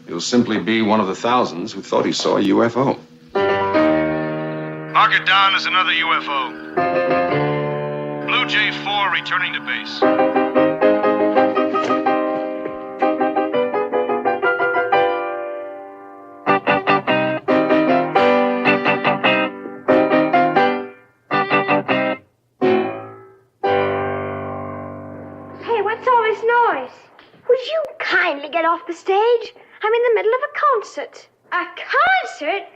You'll simply be one of the thousands who thought he saw a UFO. Mark it down as another UFO. Blue J4 returning to base. Hey, what's all this noise? Would you kindly get off the stage? I'm in the middle of a concert. A concert?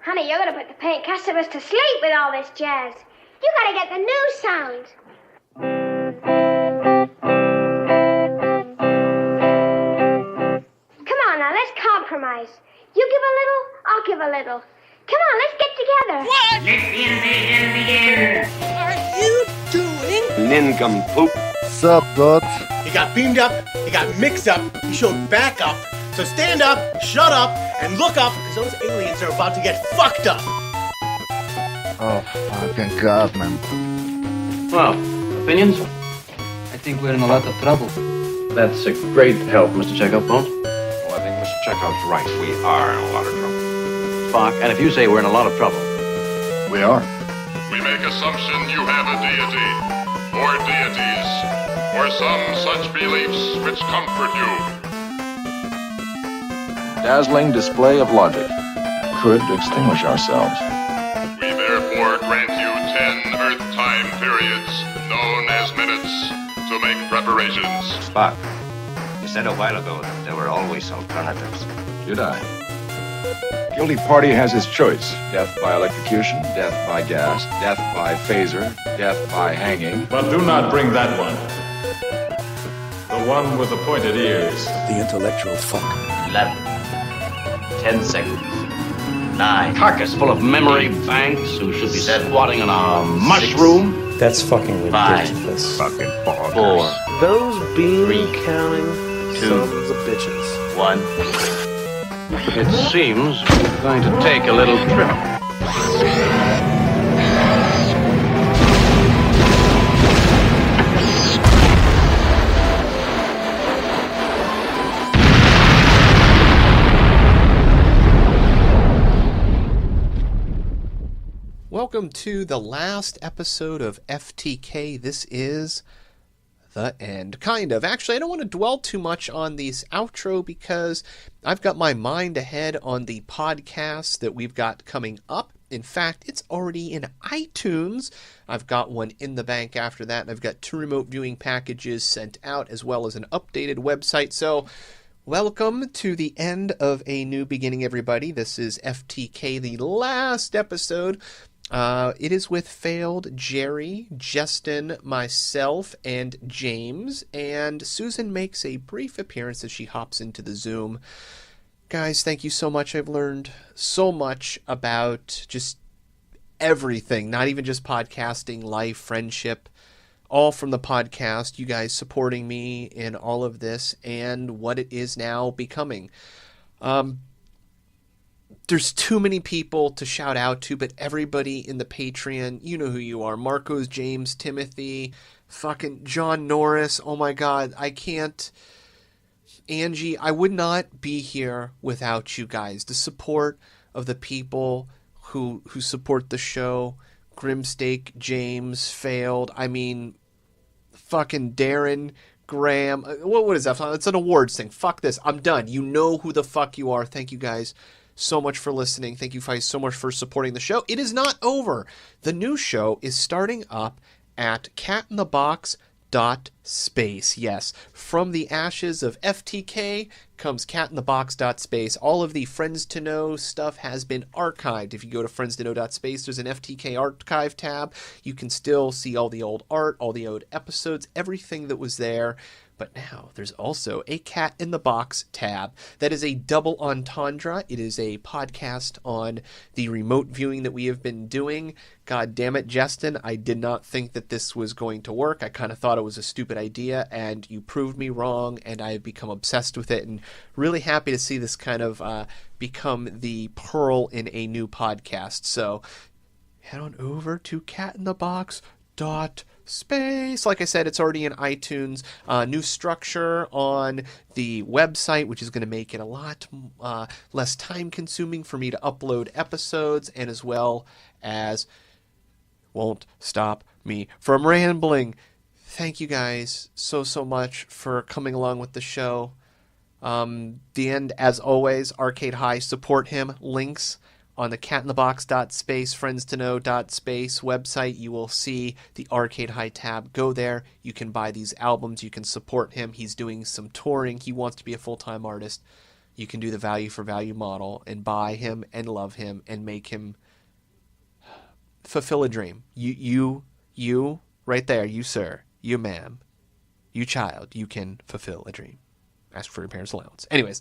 Honey, you're gonna put the paying customers to sleep with all this jazz. You gotta get the new sound. Come on now, let's compromise. You give a little, I'll give a little. Come on, let's get together. What? Are you doing? Nincompoop. Sup, Dot? He got beamed up, he got mixed up, he showed back up. So stand up, shut up, and look up, because those aliens are about to get fucked up. Oh, fucking God, man. Well, opinions? I think we're in a lot of trouble. That's a great help, Mr. Chekhov, Bones. Well, I think Mr. Chekhov's right. We are in a lot of trouble. Spock, and if you say we're in a lot of trouble. We are. We make assumption you have a deity, or deities, or some such beliefs which comfort you. Dazzling display of logic. Could extinguish ourselves. We therefore grant you 10 Earth-time periods, known as minutes, to make preparations. Spock, you said a while ago that there were always alternatives. Did I? Guilty party has his choice. Death by electrocution, death by gas, death by phaser, death by hanging. But do not bring that one. The one with the pointed ears. The intellectual fuck. 11. 10 seconds. 9. Carcass full of memory banks who should be squatting on a mushroom. That's fucking ridiculous. 5. Fucking bonkers. 4. Those bean 3. counting 2. sons of bitches. 1. It seems we're going to take a little trip. Welcome to the last episode of FTK. This is the end. Kind of. Actually, I don't want to dwell too much on this outro because I've got my mind ahead on the podcast that we've got coming up. In fact, it's already in iTunes. I've got one in the bank after that, and I've got 2 remote viewing packages sent out as well as an updated website. So, welcome to the end of a new beginning, everybody. This is FTK, the last episode. It is with Failed, Jerry, Justin, myself, and James, and Susan makes a brief appearance as she hops into the Zoom. Guys, thank you so much. I've learned so much about just everything, not even just podcasting, life, friendship, all from the podcast, you guys supporting me in all of this and what it is now becoming. There's too many people to shout out to, but everybody in the Patreon, you know who you are. Marcos, James, Timothy, fucking John Norris. Oh my God, I can't. Angie, I would not be here without you guys. The support of the people who support the show. Grimsteak, James, Failed. I mean, fucking Darren, Graham. What is that? It's an awards thing. Fuck this. I'm done. You know who the fuck you are. Thank you guys so much for listening. Thank you guys so much for supporting the show. It is not over. The new show is starting up at catinthebox.space. Yes, from the ashes of FTK comes catinthebox.space. All of the Friends to Know stuff has been archived. If you go to friendstoKnow.space, there's an FTK archive tab. You can still see all the old art, all the old episodes, everything that was there. But now there's also a Cat in the Box tab. That is a double entendre. It is a podcast on the remote viewing that we have been doing. God damn it, Justin, I did not think that this was going to work. I kind of thought it was a stupid idea, and you proved me wrong, and I have become obsessed with it, and really happy to see this kind of become the pearl in a new podcast. So head on over to catinthebox.space. space. Like I said, it's already in iTunes. New structure on the website, which is going to make it a lot less time consuming for me to upload episodes, and as well as won't stop me from rambling. Thank you guys so much for coming along with the show. The end, as always, Arcade High, support him. Links on the catinthebox.space, friendstoknow.space website. You will see the Arcade High tab. Go there. You can buy these albums. You can support him. He's doing some touring. He wants to be a full-time artist. You can do the value for value model and buy him and love him and make him fulfill a dream. You, right there, you sir, you ma'am, you child, you can fulfill a dream. Ask for your parents' allowance. Anyways,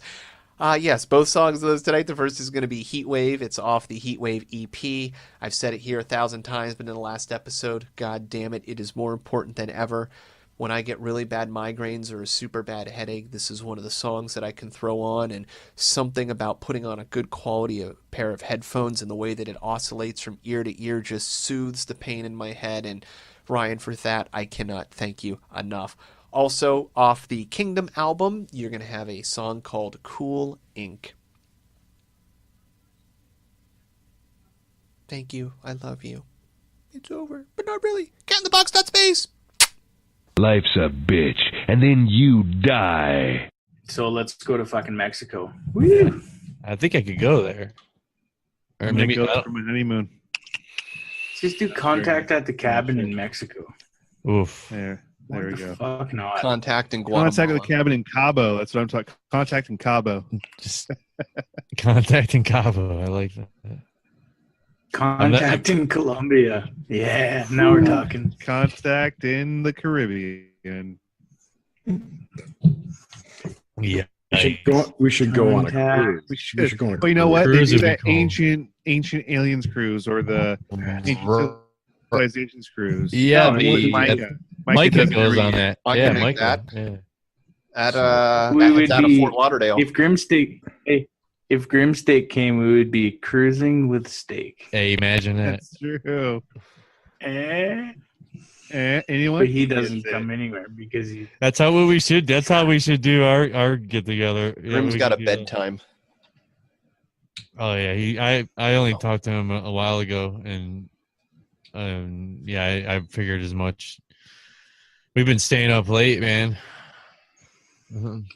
yes, both songs of those tonight. The first is going to be Heatwave. It's off the Heatwave EP. I've said it here 1,000 times, but in the last episode, god damn it, it is more important than ever. When I get really bad migraines or a super bad headache, this is one of the songs that I can throw on, and something about putting on a good quality pair of headphones and the way that it oscillates from ear to ear just soothes the pain in my head. And Ryan, for that, I cannot thank you enough. Also, off the Kingdom album, you're going to have a song called Cool Ink. Thank you. I love you. It's over, but not really. Catinthebox.space. Life's a bitch, and then you die. So let's go to fucking Mexico. Woo. I think I could go there. Or maybe go for my honeymoon. Let's just do Contact at the Cabin in Mexico. Oof. There we go. Fuck not. Contact in Guatemala. Contact at the Cabin in Cabo. That's what I'm talking. Contact in Cabo. Just Contact in Cabo. I like that. Contact in Colombia. Yeah, now we're talking. Contact in the Caribbean. Yeah. We should go on a cruise. We should go on a cruise. Well, you know what? They do that ancient aliens cruise or the ancient civilizations cruise. Yeah, Micah goes on that. Yeah, Micah. Yeah. At Fort Lauderdale. If Grimsteak came, we would be cruising with steak. Hey, imagine that. That's true. Anyone? But he doesn't come anywhere because he. That's how we should. That's how we should do our get together. Grim's got a bedtime. Oh yeah, I only talked to him a while ago, and I figured as much. We've been staying up late, man.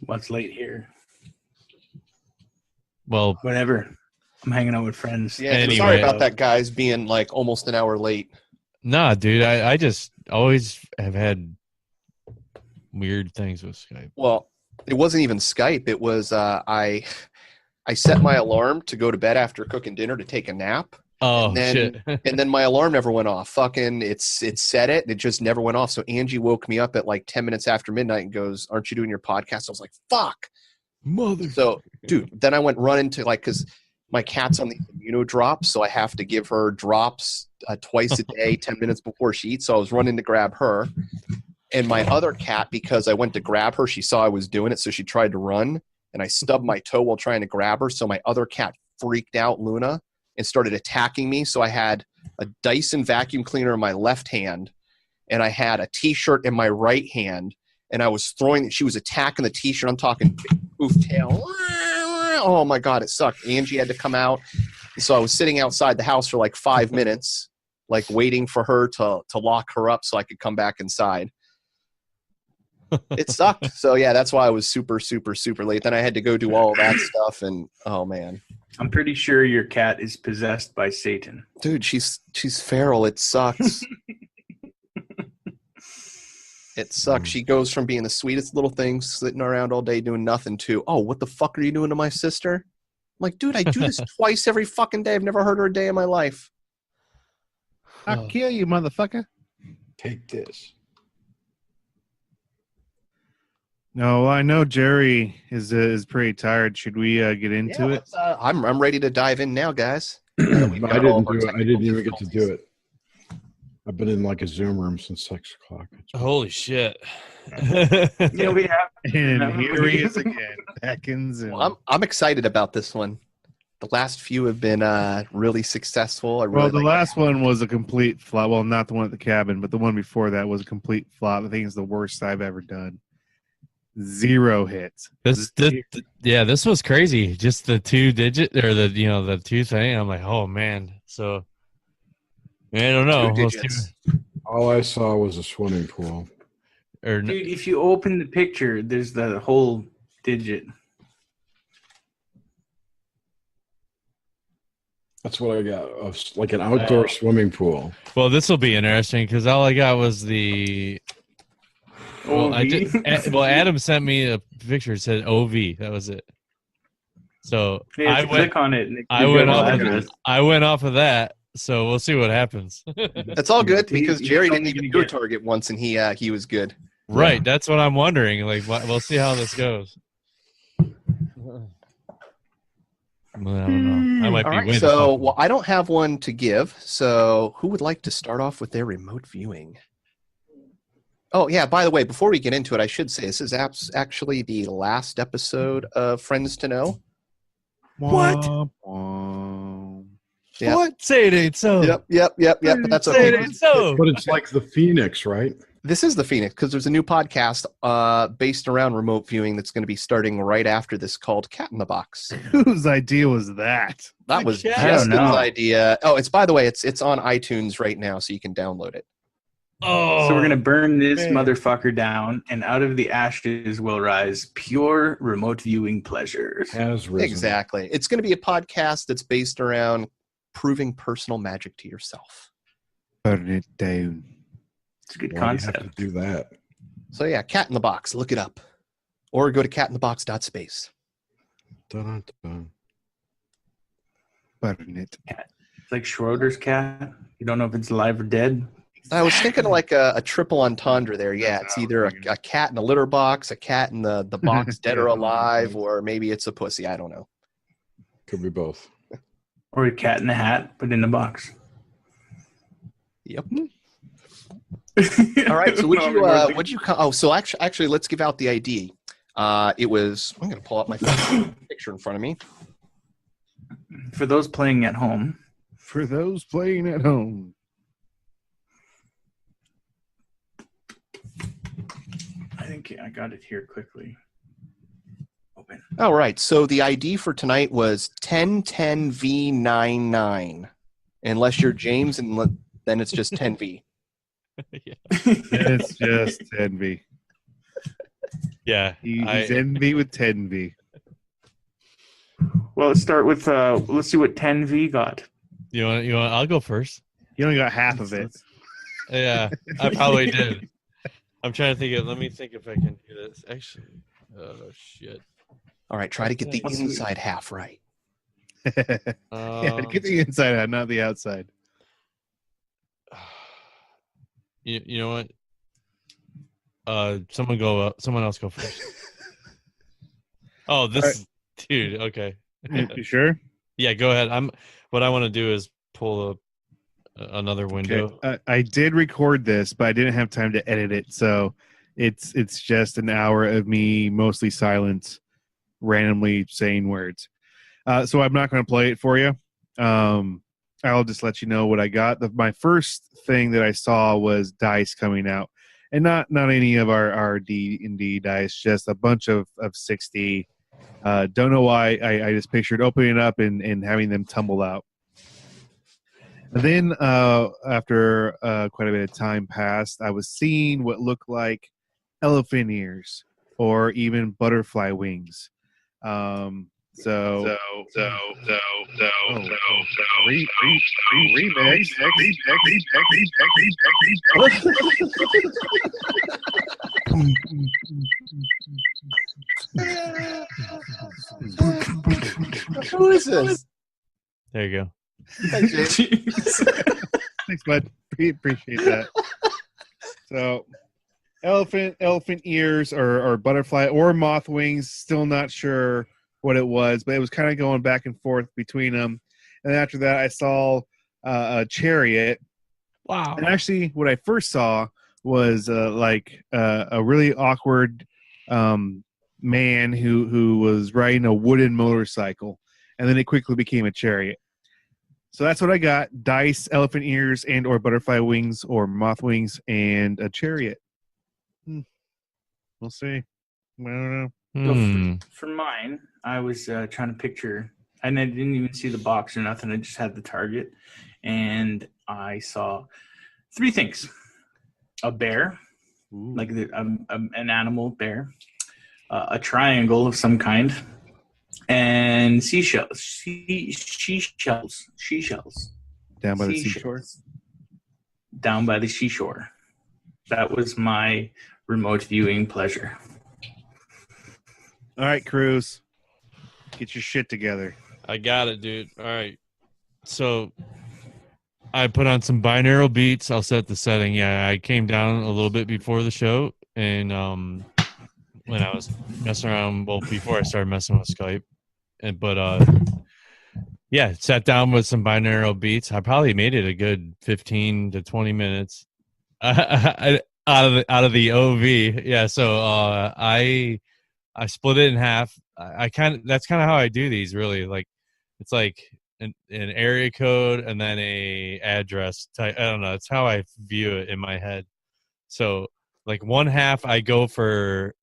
What's late here? Well, whatever. I'm hanging out with friends. Yeah, anyway, sorry about that, guys, being like almost an hour late. Nah, dude, I just always have had weird things with Skype. Well, it wasn't even Skype. It was I set my alarm to go to bed after cooking dinner to take a nap. Oh, and then, shit. And then my alarm never went off. Fucking, it set it. It just never went off. So Angie woke me up at like 10 minutes after midnight and goes, "Aren't you doing your podcast?" I was like, "Fuck." Mother. So, dude, then I went running to because my cat's on the immuno drops, so I have to give her drops twice a day, 10 minutes before she eats. So I was running to grab her. And my other cat, because I went to grab her, she saw I was doing it, so she tried to run. And I stubbed my toe while trying to grab her. So my other cat freaked out, Luna, and started attacking me. So I had a Dyson vacuum cleaner in my left hand, and I had a T-shirt in my right hand. And I was throwing, she was attacking the T-shirt. I'm talking big poof tail. Oh my God, it sucked. Angie had to come out. So I was sitting outside the house for like 5 minutes, like waiting for her to lock her up so I could come back inside. It sucked. So yeah, that's why I was super, super, super late. Then I had to go do all of that stuff. And oh man. I'm pretty sure your cat is possessed by Satan. Dude, she's feral. It sucks. It sucks. She goes from being the sweetest little thing, sitting around all day doing nothing, to, "Oh, what the fuck are you doing to my sister?" I'm like, dude, I do this twice every fucking day. I've never heard her a day in my life. I'll kill you, motherfucker. Take this. No, I know Jerry is pretty tired. Should we get into it? I'm ready to dive in now, guys. I didn't even get to do it. I've been in like a Zoom room since 6 o'clock. Holy shit! Yeah, we have. And here he is again, back in Zoom. Well, I'm excited about this one. The last few have been really successful. I really Well, the last one was a complete flop. Well, not the one at the cabin, but the one before that was a complete flop. I think it's the worst I've ever done. 0 hits. This was crazy. Just the 2-digit or the 2 thing. I'm like, oh man. So I don't know. 2 digits. All I saw was a swimming pool. Dude, if you open the picture, there's the whole digit. That's what I got. Like an outdoor swimming pool. Well, this will be interesting because all I got was the. Well, Adam sent me a picture. It said OV. That was it. So I click on it. And I went off of that. So we'll see what happens. That's all good because Jerry didn't even do a target once, and he was good. Right. That's what I'm wondering. Like, we'll see how this goes. Well, I don't know. I might be winning. So, I don't have one to give. So, who would like to start off with their remote viewing? Oh, yeah. By the way, before we get into it, I should say this is actually the last episode of Friends to Know. What? Yep. What? Say it ain't so. Yep. But that's okay. Say it ain't so. But it's like the Phoenix, right? This is the Phoenix because there's a new podcast based around remote viewing that's going to be starting right after this called Cat in the Box. Whose idea was that? That was Justin's idea. Oh, by the way, it's on iTunes right now, so you can download it. Oh, so we're gonna burn this motherfucker down, and out of the ashes will rise pure remote viewing pleasures. Exactly. It's going to be a podcast that's based around proving personal magic to yourself. Burn it down. It's a good concept. You have to do that. So yeah, Cat in the Box. Look it up, or go to catinthebox.space. Dun, dun. Burn it. Cat. It's like Schroeder's cat. You don't know if it's alive or dead. I was thinking like a triple entendre there. Yeah, it's either a cat in a litter box, a cat in the box, dead or alive, or maybe it's a pussy. I don't know. Could be both. Or a cat in a hat, but in a box. Yep. All right. So would you? Oh, so actually, let's give out the ID. It was. I'm going to pull up my picture in front of me. For those playing at home. I think I got it here quickly. Open. All right. So the ID for tonight was 1010V99. Unless you're James, and then it's just 10V. It's just 10V. Yeah. He's envy with 10V. Well, let's start with let's see what 10V got. You want I'll go first. You only got half of it. Yeah, I probably did. I'm trying to think let me think if I can do this. Actually, oh shit. All right, try to get the inside half right. Yeah, get the inside out, not the outside. You know what? Someone else go first. Oh, dude. Okay. You sure? Yeah, go ahead. What I want to do is pull another window. Okay. I did record this, but I didn't have time to edit it, so it's just an hour of me mostly silent, randomly saying words. So I'm not going to play it for you. I'll just let you know what I got. My first thing that I saw was dice coming out, and not any of our D&D dice, just a bunch of 60. Don't know why. I just pictured opening it up and having them tumble out. And then after quite a bit of time passed, I was seeing what looked like elephant ears or even butterfly wings. Remix. Who is this? There you go. Thanks, Thanks, bud. Appreciate that. So, elephant ears or butterfly or moth wings. Still not sure what it was, but it was kind of going back and forth between them. And then after that, I saw a chariot. Wow. And actually, what I first saw was a really awkward man who was riding a wooden motorcycle. and then it quickly became a chariot. So that's what I got: dice, elephant ears, and or butterfly wings or moth wings, and a chariot. We'll see. I don't know. So for mine, I was trying to picture, and I didn't even see the box or nothing. I just had the target, and I saw 3 things: a bear, like an animal bear, a triangle of some kind, and seashells. Seashells. Down by the seashore. Down by the seashore. That was my remote viewing pleasure. All right, Cruz, get your shit together. I got it, dude. All right. So I put on some binaural beats. I'll set the setting. Yeah, I came down a little bit before the show, and when I was messing around, well, before I started messing with Skype, yeah, sat down with some binaural beats. I probably made it a good 15 to 20 minutes out of the OV. Yeah, so I split it in half. That's kind of how I do these, really. Like, it's like an area code and then a address type. I don't know. It's how I view it in my head. So like one half I go for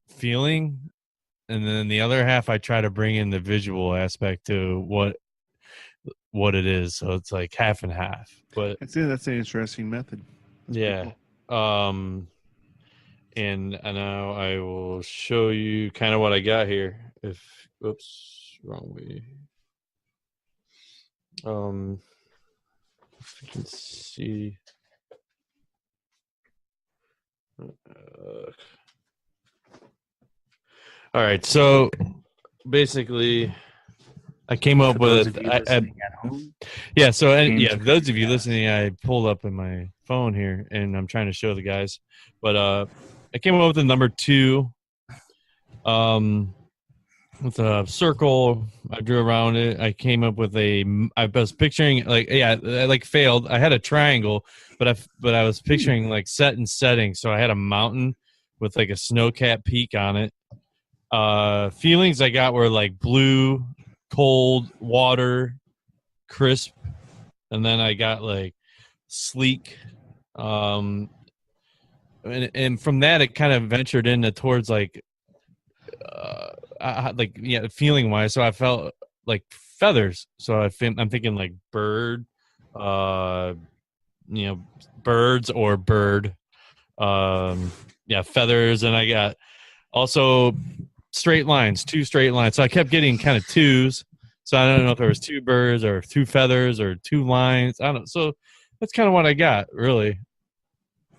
feeling, and then the other half I try to bring in the visual aspect to what it is. So it's like half and half. But that's an interesting method. Yeah. And now I will show you kind of what I got here. Oops, wrong way. If you can see. All right, so basically, I came up with yeah. So those of you listening, I pulled up in my phone here, and I'm trying to show the guys. But I came up with the number 2, with a circle. I drew around it. I came up with I was picturing I failed. I had a triangle, but I was picturing like set and setting. So I had a mountain with like a snow-capped peak on it. Feelings I got were like blue, cold, water, crisp, and then I got like sleek. And from that it kind of ventured into towards like feeling wise. So I felt like feathers. So I'm thinking like bird, birds or bird. Feathers, and I got also straight lines, 2 straight lines. So I kept getting kind of 2s. So I don't know if there was 2 birds or 2 feathers or 2 lines. I don't know. So that's kind of what I got, really,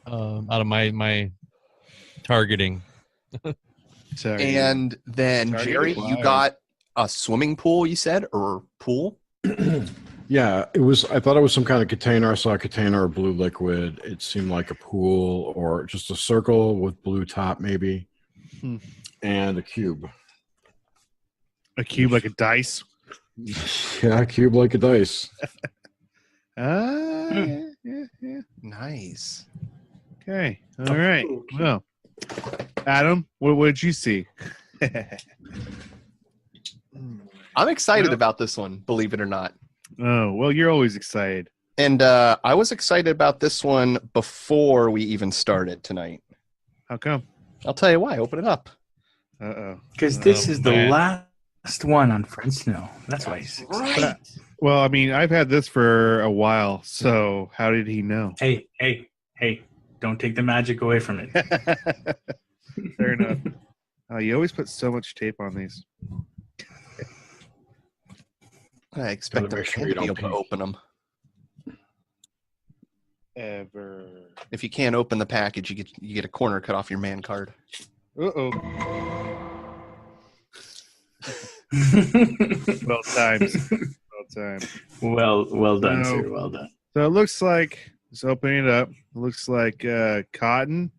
out of my targeting. And then Jerry, you got a swimming pool, you said, or pool? Yeah, it was. I thought it was some kind of container. I saw a container of blue liquid. It seemed like a pool or just a circle with blue top, maybe, and a cube. A cube like a dice? Yeah, a cube like a dice. Yeah. Nice. Okay. All right. Well, Adam, what did you see? I'm excited about this one, believe it or not. Oh, well, you're always excited. And I was excited about this one before we even started tonight. How come? I'll tell you why. Open it up. Uh-oh. Because this is the last one on Friends Know. That's why he's excited. Right. Well, I mean, I've had this for a while, so how did he know? Hey, don't take the magic away from it. Fair enough. You always put so much tape on these. I expect them to be able to open them. Ever. If you can't open the package, you get a corner cut off your man card. Uh-oh. Well timed. Well done, sir. Well done. So it looks like, just opening it up, it looks like cotton.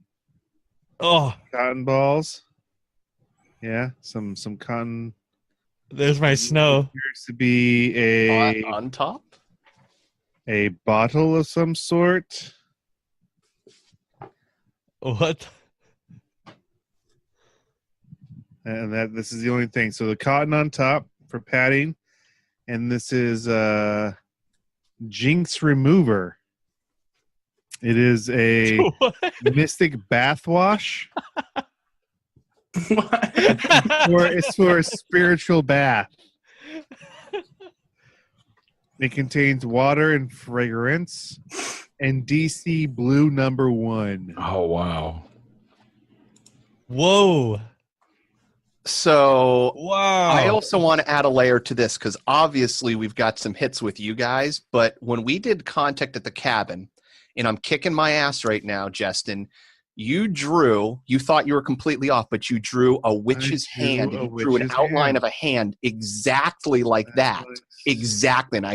Oh. Cotton balls. Yeah, some cotton. There's my snow. Appears to be a on top. A bottle of some sort. What? And this is the only thing. So the cotton on top for padding, and this is Jinx Remover. It is a mystic bath wash. It's for a spiritual bath. It contains water and fragrance and DC blue number 1. Oh, wow. Whoa. So wow. I also want to add a layer to this because obviously we've got some hits with you guys, but when we did Contact at the Cabin, and I'm kicking my ass right now, Justin, you thought you were completely off, but you drew a witch's hand. You drew an outline of a hand exactly like that. Exactly. And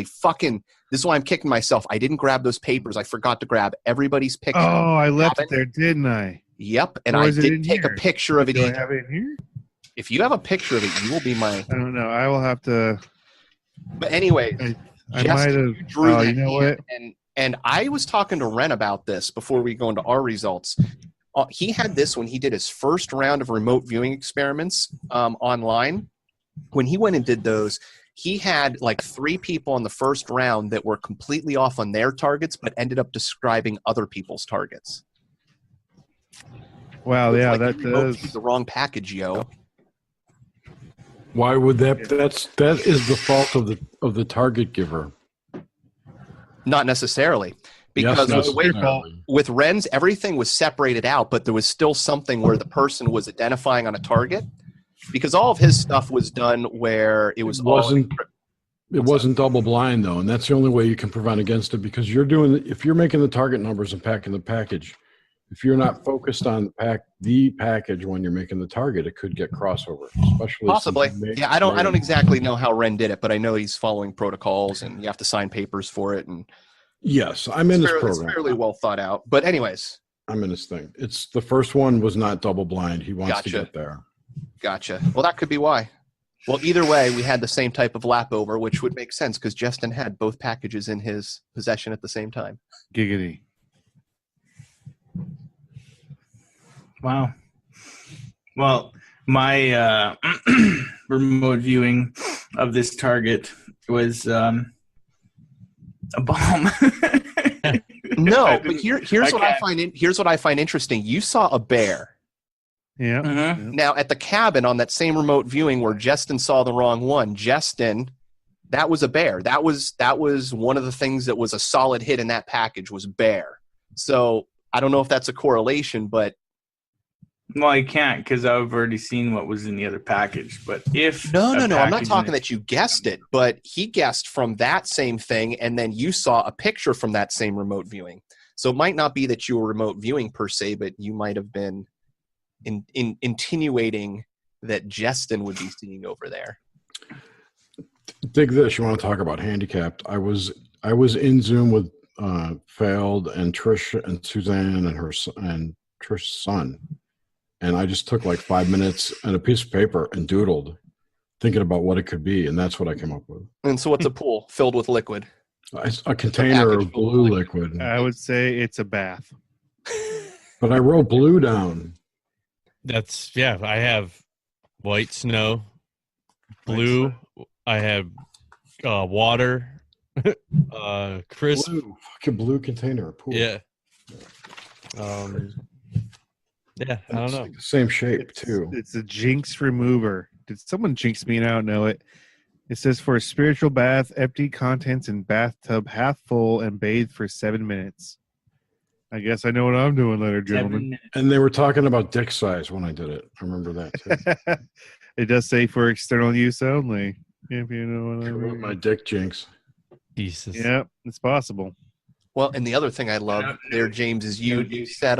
this is why I'm kicking myself. I didn't grab those papers. I forgot to grab everybody's picture. Oh, I left it there, didn't I? Yep. And I did take a picture of it. Do I have it in here? If you have a picture of it, you will be my... I don't know. I will have to... But anyway, I might have... drew you know what? And I was talking to Ren about this before we go into our results. He had this when he did his first round of remote viewing experiments online. When he went and did those, he had like 3 people on the first round that were completely off on their targets, but ended up describing other people's targets. Wow, yeah, like that does the wrong package, yo. Why would that? That is the fault of the target giver. Not necessarily. Because with Ren's, everything was separated out, but there was still something where the person was identifying on a target. Because all of his stuff was done where it wasn't double blind though, and that's the only way you can prevent against it. Because if you're making the target numbers and packing the package, if you're not focused on the package when you're making the target, it could get crossover. Especially possibly. Yeah, I don't exactly know how Ren did it, but I know he's following protocols and you have to sign papers for it. And yes, I'm in this program. It's fairly well thought out. But anyways, I'm in this thing. It's the first one was not double blind. He wants to get there. Gotcha. Well, that could be why. Well, either way, we had the same type of lap over, which would make sense because Justin had both packages in his possession at the same time. Giggity. Wow. Well, my remote viewing of this target was a bomb. No, but here's what I find interesting. You saw a bear. Yeah. Mm-hmm. Now at the cabin on that same remote viewing where Justin saw the wrong one, that was a bear. That was one of the things that was a solid hit in that package was bear. So I don't know if that's a correlation, but well, I can't because I've already seen what was in the other package. But if no, I'm not talking that you guessed it, but he guessed from that same thing, and then you saw a picture from that same remote viewing. So it might not be that you were remote viewing per se, but you might have been insinuating that Justin would be seeing over there. Dig this. You want to talk about handicapped? I was in Zoom with Failed and Trish and Suzanne and Trish's son. And I just took like 5 minutes and a piece of paper and doodled, thinking about what it could be, and that's what I came up with. And so what's a pool filled with liquid? A container of blue liquid. I would say it's a bath. But I wrote blue down. I have white snow, blue, I have water, crisp. Fucking blue container. Pool. Yeah. Yeah, I don't know. Like the same shape too. It's a Jinx Remover. Did someone jinx me and I don't know it? It says for a spiritual bath, empty contents in bathtub half full and bathe for 7 minutes. I guess I know what I'm doing later, gentlemen. And they were talking about dick size when I did it. I remember that too. It does say for external use only. If you know what I mean. My dick jinx. Jesus. Yeah, it's possible. Well, and the other thing I love there, James, is you said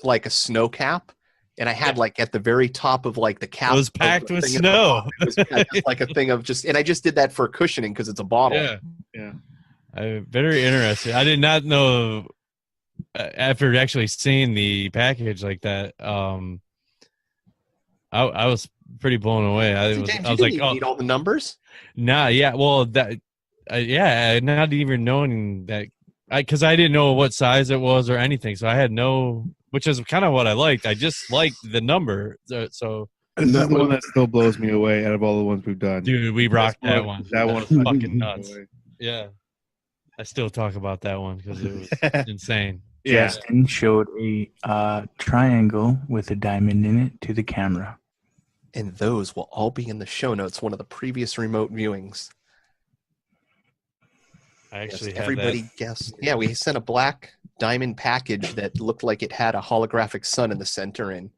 like a snow cap, and I had like at the very top of like the cap. It was packed with snow. It was like a thing of and I just did that for cushioning because it's a bottle. Yeah. Very interesting. I did not know after actually seeing the package like that. I was pretty blown away. I was like, need all the numbers. Nah, yeah. Well, not even knowing that, because I didn't know what size it was or anything, so I had no. Which is kind of what I liked. I just liked the number. So This is the one that still blows me away out of all the ones we've done. Dude, we rocked that one. That one was fucking nuts. Yeah. I still talk about that one because it was insane. Justin showed a triangle with a diamond in it to the camera. And those will all be in the show notes, one of the previous remote viewings. I actually everybody guessed. Yeah, we sent a black diamond package that looked like it had a holographic sun in the center and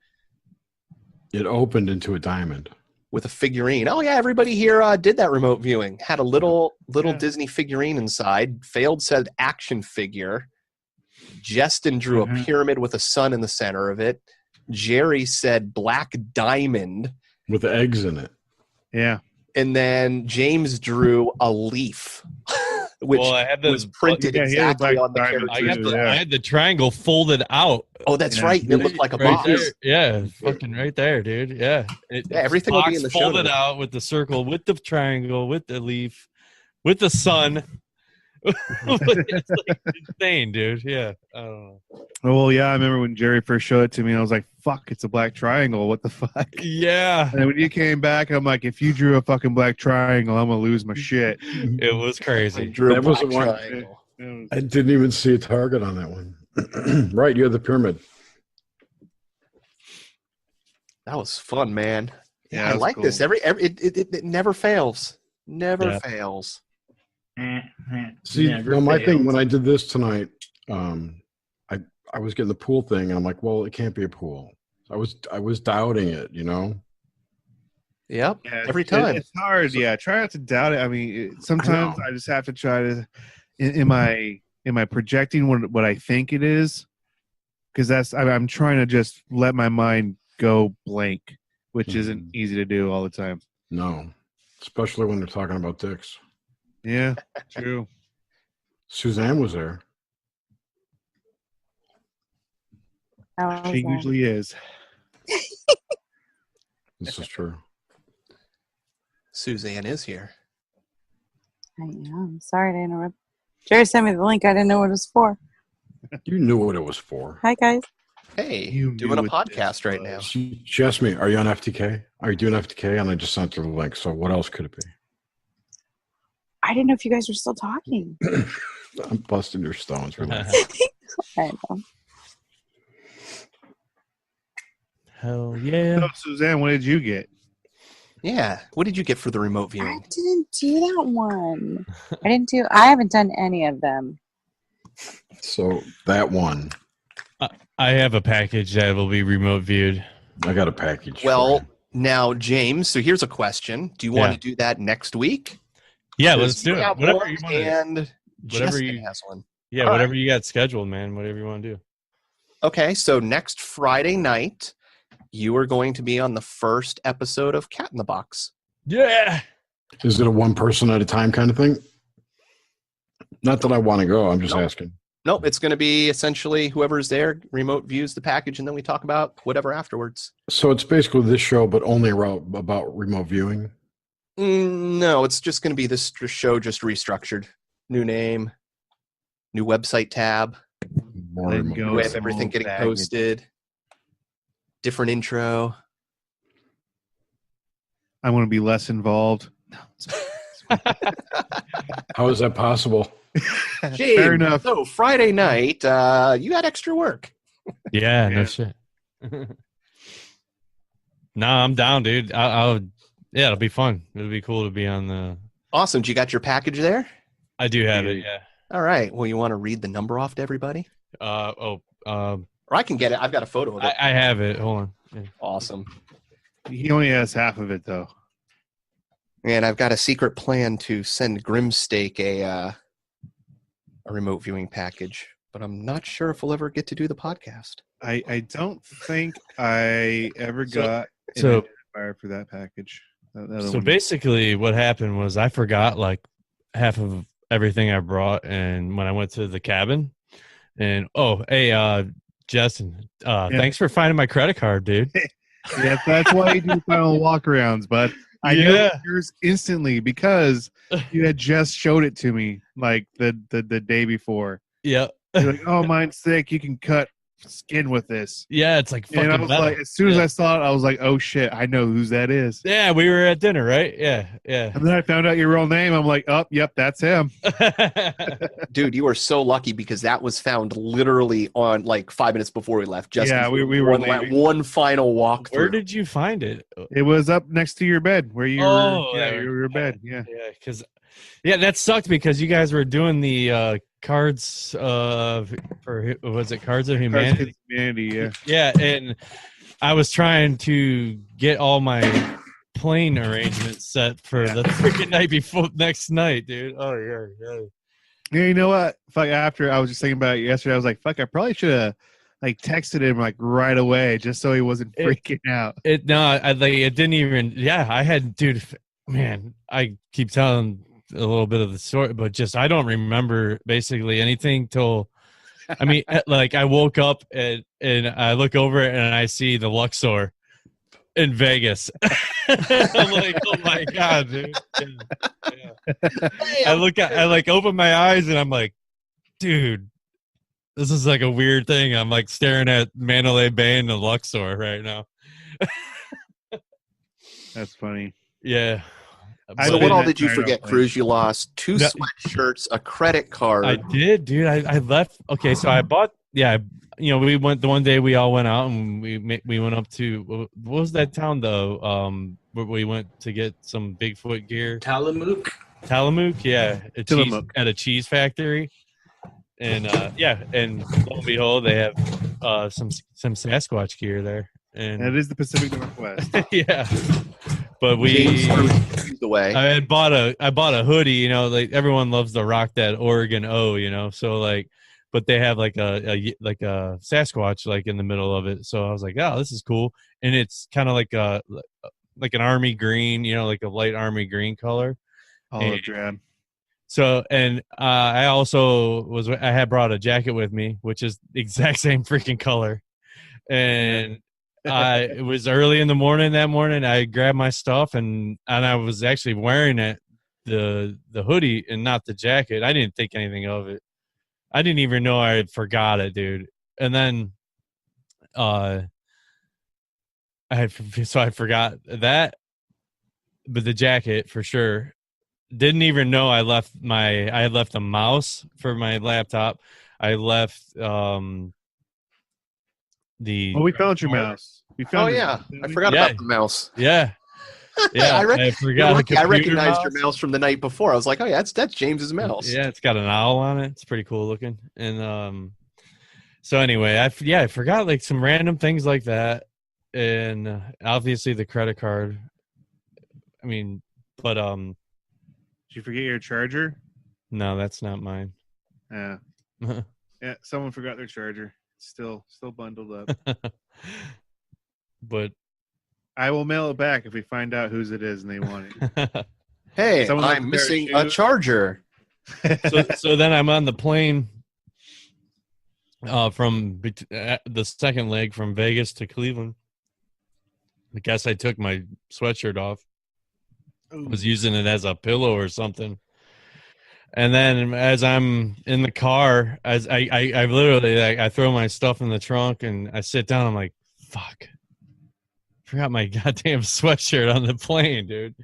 it opened into a diamond with a figurine. Oh yeah, everybody here did that remote viewing. Had a little Disney figurine inside. Failed said action figure. Justin drew a pyramid with a sun in the center of it. Jerry said black diamond with eggs in it. Yeah. And then James drew a leaf. Which was printed exactly on the character. I had the triangle folded out. Oh, that's right. It looked like a box. There. Yeah, fucking right there, dude. Yeah. Everything will be in the show. Folded out with the circle, with the triangle, with the leaf, with the sun. It's like insane, dude. Yeah. I don't know. Well, yeah, I remember when Jerry first showed it to me, and I was like, fuck, it's a black triangle. What the fuck? Yeah. And then when you came back, I'm like, if you drew a fucking black triangle, I'm going to lose my shit. It was crazy. That was one. I didn't even see a target on that one. Right, you had the pyramid. That was fun, man. Yeah, I like cool. this. It never fails. Never fails. See, my thing when I did this tonight, I was getting the pool thing, and I'm like, well, it can't be a pool. I was doubting it, you know. Yep. Yeah, every time. It's hard. Yeah, try not to doubt it. I mean, sometimes I just have to try to. Am I projecting what I think it is? Because I'm trying to just let my mind go blank, which isn't easy to do all the time. No, especially when they're talking about dicks. Yeah, true. Suzanne was there. She usually is. This is true. Suzanne is here. I am. Sorry to interrupt. Jerry sent me the link. I didn't know what it was for. You knew what it was for. Hi, guys. Hey, you doing a podcast right now. She asked me, are you on FTK? Are you doing FTK? And I just sent her the link. So what else could it be? I didn't know if you guys were still talking. I'm busting your stones. Relax. I know. Hell yeah. So, Suzanne, what did you get? Yeah. What did you get for the remote viewing? I didn't do that one. I haven't done any of them. So that one. I have a package that will be remote viewed. I got a package. Well, now, James, so here's a question. Do you want to do that next week? Yeah, let's do it. Whatever you want. And whatever Justin has one. Yeah, All whatever right. you got scheduled, man. Whatever you want to do. Okay, so next Friday night, you are going to be on the first episode of Cat in the Box. Yeah. Is it a one person at a time kind of thing? Not that I want to go. I'm just asking. Nope, it's going to be essentially whoever's there remote views the package, and then we talk about whatever afterwards. So it's basically this show, but only about remote viewing? No, it's just going to be this show just restructured. New name, new website tab, new way of everything getting posted, different intro. I want to be less involved. How is that possible? James, Fair enough. So Friday night, you had extra work. Yeah, no shit. No, I'm down, dude. Yeah, it'll be fun. It'll be cool to be on the. Awesome. You got your package there? I do have it. Yeah. All right. Well, you want to read the number off to everybody? Or I can get it. I've got a photo of it. I have it. Hold on. Yeah. Awesome. He only has half of it, though. And I've got a secret plan to send Grimsteak a remote viewing package, but I'm not sure if we'll ever get to do the podcast. I don't think I ever got an identifier for that package. So basically what happened was I forgot like half of everything I brought, and when I went to the cabin and Justin, thanks for finding my credit card, dude. Yeah, that's why you do final walkarounds, but I knew yours instantly because you had just showed it to me like the day before. Yeah. You're like, oh, mine's thick. You can cut skin with this. Yeah, it's like fucking And I was metal. like, as soon as Yeah. I saw it, I was like, oh shit, I know whose that is. Yeah, we were at dinner, right? Yeah, yeah. And then I found out your real name. I'm like, oh, yep, that's him. Dude, you were so lucky because that was found literally on like 5 minutes before we left. Just Yeah, as we were one final walk. Where did you find it? It was up next to your bed where you your bed. Yeah. Yeah, because that sucked because you guys were doing the cards for was it Cards of Humanity? Cards of Humanity, yeah. Yeah, and I was trying to get all my plane arrangements set for the freaking night before next night, dude. Oh yeah. Yeah, you know what? Fuck. After I was just thinking about it yesterday, I was like, "Fuck! I probably should have like texted him like right away, just so he wasn't freaking out." It didn't even. Yeah, I had, dude. Man, I keep telling a little bit of the story, but just I don't remember basically anything till. I mean, like I woke up and I look over and I see the Luxor in Vegas. I'm like, oh my god, dude. Yeah. I like open my eyes and I'm like, dude, this is like a weird thing. I'm like staring at Mandalay Bay and the Luxor right now. That's funny. Yeah. So what all did you forget, Cruz? You lost 2 sweatshirts, a credit card. I did, dude. I left. Okay, so I bought. Yeah, we went the one day we all went out and we went up to what was that town though? Where we went to get some Bigfoot gear. Tillamook, yeah, at a cheese factory, and and lo and behold, they have some Sasquatch gear there, and it is the Pacific Northwest. Yeah, but I had bought a hoodie. Like everyone loves to rock that Oregon O. So like. But they have like a Sasquatch like in the middle of it, so I was like, "Oh, this is cool," and it's kind of like an army green, like a light army green color. Olive drab. So, and I also I had brought a jacket with me, which is the exact same freaking color, and it was early in the morning that morning. I grabbed my stuff and I was actually wearing the hoodie and not the jacket. I didn't think anything of it. I didn't even know I had forgot it, dude. And then, I forgot that, but the jacket for sure. Didn't even know I had left a mouse for my laptop. I left we found your mouse. I forgot about the mouse. Yeah. Yeah, I forgot. I recognized your mouse from the night before. I was like, "Oh yeah, that's James's mouse." Yeah, it's got an owl on it. It's pretty cool looking. And so anyway, I forgot like some random things like that, and obviously the credit card. I mean, but did you forget your charger? No, that's not mine. Yeah, yeah. Someone forgot their charger. It's still bundled up. But. I will mail it back if we find out whose it is and they want it. Hey, I'm missing a charger. So then I'm on the plane from the second leg from Vegas to Cleveland. I guess I took my sweatshirt off. I was using it as a pillow or something. And then as I'm in the car, as I literally I throw my stuff in the trunk and I sit down. I'm like, fuck. Forgot my goddamn sweatshirt on the plane, dude.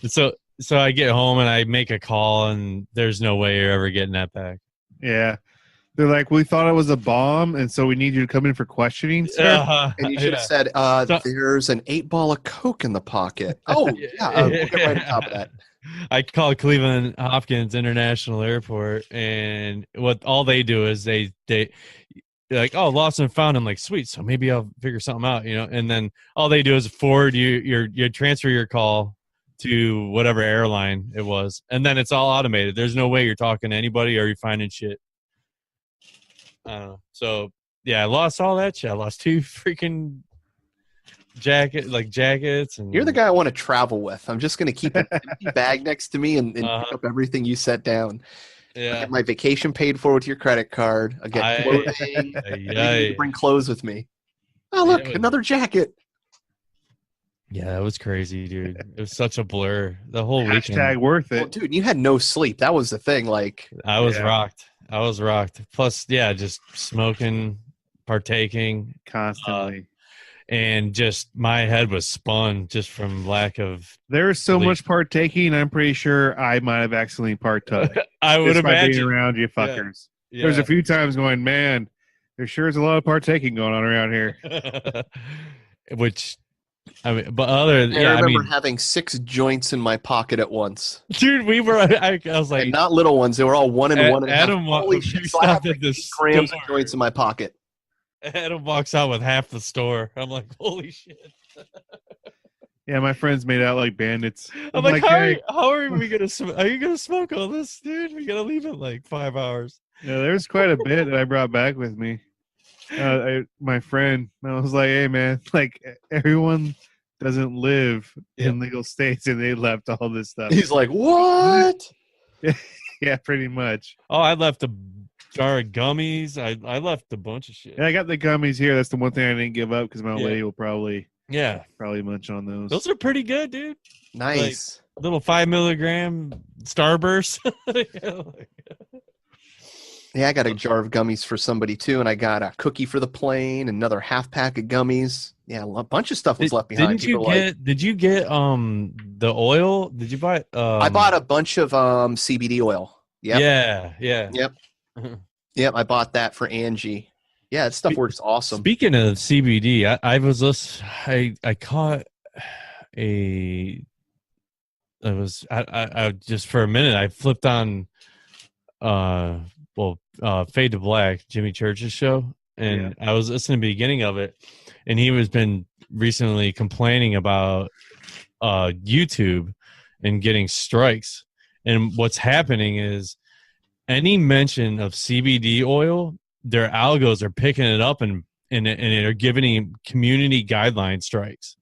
So I get home and I make a call and there's no way you're ever getting that back. Yeah. They're like, we thought it was a bomb, and so we need you to come in for questioning, sir. And you should have said, there's an 8-ball of Coke in the pocket. Oh, yeah. We'll get right on top of that. I call Cleveland Hopkins International Airport, and what all they do is they like, oh, lost and found. I'm like, sweet. So maybe I'll figure something out, And then all they do is forward you transfer your call to whatever airline it was, and then it's all automated. There's no way you're talking to anybody or you're finding shit. I don't know. So yeah, I lost all that shit. I lost 2 freaking jackets. And you're the guy I want to travel with. I'm just gonna keep an empty bag next to me and pick up everything you set down. Yeah. I get my vacation paid for with your credit card. I get clothing. I need to bring clothes with me. Oh, look, another jacket. Yeah, that was crazy, dude. It was such a blur. The whole weekend. Hashtag worth it. Well, dude, you had no sleep. That was the thing. Like, I was rocked. Plus, yeah, just smoking partaking constantly. And just my head was spun just from lack of. There's so sleep. much partaking. I'm pretty sure I might have accidentally partook. I would just by being imagine. around you Yeah. fuckers. Yeah. There's a few times going, man, there sure is a lot of partaking going on around here. Which, I mean, but other, I remember having 6 joints in my pocket at once. Dude, we were. I was like, and not little ones. They were all 1 and 1 and Adam, a half. Holy shit! So I have like 8 grams of joints in my pocket. Adam walks out with half the store. I'm like, holy shit. Yeah, my friends made out like bandits. I'm like, how hey. are we gonna? Are you gonna smoke all this, dude? We gotta leave in like 5 hours. Yeah, there's quite a bit that I brought back with me. My friend, I was like, hey man, like everyone doesn't live in legal states, and they left all this stuff. He's like, what? Yeah, pretty much. Oh, I left a jar of gummies. I left a bunch of shit. Yeah, I got the gummies here. That's the one thing I didn't give up because my old lady will probably munch on those. Those are pretty good, dude. Nice. Like, little 5 milligram Starburst. Yeah, I got a jar of gummies for somebody too, and I got a cookie for the plane, another half pack of gummies. Yeah, a bunch of stuff was left behind. Did you get the oil? Did you buy? I bought a bunch of CBD oil. Yep. Yeah. Yep. Yep. I bought that for Angie. Yeah, that stuff works awesome. Speaking of CBD, I caught a. I just for a minute I flipped on, Fade to Black, Jimmy Church's show, and I was listening to the beginning of it, and he was been recently complaining about YouTube and getting strikes, and what's happening is any mention of CBD oil, their algos are picking it up and are giving him community guideline strikes,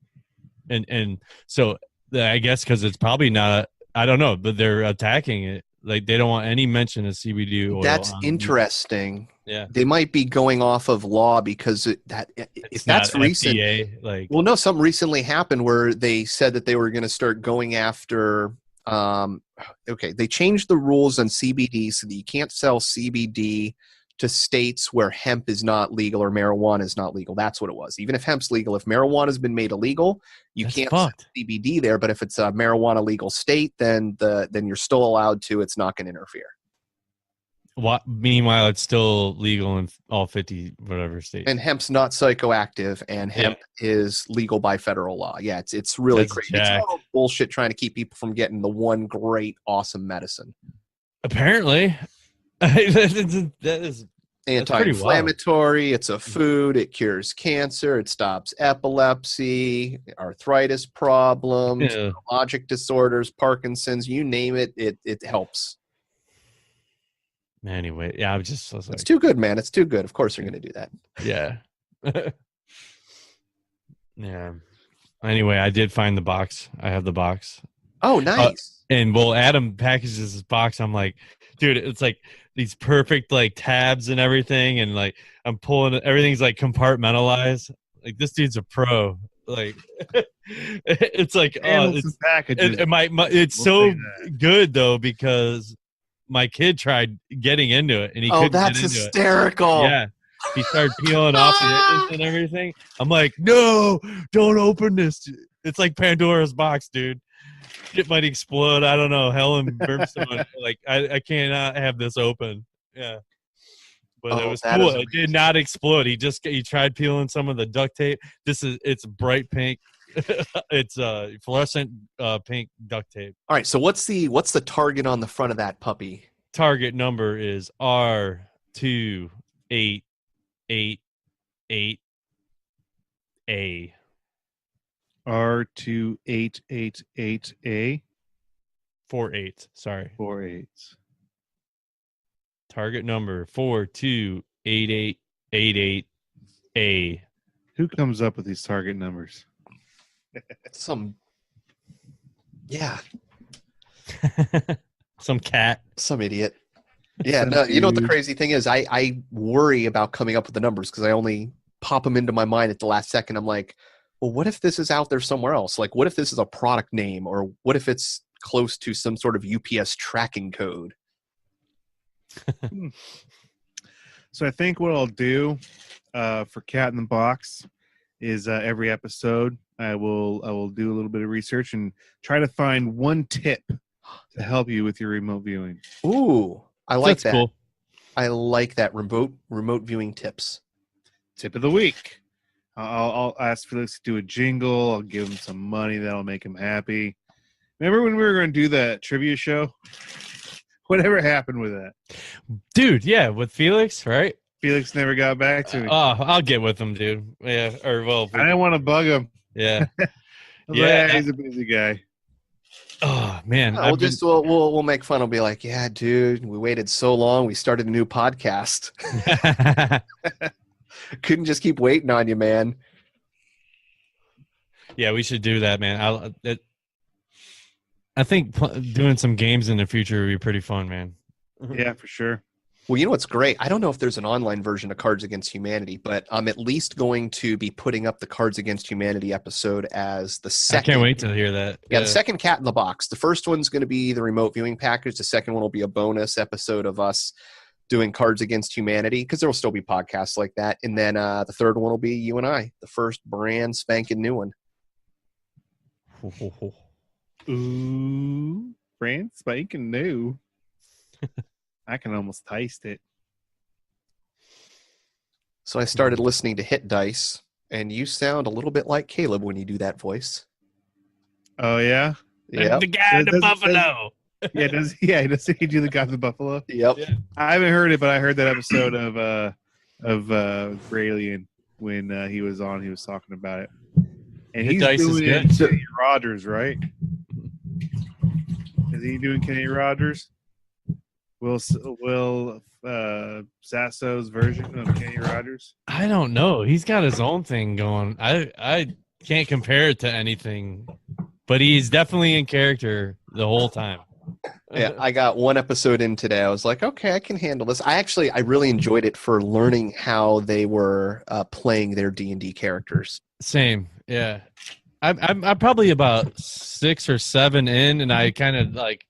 and so I guess because it's probably not, I don't know, but they're attacking it. Like they don't want any mention of CBD oil. That's interesting. Yeah, they might be going off of law because if that's recent, FDA, well, no, something recently happened where they said that they were going to start going after. They changed the rules on CBD so that you can't sell CBD to states where hemp is not legal or marijuana is not legal. That's what it was. Even if hemp's legal, if marijuana has been made illegal, you can't sell CBD there. But if it's a marijuana legal state, then you're still allowed to. It's not going to interfere. Meanwhile, it's still legal in all 50 whatever states. And hemp's not psychoactive, and hemp is legal by federal law. Yeah, it's really crazy. It's all bullshit trying to keep people from getting the one great, awesome medicine. Apparently. that is anti-inflammatory. It's a food. It cures cancer. It stops epilepsy, arthritis problems, neurologic disorders, Parkinson's. You name it. It helps. Anyway, yeah, I was like, it's too good, man. It's too good. Of course, you're going to do that. Yeah. Yeah. Anyway, I did find the box. I have the box. Oh, nice. And Adam packages his box. I'm like, dude, it's like these perfect like tabs and everything, and like I'm pulling everything's like compartmentalized. Like this dude's a pro. Like it's like it's so good though because my kid tried getting into it and he couldn't that's get into hysterical. It. Yeah. He started peeling off the edges and everything. I'm like, no, don't open this. It's like Pandora's box, dude. It might explode. I don't know. Hell and brimstone. Like I cannot have this open. Yeah. But it was cool. It did not explode. He tried peeling some of the duct tape. It's bright pink. It's fluorescent pink duct tape. All right. So what's the target on the front of that puppy? Target number is R28888A. R2888A. 48. Sorry. 48. Target number 428888A. Who comes up with these target numbers? Yeah. Some cat. Some idiot. Yeah, no, you know what the crazy thing is? I worry about coming up with the numbers because I only pop them into my mind at the last second. I'm like, well, what if this is out there somewhere else? Like, what if this is a product name? Or what if it's close to some sort of UPS tracking code? So I think what I'll do for Cat in the Box is every episode I will do a little bit of research and try to find one tip to help you with your remote viewing. Ooh, I like that. Cool. I like that remote viewing tips. Tip of the week. I'll ask Felix to do a jingle. I'll give him some money. That'll make him happy. Remember when we were going to do that trivia show? Whatever happened with that? Dude, yeah, with Felix, right? Felix never got back to me. Oh, I'll get with him, dude. Yeah, or well, I didn't want to bug him. Yeah. Yeah, he's a busy guy. Oh man, we'll make fun. We'll be like, yeah, dude, we waited so long. We started a new podcast. Couldn't just keep waiting on you, man. Yeah, we should do that, man. I think doing some games in the future would be pretty fun, man. Yeah, for sure. Well, you know what's great? I don't know if there's an online version of Cards Against Humanity, but I'm at least going to be putting up the Cards Against Humanity episode as the second. I can't wait to hear that. Yeah, the second Cat in the Box. The first one's going to be the remote viewing package. The second one will be a bonus episode of us doing Cards Against Humanity, because there will still be podcasts like that. And then the third one will be you and I, the first brand spanking new one. Ooh, brand spanking new. I can almost taste it. So I started listening to Hit Dice, and you sound a little bit like Caleb when you do that voice. Oh, yeah? Yeah. The guy in the buffalo. Does he do the guy in the buffalo? Yep. Yeah. I haven't heard it, but I heard that episode of Braylon when he was on. He was talking about it. And Hit he's Dice is doing good. Kenny Rogers, right? Is he doing Kenny Rogers? Will Sasso's version of Kenny Rogers? I don't know. He's got his own thing going. I can't compare it to anything, but he's definitely in character the whole time. Yeah, I got one episode in today. I was like, okay, I can handle this. I really enjoyed it for learning how they were playing their D&D characters. Same, yeah. I'm probably about 6 or 7 in, and I kind of like,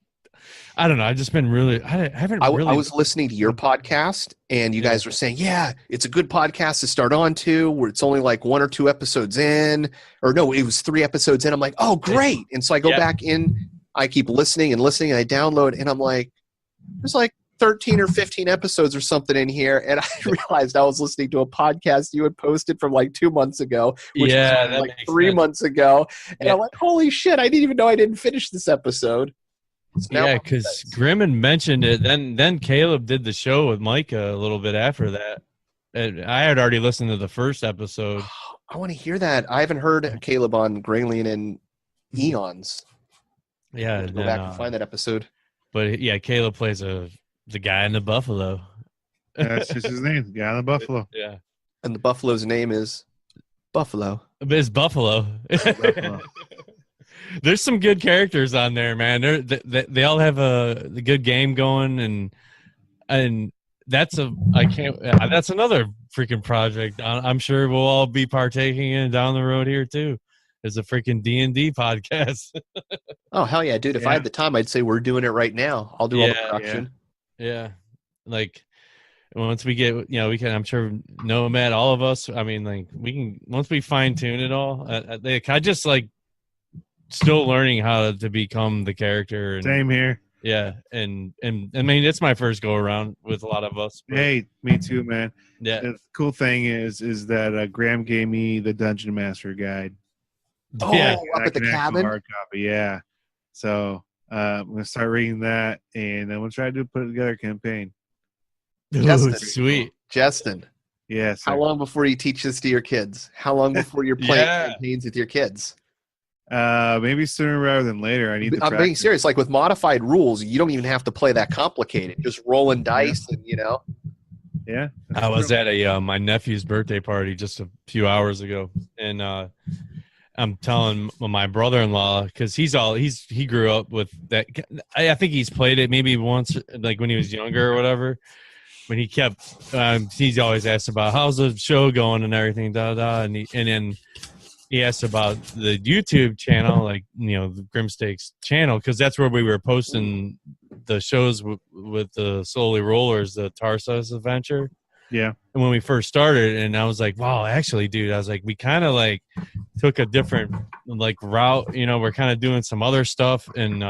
I don't know. I've just been really. I was listening to your podcast, and you guys were saying, "Yeah, it's a good podcast to start on to. Where it's only like 1 or 2 episodes in, or no, it was 3 episodes in." I'm like, "Oh, great!" And so I go back in. I keep listening, and I download, and I'm like, "There's like 13 or 15 episodes or something in here," and I realized I was listening to a podcast you had posted from like 2 months ago, which was like 3 months ago, and I'm like, "Holy shit! I didn't even know I didn't finish this episode." So yeah, because Grimmin mentioned it. Then Caleb did the show with Micah a little bit after that. And I had already listened to the first episode. I want to hear that. I haven't heard Caleb on Graylin in eons. Yeah, go back and find that episode. But yeah, Caleb plays the guy in the buffalo. That's just his name, the guy in the buffalo. Yeah, and the buffalo's name is Buffalo. It's Buffalo. There's some good characters on there, man. They all have a good game going, and that's another freaking project. I'm sure we'll all be partaking in down the road here too. There's a freaking D&D podcast. Oh hell yeah, dude! If I had the time, I'd say we're doing it right now. I'll do all the production. Yeah, like once we get, we can. I'm sure Nomad, all of us. I mean, like we can once we fine tune it all. I just like. Still learning how to become the character. And, same here. Yeah, and I mean it's my first go around with a lot of us. But, hey, me too, man. Yeah. The cool thing is that Graham gave me the Dungeon Master guide. Oh, yeah, up at the cabin. Hard copy, yeah. So I'm gonna start reading that, and I'm gonna try to put together a campaign. Ooh, sweet, Justin. Yes. How long before you teach this to your kids? How long before you're playing campaigns with your kids? Maybe sooner rather than later. I'm being serious. Like with modified rules, you don't even have to play that complicated. Just rolling dice, and Yeah. I was at my nephew's birthday party just a few hours ago, and I'm telling my brother-in-law because he grew up with that. I think he's played it maybe once, like when he was younger or whatever. When he kept, he's always asked about how's the show going and everything, and then. He asked about the YouTube channel, like, the Grimstakes channel, because that's where we were posting the shows with the Slowly Rollers, the Tarsus adventure. Yeah. And when we first started, and I was like, wow, actually, dude, I was like, we kind of like took a different like route. You know, we're kind of doing some other stuff, and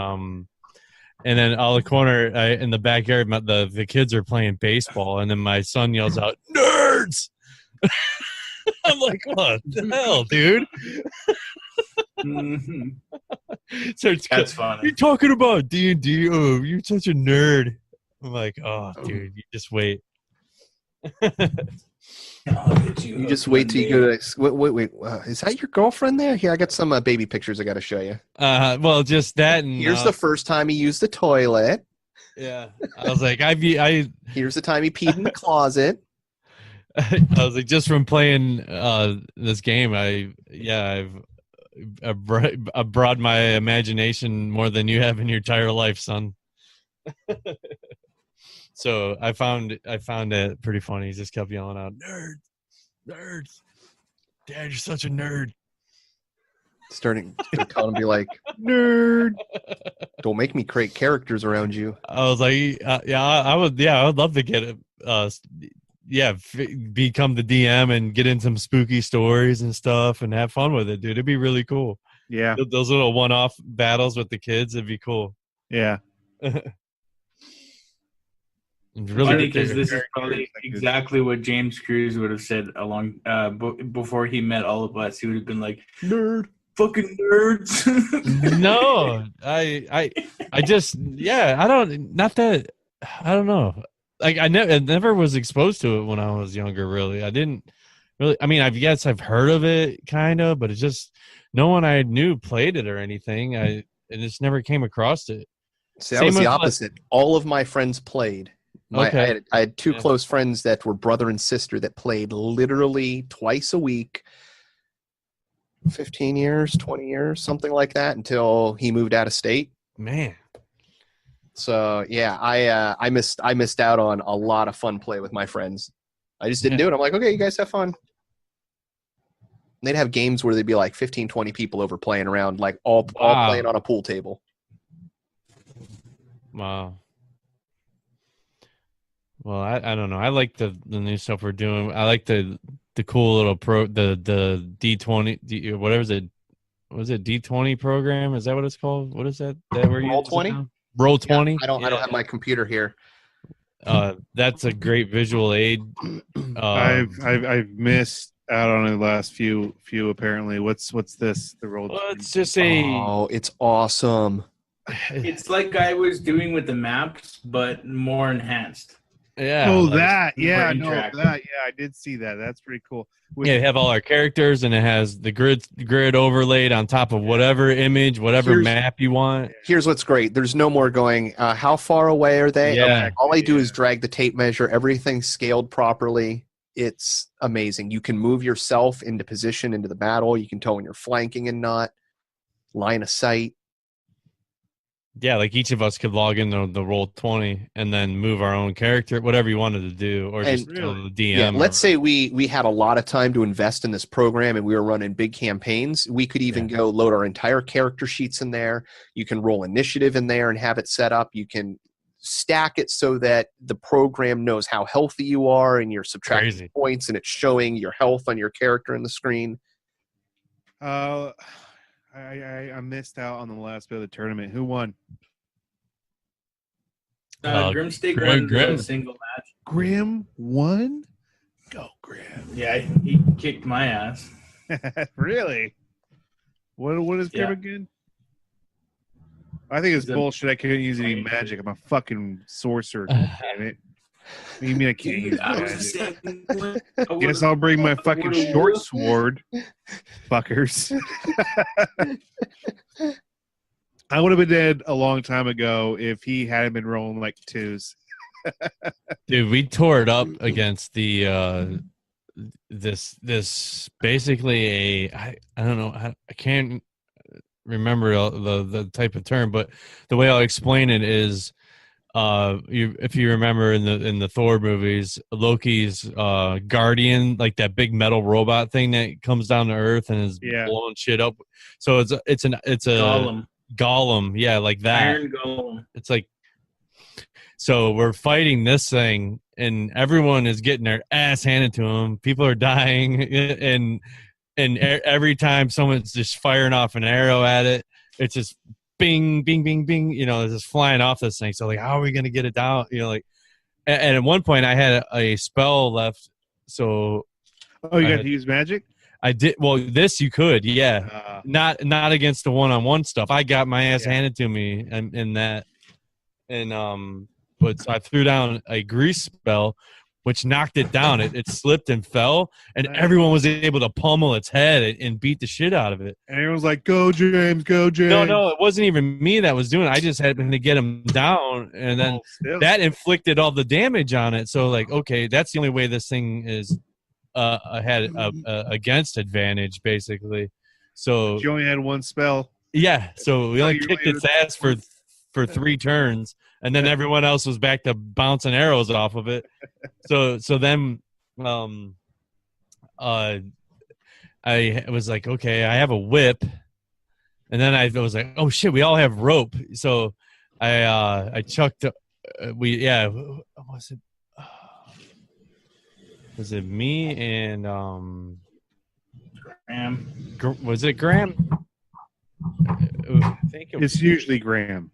then all the corner in the backyard, the kids are playing baseball, and then my son yells out, "Nerds!" I'm like, what the hell, dude? So That's funny. You're talking about D&D. Oh, you're such a nerd. I'm like, oh, dude, you just wait. You just wait till you go to. Wait. Is that your girlfriend there? Here, I got some baby pictures I got to show you. Well, just that, and here's the first time he used the toilet. Yeah, I was like, Here's the time he peed in the closet. I was like, just from playing this game, I've broad my imagination more than you have in your entire life, son. So I found it pretty funny. He just kept yelling out, nerds, Dad, you're such a nerd. Starting to tell him, be like, nerd. Don't make me create characters around you. I was like, I would love to get it. Become the DM and get in some spooky stories and stuff and have fun with it, dude. It'd be really cool. Yeah. Those little one-off battles with the kids, it'd be cool. Yeah. Really funny because this is probably exactly what James Cruz would have said before he met all of us. He would have been like, "Nerd, fucking nerds." No, I just I don't know. Like I never was exposed to it when I was younger. Really, I didn't really. I mean, I've heard of it kind of, but it's just no one I knew played it or anything. I just never came across it. See, that was the opposite. All of my friends played. Okay. I had two close friends that were brother and sister that played literally twice a week, 15 years, 20 years, something like that, until he moved out of state. Man. So yeah, I missed out on a lot of fun play with my friends. I just didn't do it. I'm like, okay, you guys have fun. They'd have games where they'd be like 15, 20 people over playing around, like all playing on a pool table. Wow. Well, I don't know. I like the new stuff we're doing. I like the cool little the D20 whatever is it? Was it D20 program? Is that what it's called? What is that? Roll20? Roll20? Yeah, I don't have my computer here. That's a great visual aid. I've missed out on the last few apparently. What's this? The roll. Well, it's just it's awesome. It's like I was doing with the maps, but more enhanced. Yeah. I did see that. That's pretty cool. They have all our characters, and it has the grid overlaid on top of whatever image, whatever map you want. Here's what's great. There's no more going, how far away are they? Yeah. Okay. All I do is drag the tape measure. Everything's scaled properly. It's amazing. You can move yourself into position into the battle. You can tell when you're flanking and not. Line of sight. Yeah, like each of us could log in the Roll20 and then move our own character, whatever you wanted to do, or just tell the DM. Yeah, let's say we had a lot of time to invest in this program and we were running big campaigns. We could even go load our entire character sheets in there. You can roll initiative in there and have it set up. You can stack it so that the program knows how healthy you are and you're subtracting points and it's showing your health on your character in the screen. I missed out on the last bit of the tournament. Who won? Grimstick won the single match. Grim won? Go Grim. Yeah, he kicked my ass. Really? What is Grim again? I think it's bullshit. I couldn't use any magic. I'm a fucking sorcerer. Damn it. What do you mean I can't use magic? Guess I'll bring my fucking short sword, fuckers. I would have been dead a long time ago if he hadn't been rolling like twos. Dude, we tore it up against the this basically I don't know, I can't remember the type of term, but the way I'll explain it is if you remember in the Thor movies, Loki's guardian, like that big metal robot thing that comes down to Earth and is blowing shit up. So it's a Gollum, yeah, like that. Iron Golem. It's like, so we're fighting this thing, and everyone is getting their ass handed to them. People are dying, and every time someone's just firing off an arrow at it, it's just bing, bing, bing, bing. It's just flying off this thing. So like, how are we gonna get it down? Like, and at one point I had a spell left, so. Oh, you got to use magic? I did. Well, this you could, yeah. Not against the one-on-one stuff. I got my ass handed to me in that, and but so I threw down a grease spell, which knocked it down. It slipped and fell, and everyone was able to pummel its head and beat the shit out of it. And everyone's like, "Go James, go James!" No, it wasn't even me that was doing it. I just happened to get him down, and then that inflicted all the damage on it. So like, okay, that's the only way this thing is. Had against advantage basically, so but you only had one spell. Yeah, so we only kicked its ass for 3 turns, and then everyone else was back to bouncing arrows off of it. So then, I was like, okay, I have a whip, and then I was like, oh shit, we all have rope. So I chucked. Was it? Was it me and Graham? Was it Graham? I think it's usually Graham.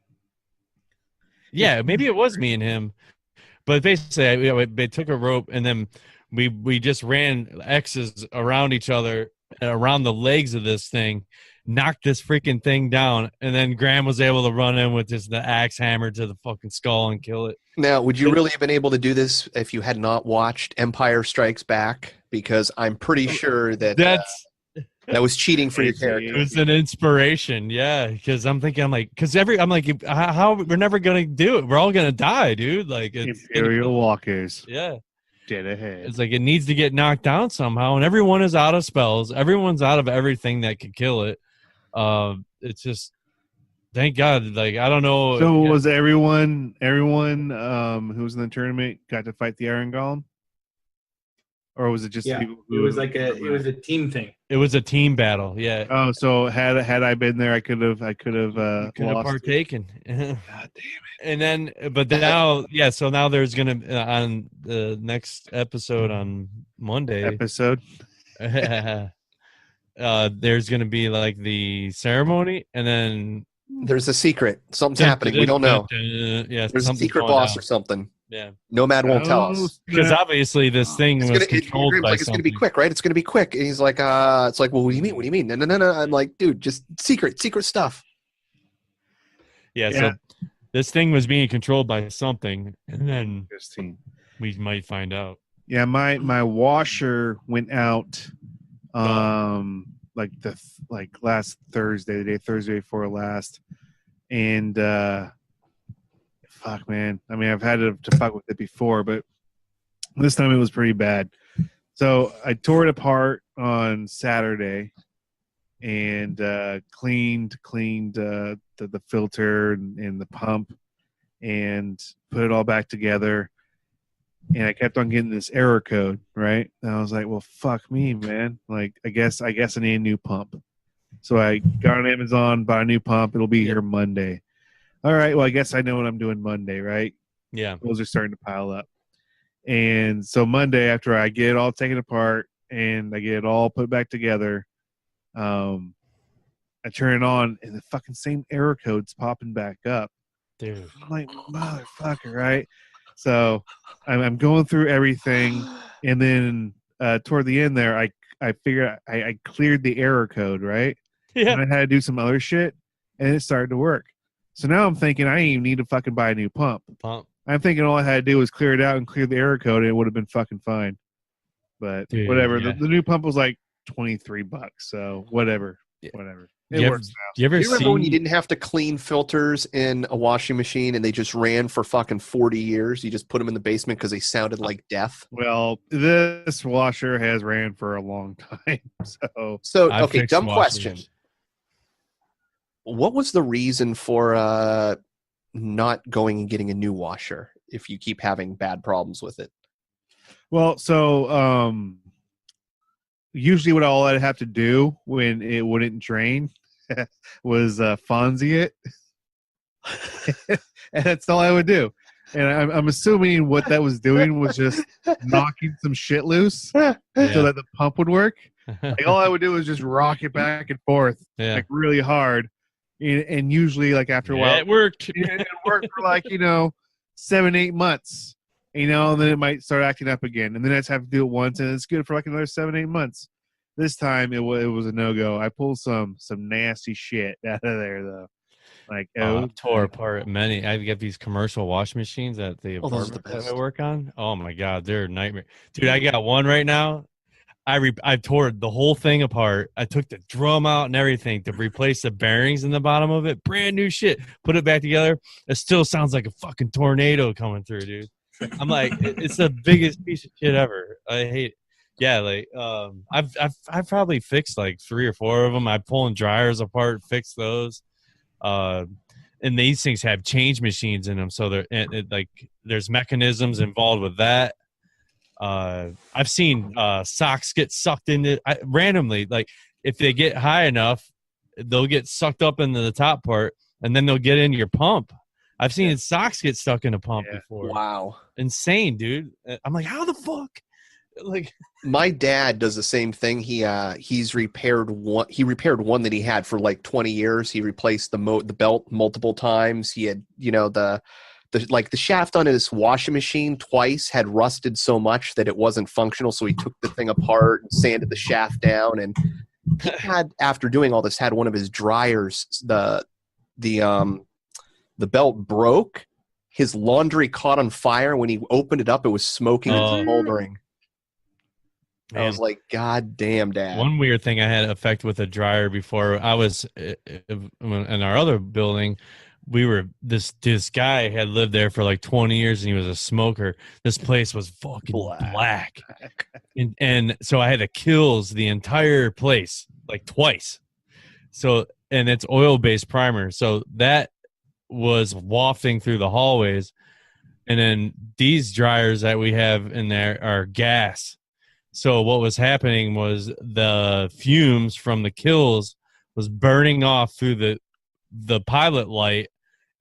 Yeah, maybe it was me and him. But basically, they took a rope and then we just ran X's around each other, around the legs of this thing, knocked this freaking thing down, and then Graham was able to run in with just the axe hammer to the fucking skull and kill it. Now, would you really have been able to do this if you had not watched Empire Strikes Back? Because I'm pretty sure that that was cheating for your character. It was an inspiration, yeah. Because I'm thinking, how we're never gonna do it. We're all gonna die, dude. Like Imperial Walkers. Yeah. Dead ahead. It's like it needs to get knocked down somehow, and everyone is out of spells. Everyone's out of everything that could kill it. It's just, thank God. Like, I don't know. So was everyone who was in the tournament got to fight the Iron Golem, or was it just people who, it was a team thing. It was a team battle. Yeah. Oh, so had I been there, I could have partaken. God damn it. And then, but now, yeah. So now there's gonna on the next episode on Monday. There's gonna be like the ceremony, and then there's a secret. Something's happening. We don't know. Yeah, there's a secret boss or something. Yeah. Nomad won't tell us. Because obviously this thing was controlled by it's going to be quick, right? It's going to be quick. And he's like, it's like, well, what do you mean? What do you mean? No. I'm like, dude, just secret stuff. Yeah. So this thing was being controlled by something, and then we might find out. Yeah, my washer went out last Thursday, the day Thursday before last, and fuck, man. I mean, I've had to fuck with it before, but this time it was pretty bad. So I tore it apart on Saturday and cleaned the filter and the pump and put it all back together. And I kept on getting this error code, right? And I was like, well, fuck me, man. Like, I guess I need a new pump. So I got on Amazon, bought a new pump. It'll be here Monday. All right, well, I guess I know what I'm doing Monday, right? Yeah. Those are starting to pile up. And so Monday, after I get it all taken apart and I get it all put back together, I turn it on and the fucking same error code's popping back up. Dude. I'm like, motherfucker, right? So I'm going through everything, and then toward the end there, I figured I cleared the error code, right? Yeah. And I had to do some other shit, and it started to work. So now I'm thinking I didn't even need to fucking buy a new pump. I'm thinking all I had to do was clear it out and clear the error code, and it would have been fucking fine. But whatever. Yeah. The new pump was like $23, so whatever. Whatever. It works now. Do you remember when you didn't have to clean filters in a washing machine and they just ran for fucking 40 years? You just put them in the basement because they sounded like death? Well, this washer has ran for a long time. So okay, dumb question. What was the reason for not going and getting a new washer if you keep having bad problems with it? Well, so usually what all I'd have to do when it wouldn't drain was Fonzie it. And that's all I would do. And I'm assuming what that was doing was just knocking some shit loose so that the pump would work. Like all I would do was just rock it back and forth like really hard. And usually like after a while it worked. It worked for like, 7-8 months. And then it might start acting up again. And then I just have to do it once and it's good for like another 7-8 months. This time it was a no-go. I pulled some nasty shit out of there though. Like tore apart many. I've got these commercial washing machines at the apartment that I work on. Oh my god, they're a nightmare, dude. I got one right now. I tore the whole thing apart. I took the drum out and everything to replace the bearings in the bottom of it. Brand new shit. Put it back together. It still sounds like a fucking tornado coming through, dude. I'm like, it's the biggest piece of shit ever. I hate it. Yeah, like I've probably fixed like 3 or 4 of them. I'm pulling dryers apart, fixed those. And these things have change machines in them, so like there's mechanisms involved with that. I've seen socks get sucked into randomly. Like if they get high enough, they'll get sucked up into the top part, and then they'll get in your pump. I've seen socks get stuck in a pump before. Wow, insane, dude! I'm like, how the fuck? Like my dad does the same thing. He's repaired one. He repaired one that he had for like 20 years. He replaced the belt multiple times. He had the shaft on his washing machine twice had rusted so much that it wasn't functional. So he took the thing apart and sanded the shaft down. And he had, after doing all this, had one of his dryers. The belt broke. His laundry caught on fire. When he opened it up, it was smoking and smoldering. I was like, God damn, Dad. One weird thing I had effect with a dryer before. I was in our other building. We were this guy had lived there for like 20 years and he was a smoker. This place was fucking black. And so I had to kills the entire place like twice. So, and it's oil-based primer. So that was wafting through the hallways. And then these dryers that we have in there are gas. So what was happening was the fumes from the kills was burning off through the pilot light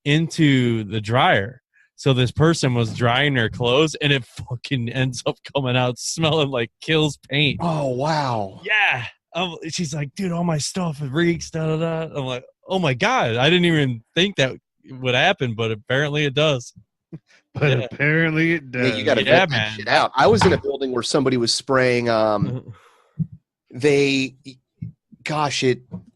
into the dryer. So this person was drying their clothes and it fucking ends up coming out smelling like Kills paint. Oh, wow. Yeah. She's like, dude, all my stuff reeks. Da, da, da. I'm like, oh my God. I didn't even think that would happen, but apparently it does. But apparently it does. Yeah, you got to vet that shit out. I was in a building where somebody was spraying. I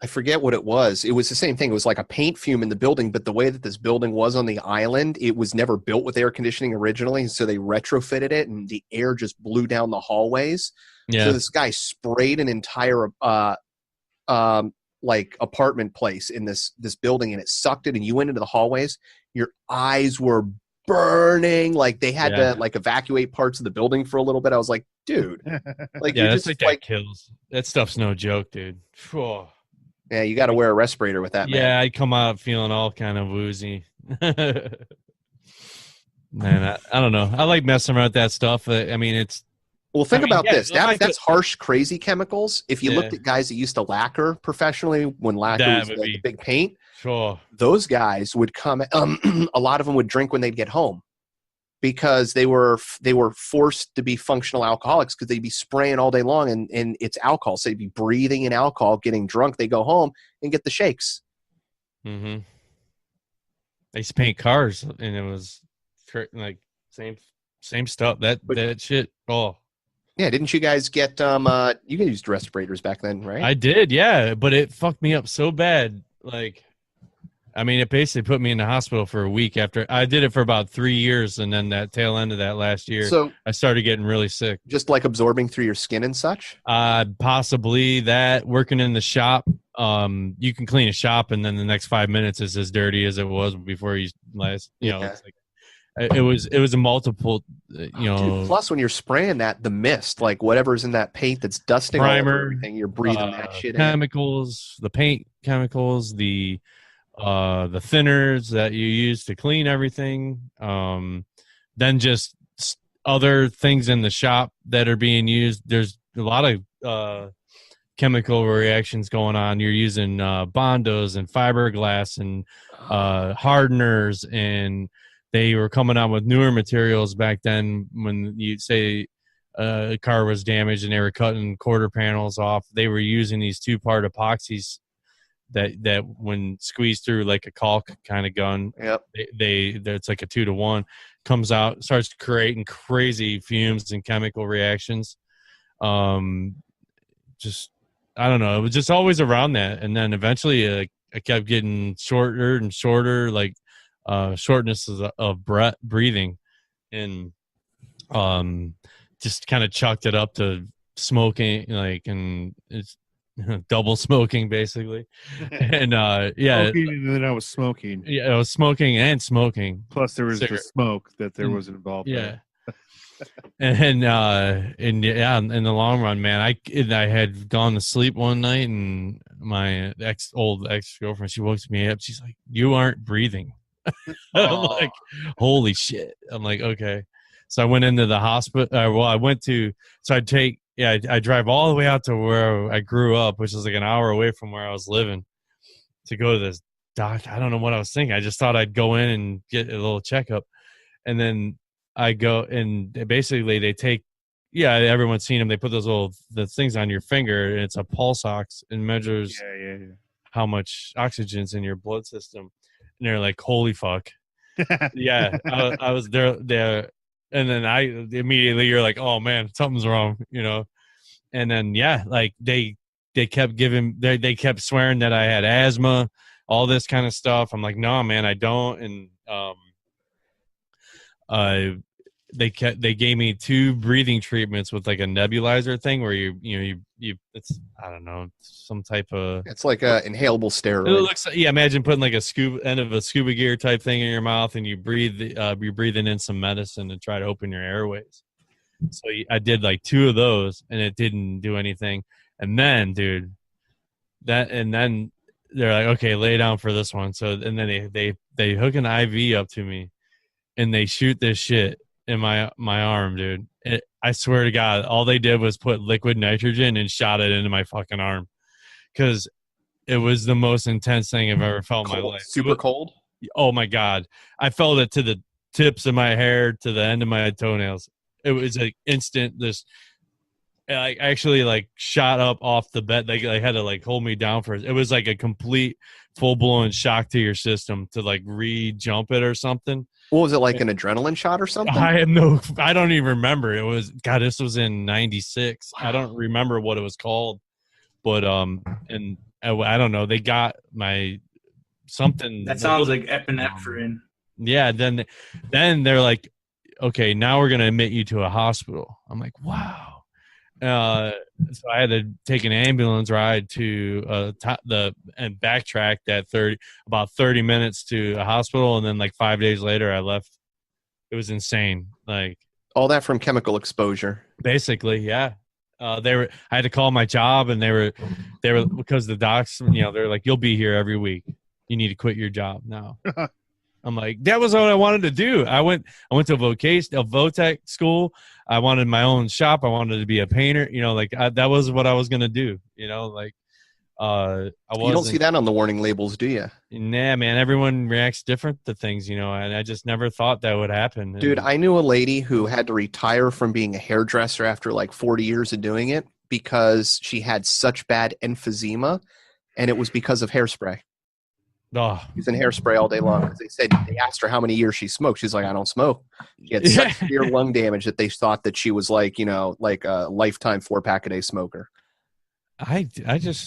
forget what it was. It was the same thing. It was like a paint fume in the building, but the way that this building was on the island, it was never built with air conditioning originally, so they retrofitted it, and the air just blew down the hallways. Yeah. So this guy sprayed an entire like apartment place in this building, and it sucked it, and you went into the hallways. Your eyes were burning, like they had to like evacuate parts of the building for a little bit. I was like, dude, like yeah, that's like that kills. That stuff's no joke, dude. Whew. Yeah, you got to wear a respirator with that, man. Yeah, I come out feeling all kind of woozy. Man, I don't know. I like messing around with that stuff. I mean, it's think about this. That's harsh, crazy chemicals. If you looked at guys that used to lacquer professionally, when lacquer was the big paint, sure, those guys would come. A lot of them would drink when they'd get home because they were forced to be functional alcoholics because they'd be spraying all day long and it's alcohol. So they'd be breathing in alcohol, getting drunk. They go home and get the shakes. Mm-hmm. They used to paint cars, and it was like same stuff. That shit. Oh. Yeah, didn't you guys get you used respirators back then, right? I did, yeah, but it fucked me up so bad. Like, I mean, it basically put me in the hospital for a week after I did it for about 3 years, and then that tail end of that last year, so I started getting really sick. Just like absorbing through your skin and such? Possibly that. Working in the shop, you can clean a shop, and then the next 5 minutes is as dirty as it was before you last. You know, it's like, it was a multiple, Dude, plus when you're spraying the mist, like whatever's in that paint that's dusting primer, all over everything, you're breathing that shit chemicals, the paint chemicals, the thinners that you use to clean everything, then just other things in the shop that are being used. There's a lot of chemical reactions going on. You're using bondos and fiberglass and hardeners, and they were coming out with newer materials back then. When you say a car was damaged and they were cutting quarter panels off, they were using these 2-part epoxies that when squeezed through like a caulk kind of gun, it's like a 2-to-1, comes out, starts creating crazy fumes and chemical reactions. Just I don't know, it was just always around that, and then eventually I kept getting shorter and shorter, like shortness of breathing, and just kind of chucked it up to smoking, like, and it's double smoking basically. And Smoking, and then I was smoking. Yeah, I was smoking and smoking. Plus there was the Cigarette. smoke that there was involved. Yeah. And in the long run, man, I had gone to sleep one night, and my old ex-girlfriend, she woke me up. She's like, "You aren't breathing." I'm like, "Holy shit!" I'm like, "Okay." So I went into the hospital. I drive all the way out to where I grew up, which is like an hour away from where I was living, to go to this doc. I don't know what I was thinking. I just thought I'd go in and get a little checkup, and then I go, and basically they take, everyone's seen them. They put the things on your finger, and it's a pulse ox, and measures how much oxygen's in your blood system. And they're like, "Holy fuck!" Yeah, I was there, and then I immediately, you're like, "Oh man, something's wrong," you know. And then like they kept they kept swearing that I had asthma, all this kind of stuff. I'm like, "No, man, I don't." And they gave me 2 breathing treatments with like a nebulizer thing where you it's, I don't know, some type of, it's like a inhalable steroid. It looks like, imagine putting like end of a scuba gear type thing in your mouth, and you you're breathing in some medicine to try to open your airways. So I did like 2 of those, and it didn't do anything. And then, dude, and then they're like, "Okay, lay down for this one." So, and then they hook an IV up to me, and they shoot this shit in my arm, dude. I swear to God, all they did was put liquid nitrogen and shot it into my fucking arm, because it was the most intense thing I've ever felt in my life. Super cold? Oh my God. I felt it to the tips of my hair, to the end of my toenails. It was like instant. I actually like shot up off the bed. They had to like hold me down for it. It was like a complete full-blown shock to your system to like re-jump it or something. What was it, like an adrenaline shot or something? I don't even remember. It was, God, this was in 96. I don't remember what it was called, but and I don't know. They got my something. That sounds like epinephrine. Yeah. Then they're like, "Okay, now we're going to admit you to a hospital." I'm like, wow. So I had to take an ambulance ride to and backtrack that about 30 minutes to a hospital, and then like 5 days later I left. It was insane. Like, all that from chemical exposure. Basically, yeah. I had to call my job, and they were because the docs, they're like, "You'll be here every week. You need to quit your job now." I'm like, that was what I wanted to do. I went to a Votech school. I wanted my own shop. I wanted to be a painter. That was what I was gonna do. You don't see that on the warning labels, do you? Nah, man. Everyone reacts different to things, and I just never thought that would happen. Dude, I knew a lady who had to retire from being a hairdresser after like 40 years of doing it because she had such bad emphysema, and it was because of hairspray. Oh. Using hairspray all day long, because they asked her how many years she smoked. She's like, "I don't smoke." She had such severe lung damage that they thought that she was like a lifetime 4-pack-a-day smoker. I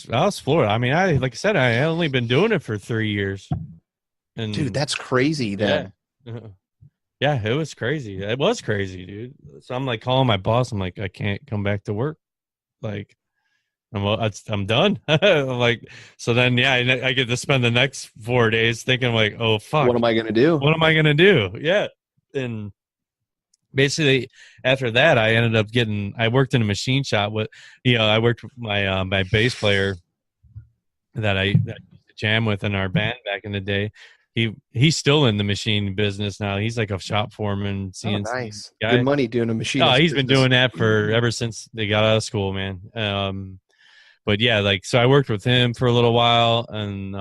was floored. I mean, like I said, I had only been doing it for 3 years. And dude, that's crazy. Then, yeah, it was crazy. It was crazy, dude. So I'm like calling my boss. I'm like, "I can't come back to work. Like, I'm done." Like, so then, I get to spend the next 4 days thinking like, "Oh fuck, what am I gonna do? What am I gonna do?" Yeah, and basically after that, I worked in a machine shop with, I worked with my bass player that I used to jam with in our band back in the day. He's still in the machine business now. He's like a shop foreman, CNC nice guy. Good money doing a machine. Oh, he's been doing that ever since they got out of school, man. But yeah, so I worked with him for a little while, and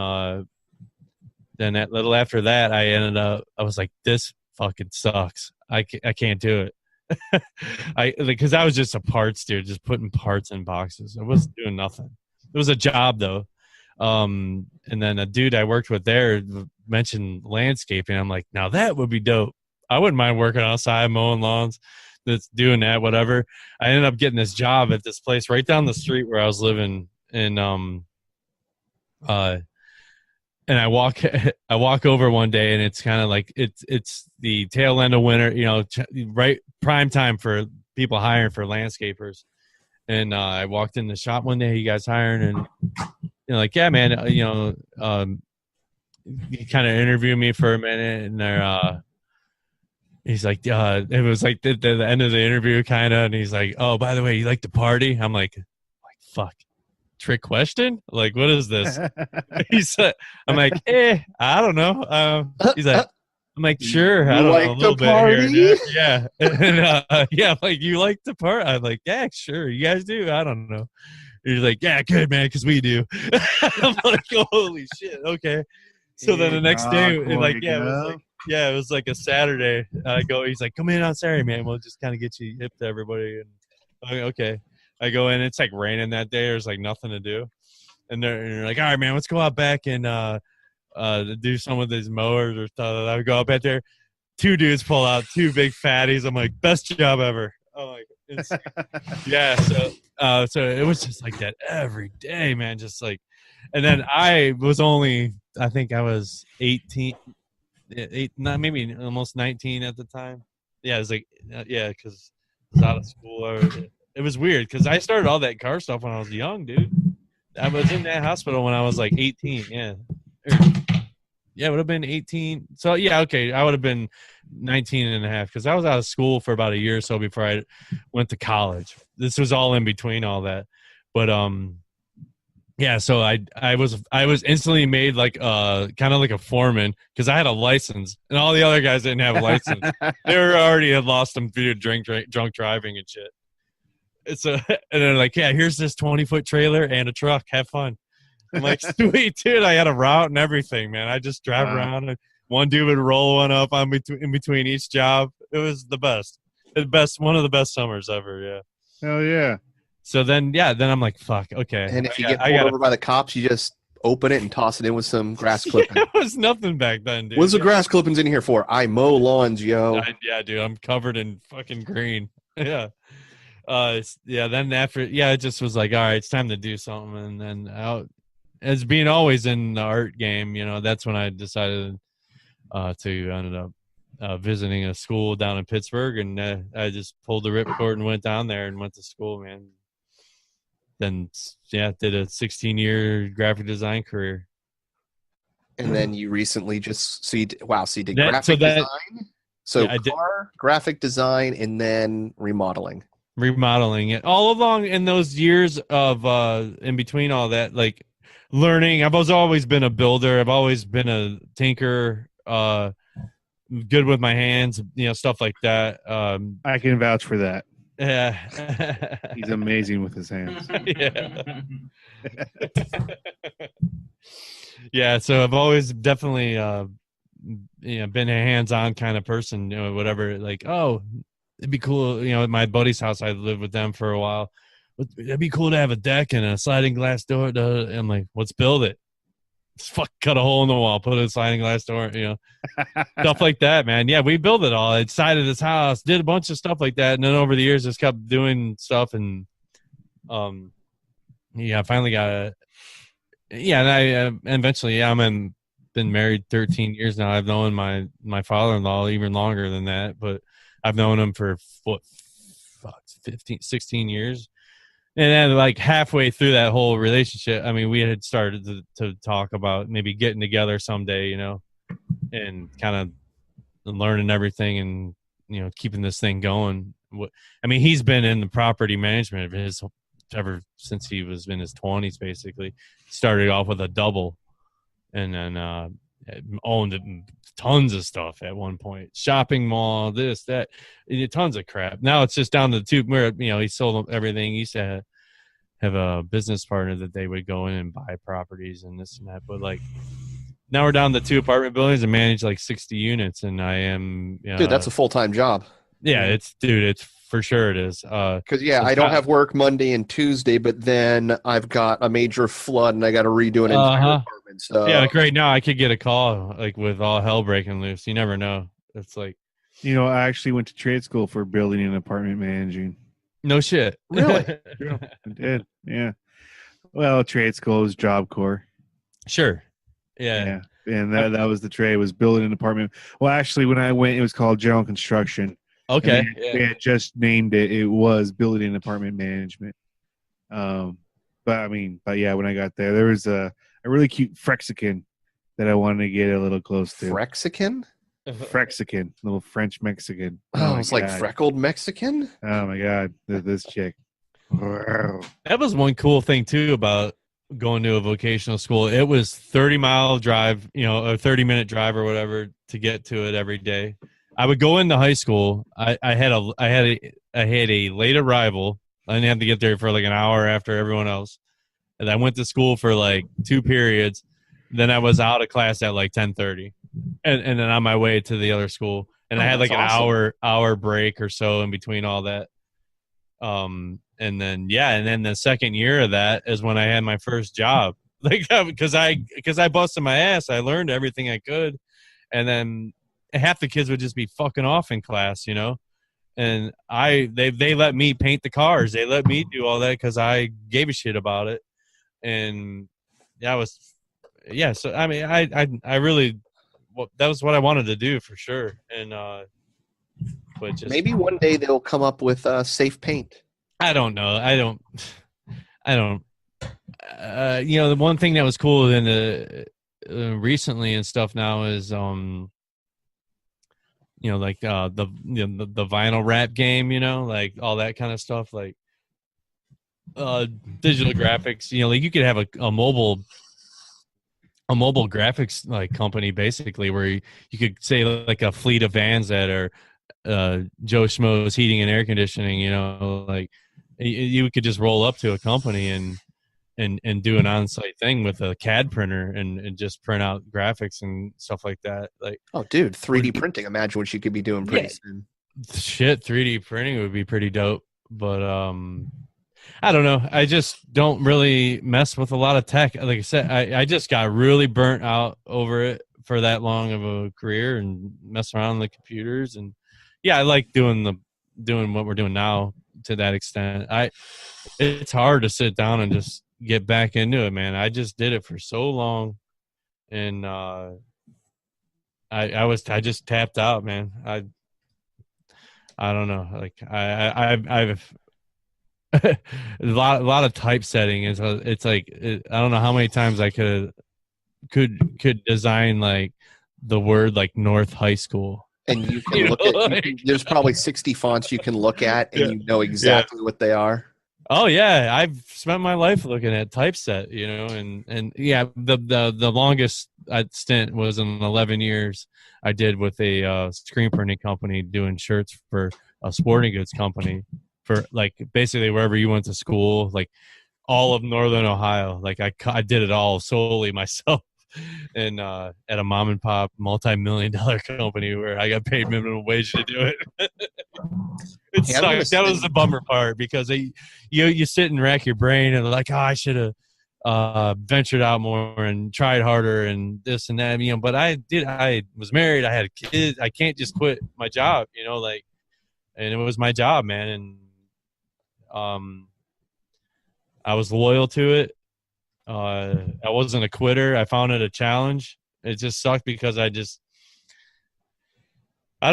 then a little after that, I was like, this fucking sucks. I can't do it. Because I was just a parts dude, just putting parts in boxes. I wasn't doing nothing. It was a job though. And then a dude I worked with there mentioned landscaping. I'm like, now that would be dope. I wouldn't mind working outside, mowing lawns, that's doing that, whatever. I ended up getting this job at this place right down the street where I was living in, and I walk over one day, and it's kind of like it's the tail end of winter, right prime time for people hiring for landscapers. And I walked in the shop one day, you guys hiring, and like, yeah, man, you kind of interviewed me for a minute, and they're he's like, it was like the end of the interview, kind of, and he's like, oh, by the way, you like to party? I'm like, fuck. Trick question? Like, what is this? I'm like, I don't know. He's like, I'm like, sure, I don't know, a little bit here and there. Yeah. And, yeah, like, you like to party? I'm like, yeah, sure, you guys do. I don't know. He's like, yeah, good, man, because we do. I'm like, holy shit, okay. So then the next day, it was like a Saturday. He's like, come in on Saturday, man. We'll just kind of get you hip to everybody. And I'm like, okay. I go in, it's like raining that day. There's like nothing to do. And they're like, all right, man, let's go out back and do some of these mowers or stuff. I would go out back there. 2 dudes pull out, 2 big fatties. I'm like, best job ever. Oh, like, yeah. So it was just like that every day, man. Just like, and then I think I was 18, maybe almost 19 at the time. Yeah, it was like, because I was out of school. It was weird because I started all that car stuff when I was young, dude. I was in that hospital when I was like 18. Yeah. Yeah, it would have been 18. So, yeah, okay. I would have been 19 and a half because I was out of school for about a year or so before I went to college. This was all in between all that. But, yeah, so I was instantly made like kind of like a foreman because I had a license and all the other guys didn't have a license. They already had lost them due to drunk driving and shit. And they're like, yeah, here's this 20-foot trailer and a truck. Have fun. I'm like, sweet, dude. I had a route and everything, man. I just drive around, and one dude would roll one up in between each job. It was the best. One of the best summers ever. Yeah. Hell yeah. So then I'm like, fuck, okay. And if you get pulled over by the cops, you just open it and toss it in with some grass clippings. It was nothing back then, dude. What's the grass clippings in here for? I mow lawns, yo. Yeah, dude. I'm covered in fucking green. Yeah. Then after, it just was like, all right, it's time to do something. And then as being always in the art game, that's when I decided to ended up visiting a school down in Pittsburgh, and I just pulled the ripcord and went down there and went to school, man. Then, did a 16-year graphic design career. And then you recently so you did graphic design? So graphic design, and then remodeling it all along in those years of in between all that, like learning. I've always been a builder. I've always been a tinker, good with my hands, stuff like that. I can vouch for that. Yeah. He's amazing with his hands. Yeah. Yeah, so I've always definitely been a hands-on kind of person, whatever, like, oh, it'd be cool, at my buddy's house, I lived with them for a while. It'd be cool to have a deck and a sliding glass door. I'm like, let's build it. Let's cut a hole in the wall, put a sliding glass door, stuff like that, man. Yeah, we built it all. Inside of this house, did a bunch of stuff like that. And then over the years, just kept doing stuff. And, I finally got it. Yeah, and I eventually, been married 13 years now. I've known my father-in-law even longer than that, but I've known him for 16 years. And then like halfway through that whole relationship, we had started to talk about maybe getting together someday, and kind of learning everything and, keeping this thing going. He's been in the property management of his ever since he was in his 20s, basically. Started off with a double and then owned tons of stuff at one point. Shopping mall, this, that, tons of crap. Now it's just down to the two where, he sold everything. He used to have a business partner that they would go in and buy properties and this and that. But like now we're down to 2 apartment buildings and manage like 60 units, and I am Dude, that's a full-time job. yeah, it's for sure it is. Because I don't have work Monday and Tuesday, but then I've got a major flood and I got to redo an entire apartment. So yeah, like right now I could get a call like with all hell breaking loose. You never know. It's like, I actually went to trade school for building and apartment managing. no shit. Really? Yeah, I did. Yeah. Well, trade school is Job Corps. Sure. Yeah. And that was the trade, was building an apartment. Well, actually, when I went, it was called general construction. Okay. They had just named it. It was building and apartment management. But yeah, when I got there was a really cute Frexican that I wanted to get a little close to. Frexican? Frexican, little French Mexican. Oh, it's like freckled Mexican? Oh my God, this chick. That was one cool thing too about going to a vocational school. It was 30-mile drive, a 30-minute drive or whatever to get to it every day. I would go into high school. I had a late arrival. I didn't have to get there for like an hour after everyone else. And I went to school for like 2 periods. Then I was out of class at like 10:30, and then on my way to the other school. And I had like an hour break or so in between all that. And then the second year of that is when I had my first job. Like because I busted my ass. I learned everything I could, and then half the kids would just be fucking off in class, and they let me paint the cars. They let me do all that because I gave a shit about it. And so I mean, I really, that was what I wanted to do for sure. And but just maybe one day they'll come up with safe paint. I don't know. I don't. The one thing that was cool in the recently and stuff now is like the vinyl wrap game, like all that kind of stuff, like digital graphics. Like you could have a mobile graphics like company basically where you could say like a fleet of vans that are Joe Schmo's heating and air conditioning. Like you could just roll up to a company and do an on-site thing with a CAD printer and just print out graphics and stuff like that. Like, oh, dude, 3D printing. Imagine what you could be doing pretty soon. Shit, 3D printing would be pretty dope. But I don't know. I just don't really mess with a lot of tech. Like I said, I just got really burnt out over it for that long of a career and mess around with the computers. And I like doing what we're doing now to that extent. It's hard to sit down and just get back into it, man. I just did it for so long, and I just tapped out, man. I don't know. Like I've a lot of typesetting is it's like I don't know how many times I could design like the word like North High School. And you can look at there's probably 60 fonts you can look at and you know exactly what they are. Oh yeah, I've spent my life looking at typeset, and the longest stint was in 11 years I did with a screen printing company doing shirts for a sporting goods company for like basically wherever you went to school, like all of Northern Ohio. Like I did it all solely myself. And at a mom and pop multi-million-dollar company where I got paid minimum wage to do it. It sucked. That was the bummer part because you sit and rack your brain and like, I should have ventured out more and tried harder and this and that, but I was married, I had kids, I can't just quit my job, and it was my job, man. And I was loyal to it. I wasn't a quitter. I found it a challenge. It just sucked because I don't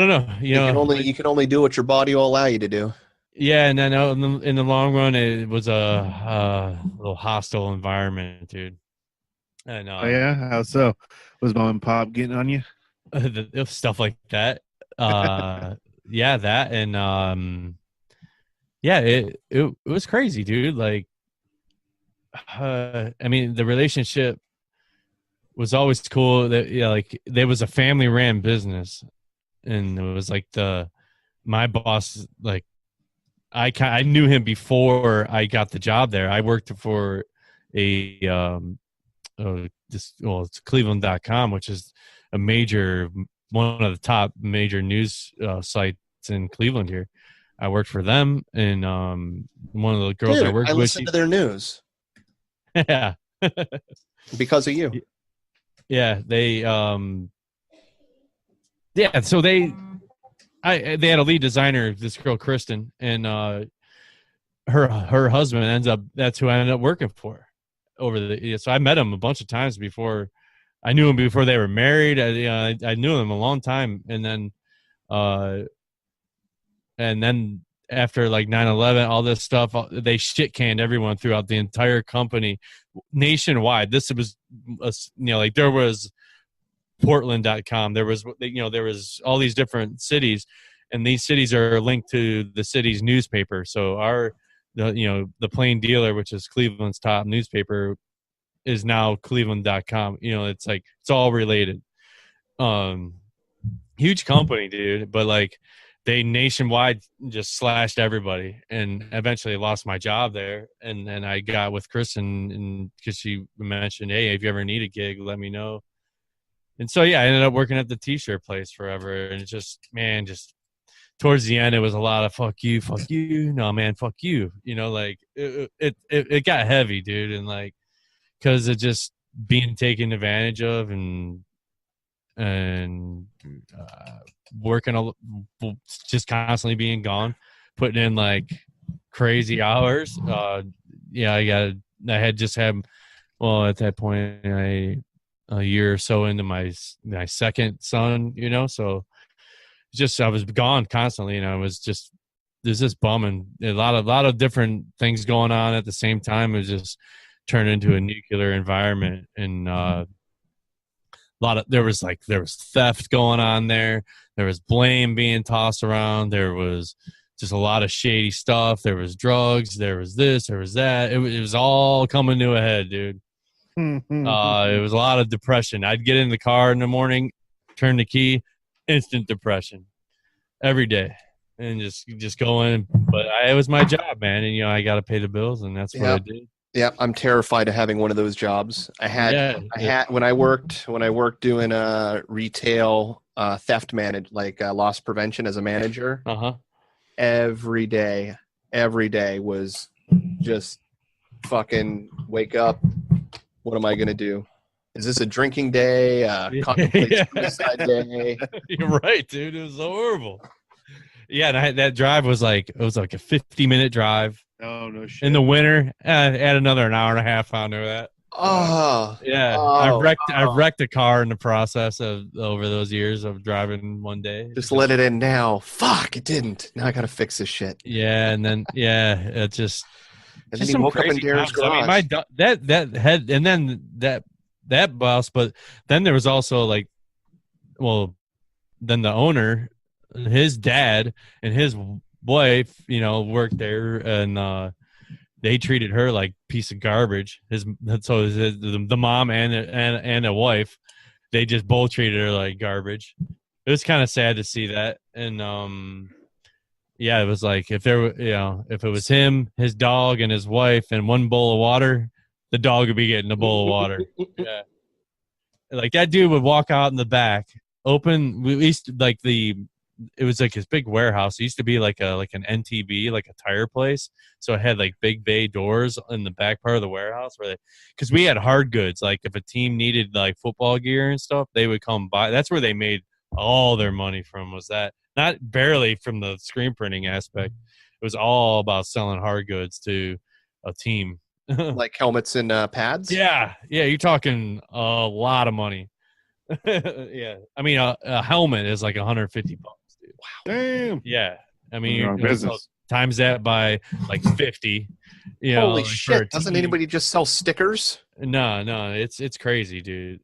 know. You can only do what your body will allow you to do. Yeah, and then in the long run, it was a little hostile environment, dude. And oh yeah, how so? Was mom and pop getting on you? Stuff like that. Yeah, that and it was crazy, dude. Like. I mean, the relationship was always cool. That like there was a family ran business, and it was like my boss. Like I knew him before I got the job there. I worked for a it's Cleveland.com, which is one of the top major news sites in Cleveland here. I worked for them, and one of the girls I worked with. I listen to their news. Yeah. Because of you. Yeah, they so they had a lead designer, this girl Kristen, and her husband that's who I ended up working for so I met him a bunch of times before. I knew him before they were married. I knew him a long time, and then after like 9/11, all this stuff, they shit canned everyone throughout the entire company nationwide. This was, like there was Portland.com. There was all these different cities, and these cities are linked to the city's newspaper. So the Plain Dealer, which is Cleveland's top newspaper, is now Cleveland.com. It's like, it's all related. Huge company, dude, but like they nationwide just slashed everybody, and eventually lost my job there. And then I got with Kristen, and because she mentioned, hey, if you ever need a gig, let me know. And so, yeah, I ended up working at the t-shirt place forever. And it's just towards the end, it was a lot of fuck you, no, man, fuck you. Like it got heavy, dude. And like, because of just being taken advantage of and working just constantly being gone, putting in like crazy hours. I had just had, at that point, a year or so into my second son, so I was gone constantly, and I was just, there's this bumming, a lot of different things going on at the same time. It was just turned into a nuclear environment, and there was theft going on there. There was blame being tossed around. There was just a lot of shady stuff. There was drugs. There was this. There was that. It was all coming to a head, dude. It was a lot of depression. I'd get in the car in the morning, turn the key, instant depression every day, and just go in. But it was my job, man, and I got to pay the bills, and that's what I did. Yeah, I'm terrified of having one of those jobs. I had when I worked doing retail theft loss prevention as a manager. Every day was just fucking wake up. What am I gonna do? Is this a drinking day? Contemplate suicide day? You're right, dude. It was horrible. Yeah, and that drive was like a 50-minute drive. Oh no shit! In the winter, add another an hour and a half onto that. Oh yeah, I wrecked a car in the process of over those years of driving one day. Just let it in now. Fuck, it didn't. Now I gotta fix this shit. Yeah, and then it just. And then he woke up in Darren's garage. I mean, that had, and then that boss, but then there was also then the owner, his dad, and his wife, worked there, and they treated her like a piece of garbage. The mom and a wife, they just both treated her like garbage. It was kind of sad to see that, and yeah, it was like if it was him, his dog, and his wife, and one bowl of water, the dog would be getting a bowl of water. Yeah, like that dude would walk out in the back, open. We used to it was like his big warehouse. It used to be like an NTB, like a tire place. So it had like big bay doors in the back part of the warehouse because we had hard goods. Like if a team needed like football gear and stuff, they would come by. That's where they made all their money from, was that. Not barely from the screen printing aspect. It was all about selling hard goods to a team. Like helmets and pads? Yeah. You're talking a lot of money. Yeah. I mean, a helmet is like $150, dude. Wow. Damn. Yeah. I mean, business. Times that by like 50. Holy shit. Doesn't anybody just sell stickers? No. It's crazy, dude.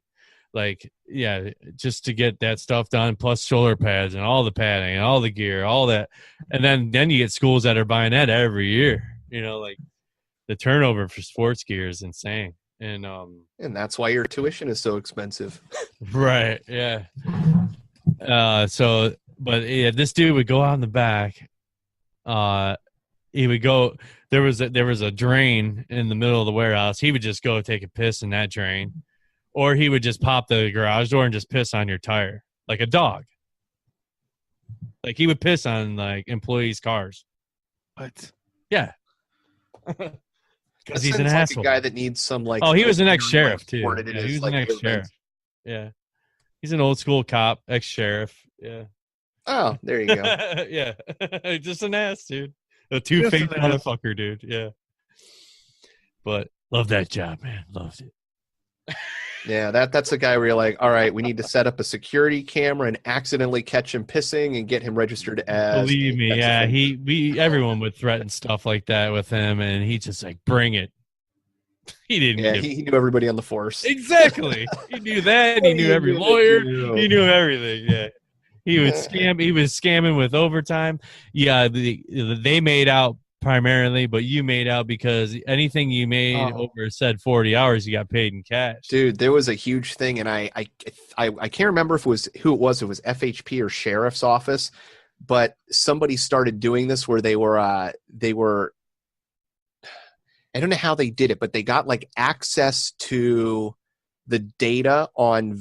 Like, yeah, just to get that stuff done, plus shoulder pads and all the padding and all the gear, all that. And then you get schools that are buying that every year. Like the turnover for sports gear is insane. And that's why your tuition is so expensive. Right. Yeah. But yeah, this dude would go out in the back. He would go. there was a drain in the middle of the warehouse. He would just go take a piss in that drain, or he would just pop the garage door and just piss on your tire like a dog. Like he would piss on like employees' cars. What? Yeah. Because he's an like asshole. a guy that needs some like. Oh, he was an ex-sheriff too. Like, Yeah, he was an ex-sheriff. Yeah, he's an old school cop, ex-sheriff. Yeah. Oh, there you go. Yeah, just an ass, dude. A two-faced motherfucker, dude. Yeah. But love that job, man. Loved it. Yeah, that's a guy where you're like, all right, we need to set up a security camera and accidentally catch him pissing and get him registered as. Believe me, yeah, everyone would threaten stuff like that with him, and he just like bring it. He didn't. Yeah, he knew everybody on the force. Exactly. He knew that. And he knew every lawyer. He knew everything. Yeah. He would scam. He was scamming with overtime. Yeah, they made out primarily, but you made out because anything you made over said 40 hours, you got paid in cash. Dude, there was a huge thing, and I can't remember if it was who it was. It was FHP or sheriff's office, but somebody started doing this where they were I don't know how they did it, but they got like access to the data on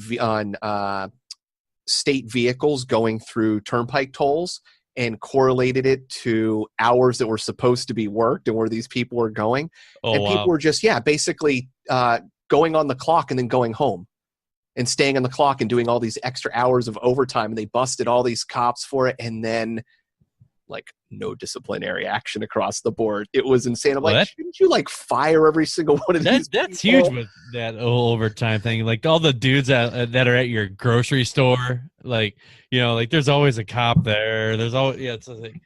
state vehicles going through turnpike tolls and correlated it to hours that were supposed to be worked and where these people were going. Oh, and people were just, basically going on the clock and then going home and staying on the clock and doing all these extra hours of overtime. And they busted all these cops for it. And then like no disciplinary action across the board. It was insane. I'm like, shouldn't you like fire every single one of these? That's huge with that whole overtime thing. Like all the dudes that are at your grocery store, like, you know, like there's always a cop there. There's always, it's like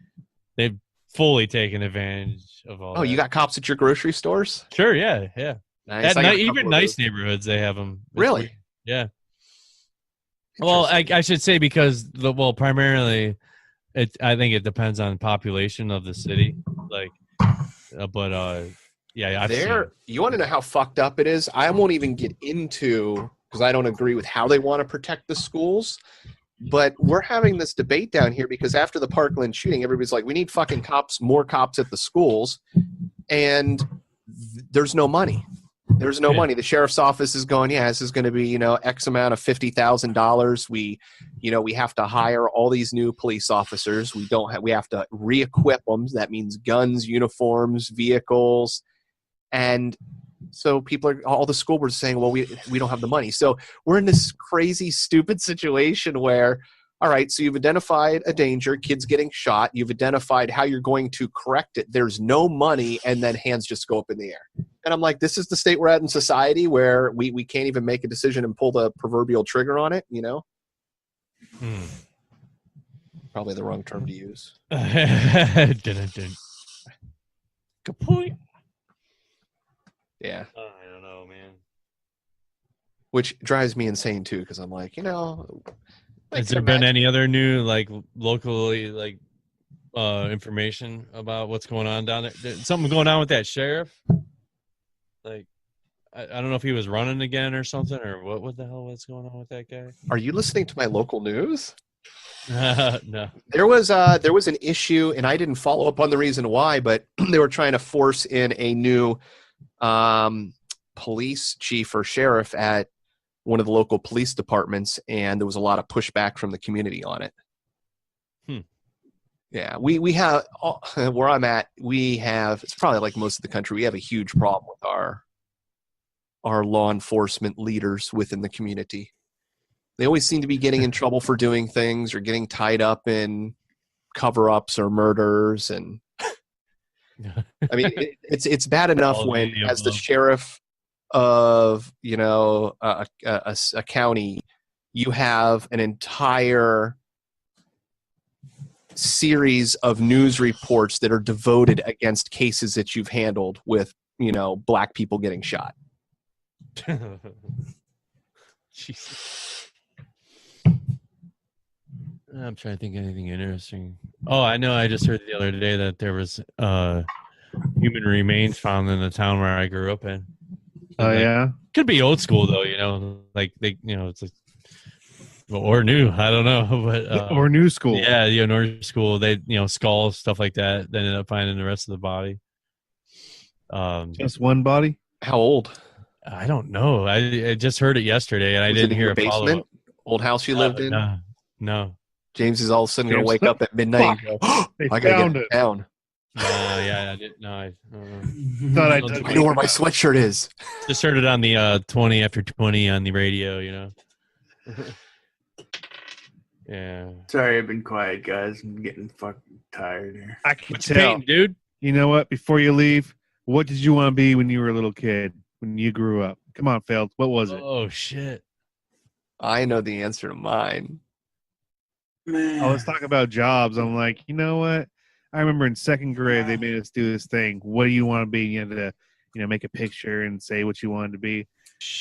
they've fully taken advantage of all. Oh, that. You got cops at your grocery stores? Sure. Yeah. Yeah. Nice. Even nice neighborhoods, they have them. Really? Yeah. Well, I should say because primarily I think it depends on population of the city. Like, yeah. You want to know how fucked up it is? I won't even get into, because I don't agree with how they want to protect the schools. But we're having this debate down here because after the Parkland shooting, everybody's like, we need fucking cops, more cops at the schools. And there's no money. There's no money. The sheriff's office is going, this is going to be, X amount of $50,000. We have to hire all these new police officers. We have to re-equip them. That means guns, uniforms, vehicles. And so all the school boards saying, well, we don't have the money. So we're in this crazy, stupid situation where, all right, so you've identified a danger, kids getting shot. You've identified how you're going to correct it. There's no money, and then hands just go up in the air. And I'm like, this is the state we're at in society where we can't even make a decision and pull the proverbial trigger on it, Probably the wrong term to use. Kapoy. Yeah. I don't know, man. Which drives me insane, too, because I'm like, has there been any other new, like, locally, like, information about what's going on down there? Something going on with that sheriff? Like, I don't know if he was running again or something, or what the hell was going on with that guy? Are you listening to my local news? No. There was an issue, and I didn't follow up on the reason why, but they were trying to force in a new police chief or sheriff at one of the local police departments, and there was a lot of pushback from the community on it. Yeah, we have, where I'm at, it's probably like most of the country, we have a huge problem with our law enforcement leaders within the community. They always seem to be getting in trouble for doing things or getting tied up in cover-ups or murders. And I mean, it's bad enough when, as the sheriff of, a county, you have an entire series of news reports that are devoted against cases that you've handled with, black people getting shot. Jesus. I'm trying to think of anything interesting. Oh, I know. I just heard the other day that there was human remains found in the town where I grew up in. Oh, yeah? Could be old school, though, like they, it's like, or new, I don't know, but or new school. Yeah, new school. They, skulls, stuff like that. They ended up finding the rest of the body. Just one body? How old? I don't know. I just heard it yesterday, and I Was didn't it in hear your a follow basement? up. Old house you lived in? No. James is all of a sudden going to James, wake up at midnight and go, oh, they I got to get found in it. town. Yeah, I didn't. No, Thought I I know where my sweatshirt is. just heard it on the 20 after 20 on the radio. Yeah. Sorry, I've been quiet, guys. I'm getting fucking tired here. I can What you tell. painting, dude? You know what? Before you leave, what did you want to be when you were a little kid? When you grew up? Come on, Feld. What was it? Oh shit! I know the answer to mine. Man. Oh, let's talk about jobs. I'm like, you know what? I remember in second grade they made us do this thing. What do you want to be? You had to, make a picture and say what you wanted to be.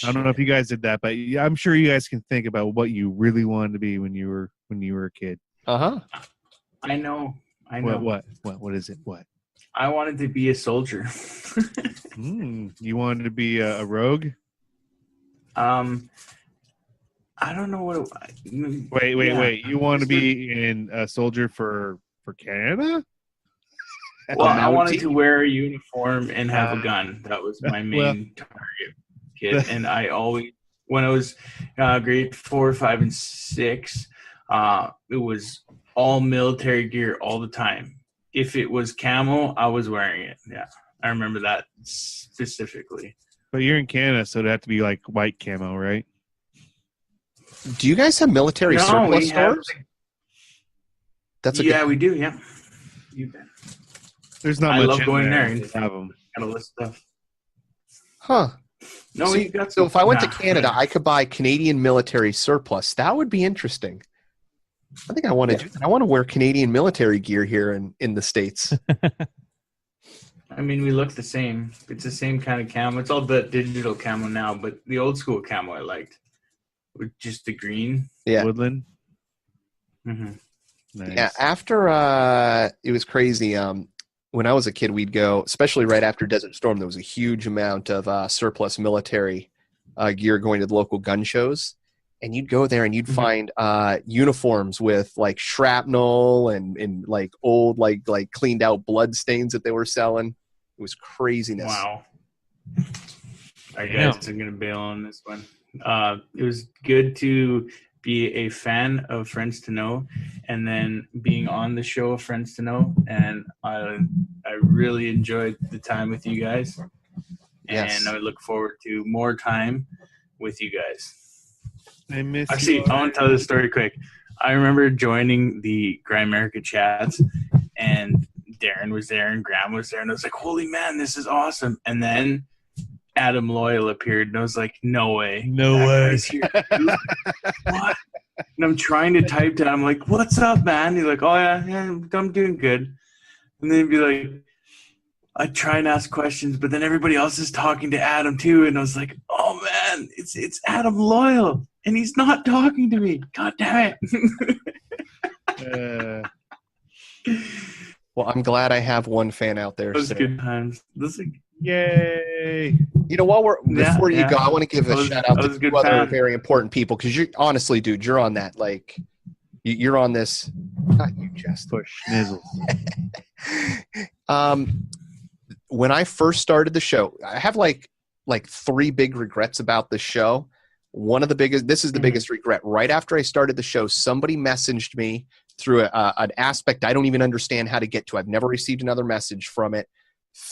I don't know if you guys did that, but I'm sure you guys can think about what you really wanted to be when you were a kid. I know. What is it? What? I wanted to be a soldier. You wanted to be a rogue? I don't know what. Wait. You want to be in a soldier for Canada? Well, I wanted to wear a uniform and have a gun. That was my main target, kid. And I always, when I was grade 4, 5, and 6, it was all military gear all the time. If it was camo, I was wearing it. Yeah, I remember that specifically. But you're in Canada, so it'd have to be like white camo, right? Do you guys have military surplus stores? We do. Yeah. You bet. There's not I much. love going there and and have them. got a list of stuff. Huh. No, so if I went to Canada, I could buy Canadian military surplus. That would be interesting. I think I want to do that. I want to wear Canadian military gear here in the States. I mean, we look the same. It's the same kind of camo. It's all the digital camo now, but the old school camo I liked. With just the green. Yeah. Woodland. Mm-hmm. Nice. Yeah, after it was crazy. When I was a kid, we'd go, especially right after Desert Storm, there was a huge amount of surplus military gear going to the local gun shows. And you'd go there and you'd find uniforms with like shrapnel and like old, like cleaned out blood stains that they were selling. It was craziness. Wow. All right, guys, I'm going to bail on this one. It was good to be a fan of Friends to Know and then being on the show of Friends to Know. And I really enjoyed the time with you guys. Yes. And I look forward to more time with you guys. I miss Actually, you. I want to tell this story quick. I remember joining the Grimerica chats and Darren was there and Graham was there. And I was like, holy man, this is awesome. And then Adam Loyal appeared, and I was like, no way. No way. What? And I'm trying to type to him. I'm like, what's up, man? He's like, oh, yeah, I'm doing good. And then he'd be like, I try and ask questions, but then everybody else is talking to Adam, too. And I was like, oh, man, it's Adam Loyal, and he's not talking to me. God damn it. Well, I'm glad I have one fan out there. Those good times. Yay! You know, before you go, I want to give a shout out to two other fan. very important people because you're honestly, dude, you're on that. Like, you're on this. Not you, Jess. Push nizzle. When I first started the show, I have like 3 big regrets about the show. One of the biggest. This is the biggest regret. Right after I started the show, somebody messaged me through an aspect I don't even understand how to get to. I've never received another message from it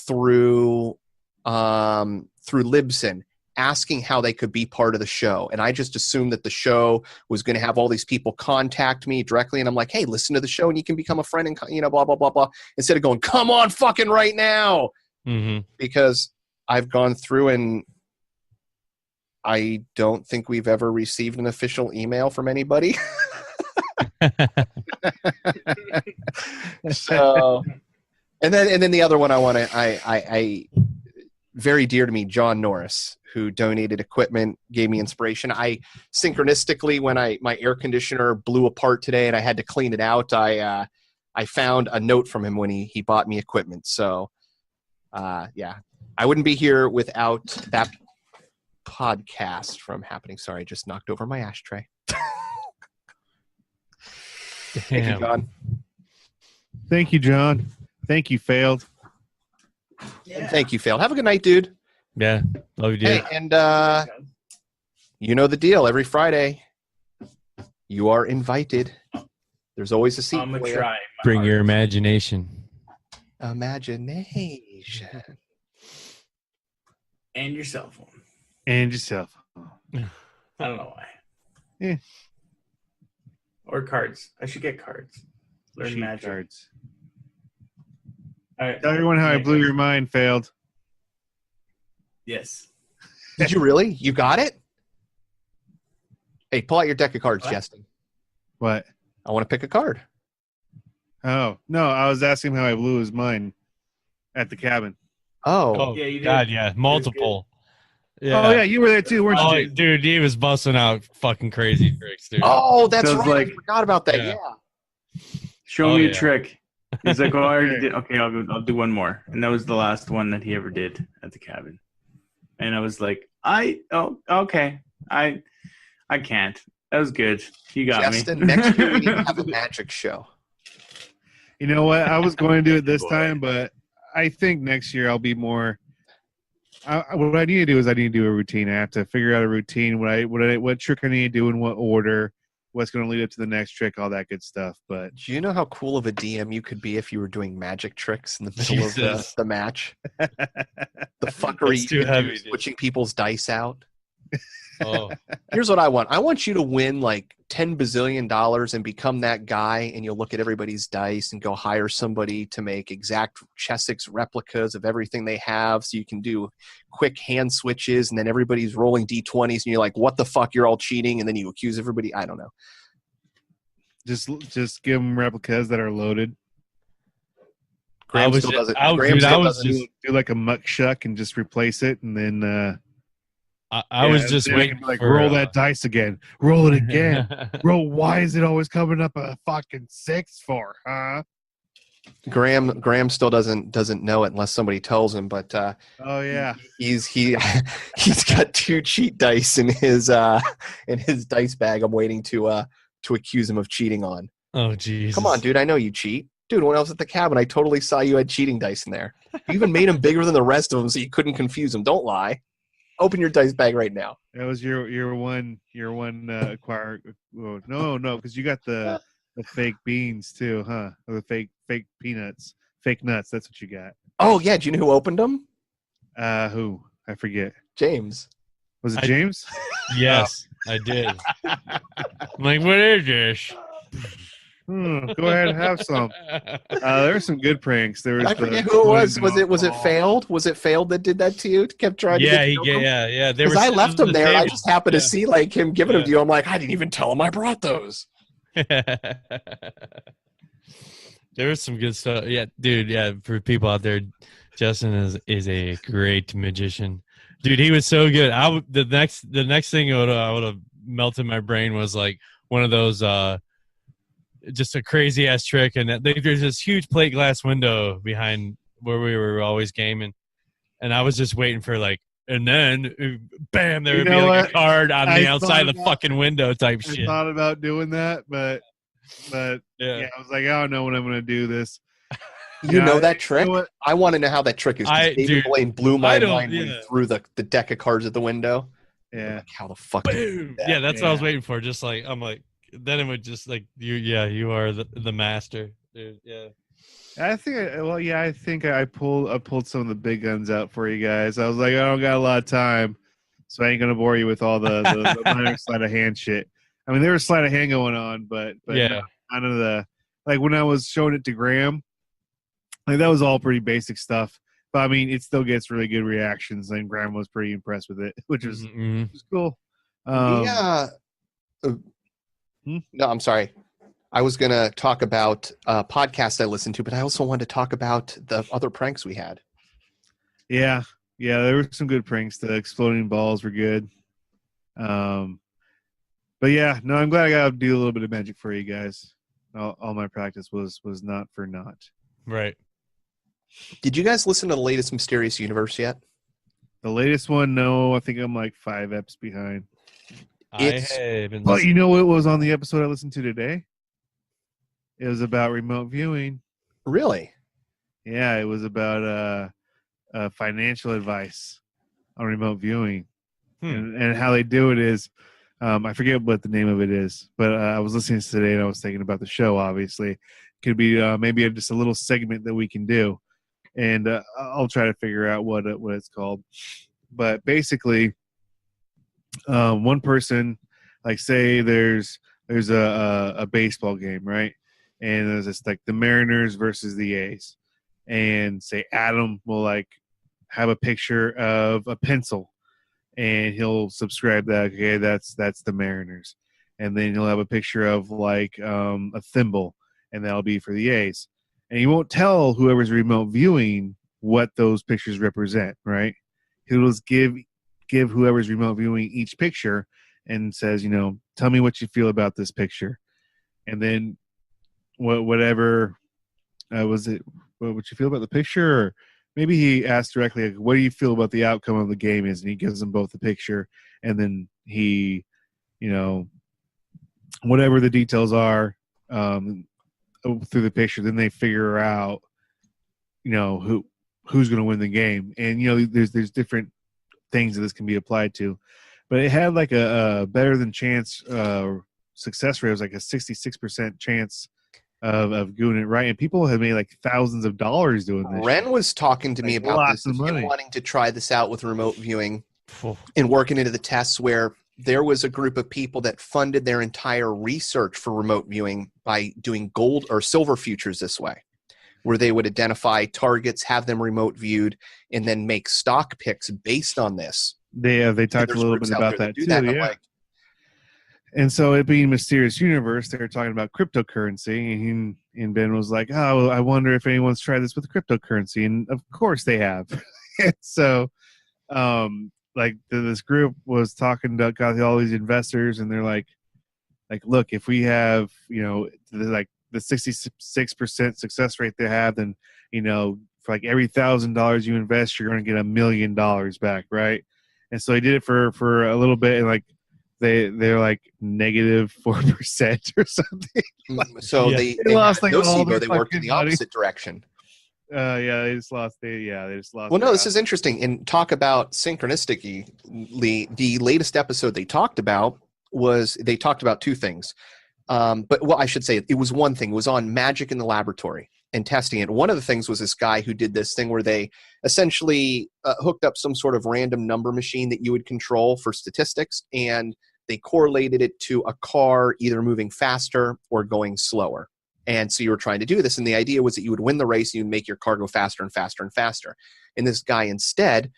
through Libsyn asking how they could be part of the show. And I just assumed that the show was going to have all these people contact me directly. And I'm like, hey, listen to the show and you can become a friend and, blah, blah, blah, blah. Instead of going, come on fucking right now. Mm-hmm. Because I've gone through and I don't think we've ever received an official email from anybody. So, and then the other one I very dear to me, John Norris, who donated equipment, gave me inspiration. I synchronistically, when my air conditioner blew apart today and I had to clean it out, I found a note from him when he bought me equipment. So, yeah, I wouldn't be here without that podcast from happening. Sorry, I just knocked over my ashtray. Thank you, John. Thank you, John. Thank you, Failed. And thank you, Phil. Have a good night, dude. Yeah, love you, dude. Hey, and you know the deal. Every Friday, you are invited. There's always a seat. I'm gonna for you. try. Bring your imagination. Imagination. And your cell phone. And yourself. I don't know why. Yeah. Or cards. I should get cards. Learn Cheat magic. cards. All right. Tell everyone how I blew your mind, failed. Yes. Did you really? You got it? Hey, pull out your deck of cards, What? Justin. What? I want to pick a card. Oh, no, I was asking him how I blew his mind at the cabin. Oh. Yeah, you did. God, yeah, multiple. Oh, yeah, you were there too, weren't you? Dude, he was busting out fucking crazy tricks, dude. Oh, that's So it's right. like- I forgot about that. Yeah. Yeah. Show me a yeah. trick. He's like, "Oh, I already did." Okay, I'll do one more, and that was the last one that he ever did at the cabin. And I was like, okay, I can't. That was good. You got Justin, me. next year we need to have a magic show. You know what? I was going to do it this time, but I think next year I'll be more. What I need to do is I need to do a routine. I have to figure out a routine. What trick I need to do in what order. What's going to lead up to the next trick, all that good stuff. But Do you know how cool of a DM you could be if you were doing magic tricks in the middle of Jesus. the match? The fuckery That's too you can heavy, do, dude. switching people's dice out. Oh, Here's what I want. I want you to win like $10 bazillion and become that guy, and you'll look at everybody's dice and go hire somebody to make exact Chessex replicas of everything they have so you can do quick hand switches, and then everybody's rolling D20s, and you're like, what the fuck, you're all cheating, and then you accuse everybody. I don't know. just give them replicas that are loaded. Graham still does it. Graham still doesn't. Do like a muck shuck and just replace it, and then I was just then I waiting can be like, for roll that dice again. Roll it again. Roll. Why is it always coming up a fucking 6 for? Huh? Graham still doesn't know it unless somebody tells him. But Oh yeah. he's got 2 cheat dice in his dice bag. I'm waiting to accuse him of cheating on. Oh Jesus! Come on, dude. I know you cheat, dude. When I was at the cabin, I totally saw you had cheating dice in there. You even made them bigger than the rest of them so you couldn't confuse them. Don't lie. Open your dice bag right now. That was your one acquire. Oh, no, because you got the fake beans too, huh? Or the fake peanuts, fake nuts. That's what you got. Oh yeah. Do you know who opened them? Who? I forget. James. Was it James? Yes, I did. I'm like, what is this? Go ahead and have some. There were some good pranks. There was. I forget who it was. Was it Failed? Was it Failed that did that to you? Kept trying to Yeah, get yeah. Because I left him there. I just happened to Yeah. see like him giving them to you. I'm like, I didn't even tell him I brought those. There was some good stuff. Yeah, dude. Yeah, for people out there, Justin is a great magician, dude. He was so good. The next thing would have melted my brain was like one of those just a crazy ass trick, and there's this huge plate glass window behind where we were always gaming, and I was just waiting for like, and then bam, there would be like a card on the outside of the fucking window type shit. I thought about doing that, but yeah, I was like, I don't know when I'm going to do this. You know that trick? You know I want to know how that trick is. 'Cause David Blaine blew my mind when yeah. he threw the deck of cards at the window. Yeah. Like, how the fuck? did you do that? Yeah, that's what I was waiting for. Just like I'm like, then it would just like you are the master, dude. Yeah. I think I pulled some of the big guns out for you guys. I was like, I don't got a lot of time, so I ain't gonna bore you with all the minor sleight of hand shit. I mean, there was sleight of hand going on, but yeah, none of the, like when I was showing it to Graham, like that was all pretty basic stuff. But I mean, it still gets really good reactions, and Graham was pretty impressed with it, which was cool. No, I'm sorry. I was going to talk about a podcast I listened to, but I also wanted to talk about the other pranks we had. Yeah, there were some good pranks. The exploding balls were good. But yeah, no, I'm glad I got to do a little bit of magic for you guys. All my practice was not for naught. Right. Did you guys listen to the latest Mysterious Universe yet? The latest one, no. I think I'm like 5 eps behind. But you know what was on the episode I listened to today? It was about remote viewing. Really? Yeah, it was about financial advice on remote viewing. And how they do it is, I forget what the name of it is, but I was listening to today and I was thinking about the show. Obviously, could be maybe just a little segment that we can do, and I'll try to figure out what it's called. But basically, one person, like say there's a baseball game, right? And there's this like the Mariners versus the A's, and say Adam will like have a picture of a pencil, and he'll subscribe that, okay, that's the Mariners. And then he'll have a picture of like a thimble, and that'll be for the A's. And he won't tell whoever's remote viewing what those pictures represent, right? He'll just give whoever's remote viewing each picture and says, tell me what you feel about this picture. And then whatever was it, what you feel about the picture? Or maybe he asked directly, like, what do you feel about the outcome of the game is? And he gives them both a picture, and then he, whatever the details are through the picture, then they figure out, who's going to win the game. And, there's different things that this can be applied to. But it had like a better than chance success rate. It was like a 66% chance of doing it right, and people have made like thousands of dollars doing this. Ren was talking to me about this, him wanting to try this out with remote viewing and working into the tests, where there was a group of people that funded their entire research for remote viewing by doing gold or silver futures this way, where they would identify targets, have them remote viewed, and then make stock picks based on this. They talked a little bit about that too. Yeah. And so it being Mysterious Universe, they were talking about cryptocurrency, and Ben was like, oh, I wonder if anyone's tried this with cryptocurrency. And of course they have. And so this group was talking to got all these investors, and they're like, look, if we have, like the 66% success rate they have, then, for like every $1,000 you invest, you're going to get $1 million back. Right. And so they did it for a little bit, and like, they're like negative 4% or something. So they lost like all their. They worked in the opposite direction. They just lost. They just lost. Well, no, this is interesting. And talk about synchronistically. The latest episode they talked about two things. I should say it was one thing. It was on magic in the laboratory and testing it. One of the things was this guy who did this thing where they essentially hooked up some sort of random number machine that you would control for statistics, and they correlated it to a car either moving faster or going slower. And so you were trying to do this, and the idea was that you would win the race and you'd make your car go faster and faster and faster. And this guy instead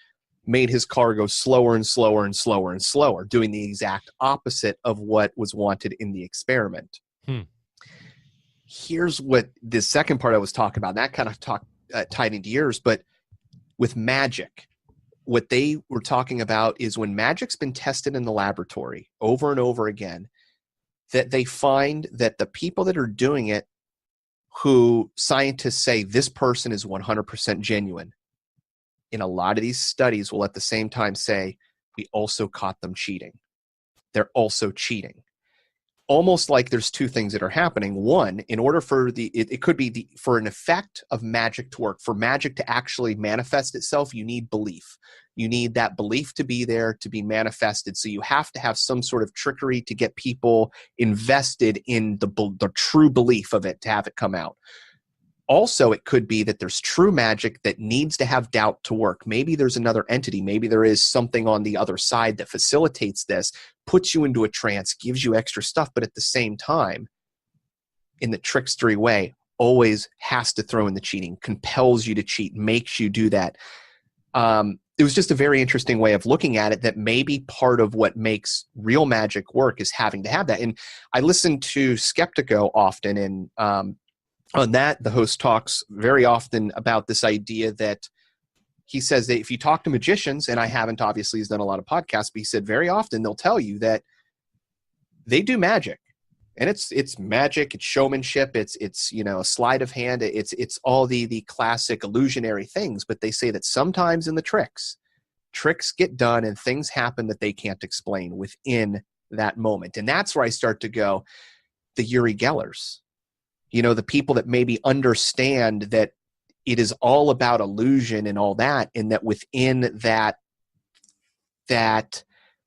made his car go slower and slower and slower and slower, doing the exact opposite of what was wanted in the experiment. Here's what the second part I was talking about, and that kind of tied into yours, but with magic, what they were talking about is when magic's been tested in the laboratory over and over again, that they find that the people that are doing it, who scientists say this person is 100% genuine, in a lot of these studies will at the same time say, we also caught them cheating. They're also cheating. Almost like there's two things that are happening. One, in order for it could be for an effect of magic to work, for magic to actually manifest itself, you need belief. You need that belief to be there, to be manifested. So you have to have some sort of trickery to get people invested in the true belief of it, to have it come out. Also, it could be that there's true magic that needs to have doubt to work. Maybe there's another entity. Maybe there is something on the other side that facilitates this, puts you into a trance, gives you extra stuff, but at the same time, in the trickstery way, always has to throw in the cheating, compels you to cheat, makes you do that. It was just a very interesting way of looking at it, that maybe part of what makes real magic work is having to have that. And I listen to Skeptico often, and on that, the host talks very often about this idea that he says that if you talk to magicians, and I haven't, obviously, he's done a lot of podcasts, but he said very often they'll tell you that they do magic, and it's magic, it's showmanship, it's a sleight of hand, it's all the classic illusionary things. But they say that sometimes in the tricks get done and things happen that they can't explain within that moment. And that's where I start to go, the Uri Gellers. The people that maybe understand that it is all about illusion and all that, and that within that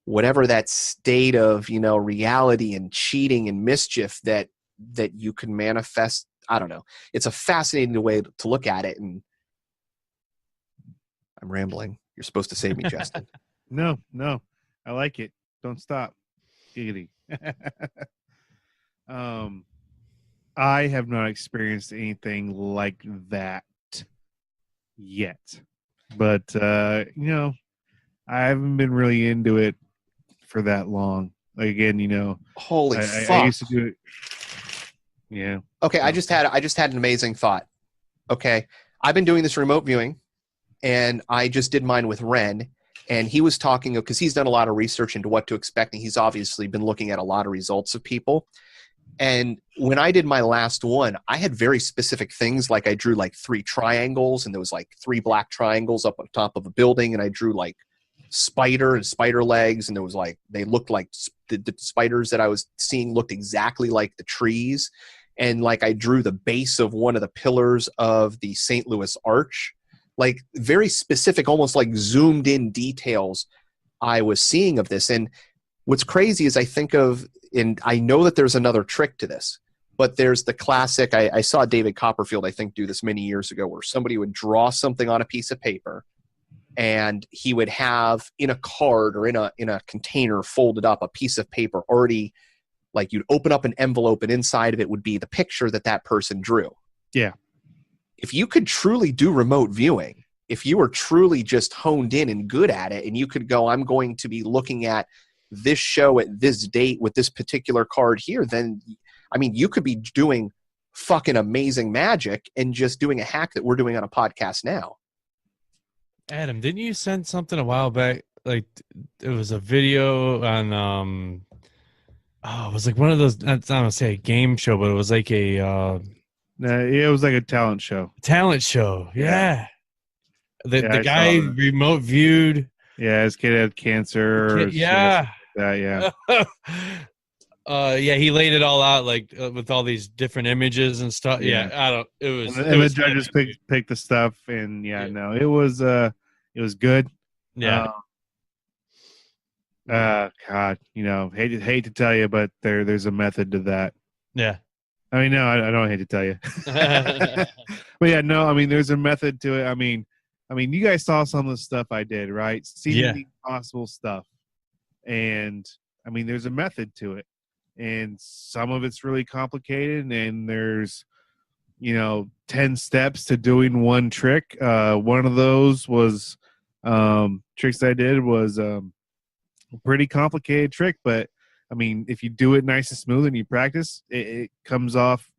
whatever that state of, you know, reality and cheating and mischief that you can manifest. I don't know. It's a fascinating way to look at it. And I'm rambling. You're supposed to save me, Justin. No, I like it. Don't stop. Giggity. I have not experienced anything like that yet, but you know, I haven't been really into it for that long. Like, again, you know, holy fuck, I used to do it. Yeah. Okay, I just had an amazing thought. Okay, I've been doing this remote viewing, and I just did mine with Ren, and he was talking because he's done a lot of research into what to expect, and he's obviously been looking at a lot of results of people. And when I did my last one, I had very specific things, like I drew like 3 triangles, and there was like 3 black triangles up on top of a building, and I drew like spider and spider legs, and there was like, they looked like the spiders that I was seeing looked exactly like the trees. And like I drew the base of one of the pillars of the St. Louis Arch, like very specific, almost like zoomed in details I was seeing of this. And what's crazy is I think of, and I know that there's another trick to this, but there's the classic, I saw David Copperfield, I think, do this many years ago, where somebody would draw something on a piece of paper, and he would have in a card or in a container folded up a piece of paper already, like you'd open up an envelope and inside of it would be the picture that person drew. Yeah. If you could truly do remote viewing, if you were truly just honed in and good at it, and you could go, I'm going to be looking at this show at this date with this particular card here, then, I mean, you could be doing fucking amazing magic and just doing a hack that we're doing on a podcast now. Adam, didn't you send something a while back? Like, it was a video on, it was like one of those, I don't want to say a game show, but it was like a... it was like a talent show. Talent show, yeah. The I guy saw that. remote viewed. Yeah, his kid had cancer. Or Yeah. shit like that, yeah. Yeah, he laid it all out, like with all these different images and stuff. Yeah. It was. And the judges picked the stuff, and no, it was good. Yeah. God, you know, hate to tell you, but there's a method to that. Yeah. I mean, no, I don't hate to tell you. But yeah, no, I mean, there's a method to it. I mean, you guys saw some of the stuff I did, right? Seemingly impossible stuff. And I mean, there's a method to it. And some of it's really complicated, and there's, 10 steps to doing one trick. One of those was tricks I did was a pretty complicated trick, but I mean, if you do it nice and smooth and you practice, it comes off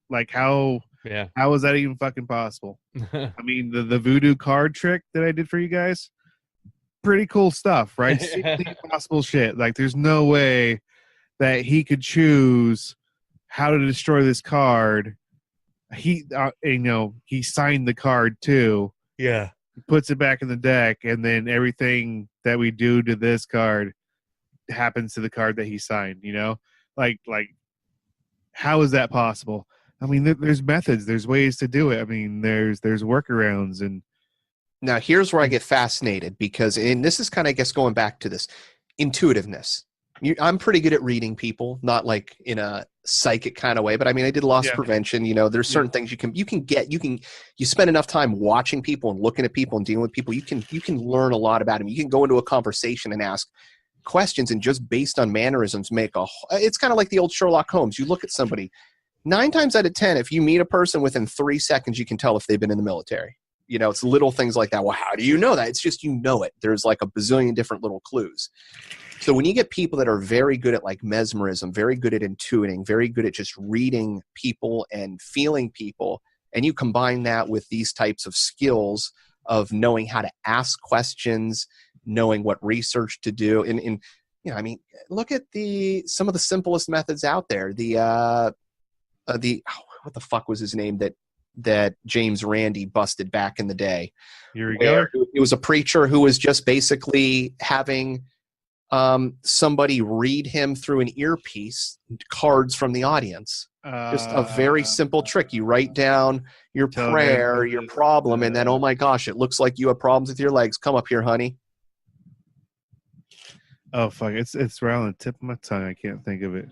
like how is that even fucking possible? I mean, the voodoo card trick that I did for you guys, pretty cool stuff, right? Impossible shit. Like, there's no way that he could choose how to destroy this card. He signed the card too. Yeah. He puts it back in the deck, and then everything that we do to this card happens to the card that he signed, like how is that possible? I mean, there's methods, there's ways to do it. I mean, there's workarounds. And now here's where I get fascinated, because, and this is kind of, I guess, going back to this intuitiveness. I'm pretty good at reading people, not like in a psychic kind of way, but I mean, I did loss prevention. There's certain things you spend enough time watching people and looking at people and dealing with people. You can learn a lot about them. You can go into a conversation and ask questions, and just based on mannerisms it's kind of like the old Sherlock Holmes. You look at somebody, 9 times out of 10, if you meet a person within 3 seconds, you can tell if they've been in the military. It's little things like that. Well, how do you know that? It's just, it. There's like a bazillion different little clues. So when you get people that are very good at like mesmerism, very good at intuiting, very good at just reading people and feeling people, and you combine that with these types of skills of knowing how to ask questions, knowing what research to do, and I mean, look at some of the simplest methods out there. What the fuck was his name that James Randi busted back in the day? Here we go. It was a preacher who was just basically having somebody read him through an earpiece cards from the audience. Just a very simple trick. You write down your prayer, your problem, and then, oh my gosh, it looks like you have problems with your legs. Come up here, honey. Oh fuck! It's right on the tip of my tongue. I can't think of it.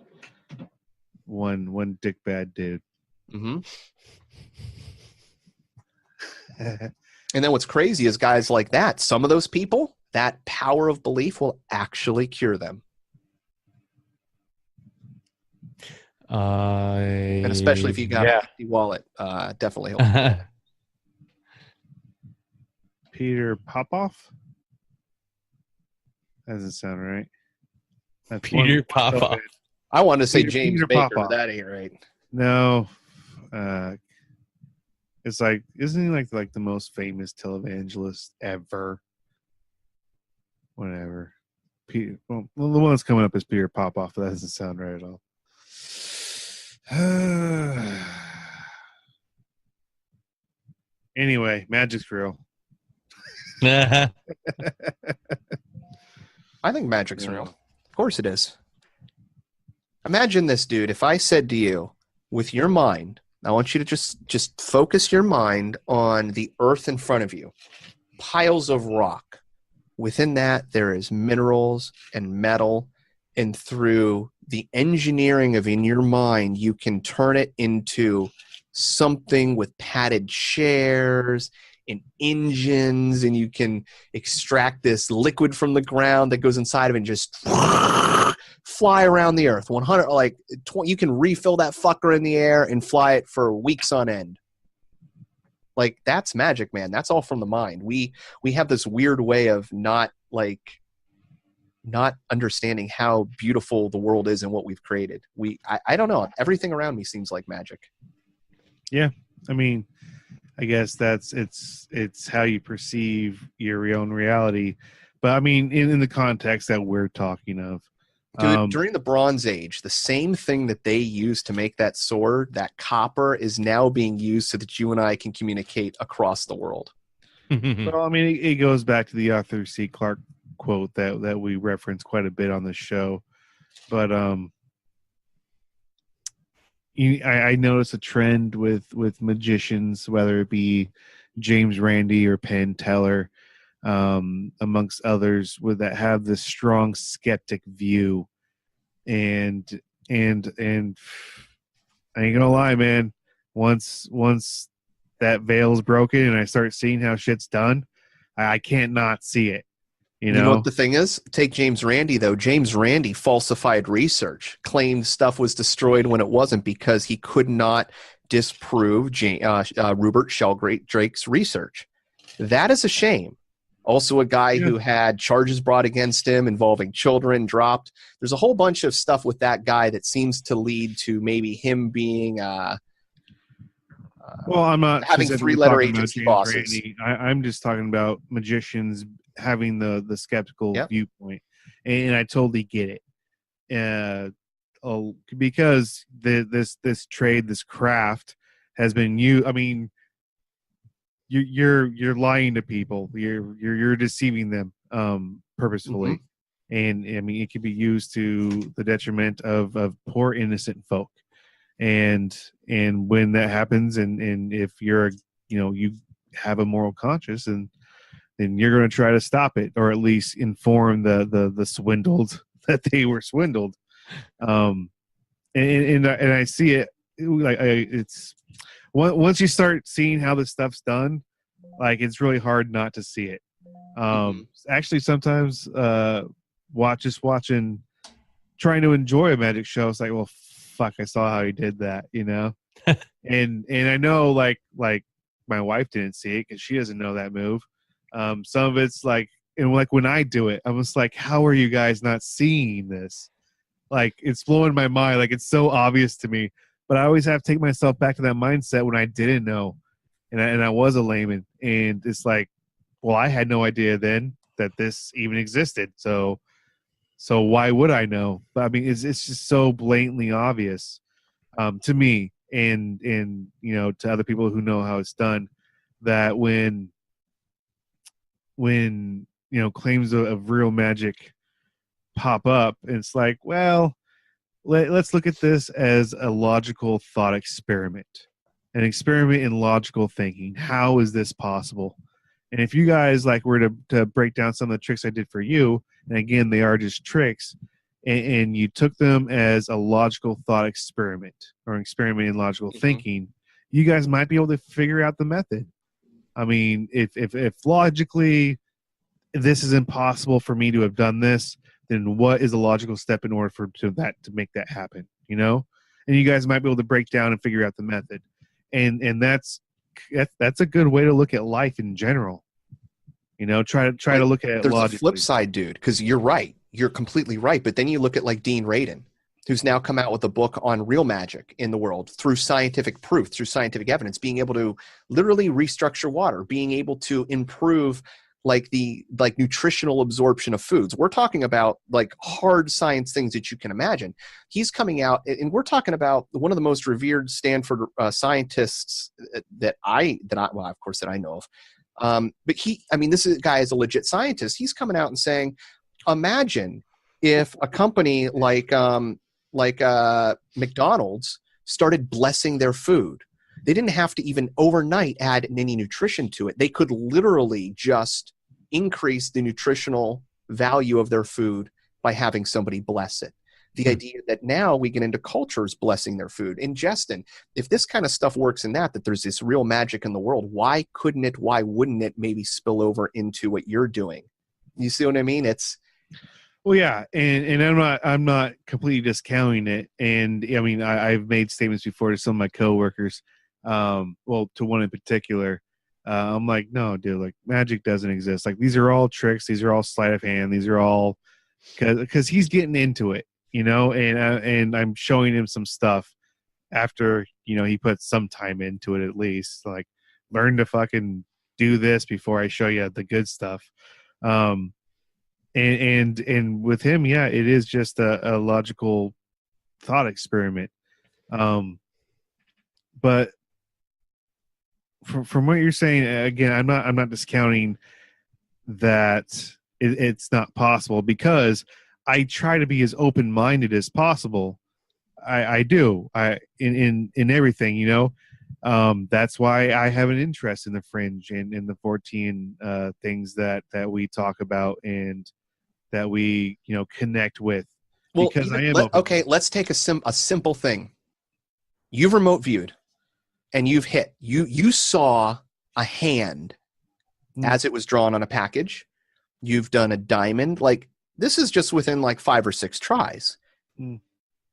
One dick bad dude. Mm-hmm. And then what's crazy is guys like that. Some of those people, that power of belief will actually cure them. And especially if you got an empty wallet, definitely help. Peter Popoff? That doesn't sound right. That's Peter Popoff. I wanted to say Peter- James Peter Baker. Popoff. That ain't right. No. It's like, isn't he like the most famous televangelist ever? Whatever. Peter, well, the one that's coming up is Peter Popoff, but that doesn't sound right at all. Anyway, magic's real. I think magic's Yeah. real. Of course it is. Imagine this, dude. If I said to you, with your mind, I want you to just focus your mind on the earth in front of you. Piles of rock. Within that, there is minerals and metal. And through the engineering of in your mind, you can turn it into something with padded chairs and engines, and you can extract this liquid from the ground that goes inside of it and just fly around the earth. 100, like you can refill that fucker in the air and fly it for weeks on end. Like, that's magic, man. That's all from the mind. We have this weird way of not understanding how beautiful the world is and what we've created. I don't know. Everything around me seems like magic. Yeah, I mean, I guess it's how you perceive your own reality. But I mean, in the context that we're talking of. Dude, during the Bronze Age, the same thing that they used to make that sword, that copper, is now being used so that you and I can communicate across the world. Well, I mean, it goes back to the Arthur C. Clarke quote that we reference quite a bit on the show. But I notice a trend with magicians, whether it be James Randi or Penn Teller, amongst others, that have this strong skeptic view, and I ain't gonna lie, man. Once that veil's broken and I start seeing how shit's done, I can't not see it. You know what the thing is? Take James Randi, though. James Randi falsified research, claimed stuff was destroyed when it wasn't because he could not disprove Rupert Sheldrake's research. That is a shame. Also a guy who had charges brought against him involving children dropped. There's a whole bunch of stuff with that guy that seems to lead to maybe him being well, I'm not having three-letter agency bosses. Randi. I'm just talking about magicians having the skeptical viewpoint, and I totally get it. Because this trade, this craft, has been used. I mean, you're lying to people. You're deceiving them purposefully, and I mean, it can be used to the detriment of poor innocent folk. And when that happens, and if you're you have a moral conscience, and then you're going to try to stop it, or at least inform the swindled that they were swindled. And I see it like it's once you start seeing how this stuff's done, like, it's really hard not to see it. Actually, sometimes watching, trying to enjoy a magic show, it's like, well, fuck, I saw how he did that, and I know like my wife didn't see it because she doesn't know that move. Some of it's like, and like when I do it, I'm just like, how are you guys not seeing this? Like, it's blowing my mind. Like, it's so obvious to me, but I always have to take myself back to that mindset when I didn't know, and I was a layman, and it's like, well, I had no idea then that this even existed. So why would I know? But I mean, it's just so blatantly obvious to me, and to other people who know how it's done, that when claims of real magic pop up, and it's like, well, let's look at this as a logical thought experiment, an experiment in logical thinking. How is this possible? And if you guys like were to break down some of the tricks I did for you, and again, they are just tricks, and you took them as a logical thought experiment or an experiment in logical thinking, you guys might be able to figure out the method. I mean, if logically this is impossible for me to have done this, then what is a logical step in order to make that happen? You know, and you guys might be able to break down and figure out the method, and that's a good way to look at life in general. You know, try to look at it There's logically. a flip side, dude, because you're right. You're completely right. But then you look at like Dean Radin, who's now come out with a book on real magic in the world through scientific proof, through scientific evidence, being able to literally restructure water, being able to improve like nutritional absorption of foods. We're talking about like hard science things that you can imagine. He's coming out, and we're talking about one of the most revered Stanford scientists that I know of. But this guy is a legit scientist. He's coming out and saying, imagine if a company like McDonald's started blessing their food. They didn't have to even overnight add any nutrition to it. They could literally just increase the nutritional value of their food by having somebody bless it. The idea that now we get into cultures blessing their food, ingesting. If this kind of stuff works in that there's this real magic in the world, why wouldn't it maybe spill over into what you're doing? You see what I mean? Well, yeah, and I'm not completely discounting it. And I mean, I've made statements before to some of my coworkers. To one in particular, I'm like, no, dude, like magic doesn't exist. Like these are all tricks. These are all sleight of hand. These are all because he's getting into it, you know. And I'm showing him some stuff after he put some time into it at least. Like learn to fucking do this before I show you the good stuff. And with him, yeah, it is just a logical thought experiment. But from what you're saying, again, I'm not discounting that it's not possible, because I try to be as open-minded as possible. I do. In everything, that's why I have an interest in the fringe and in the 14 things that we talk about and that we connect with. Well, because let's take a simple thing. You've remote viewed and you've hit. You saw a hand as it was drawn on a package. You've done a diamond. Like this is just within like 5 or 6 tries.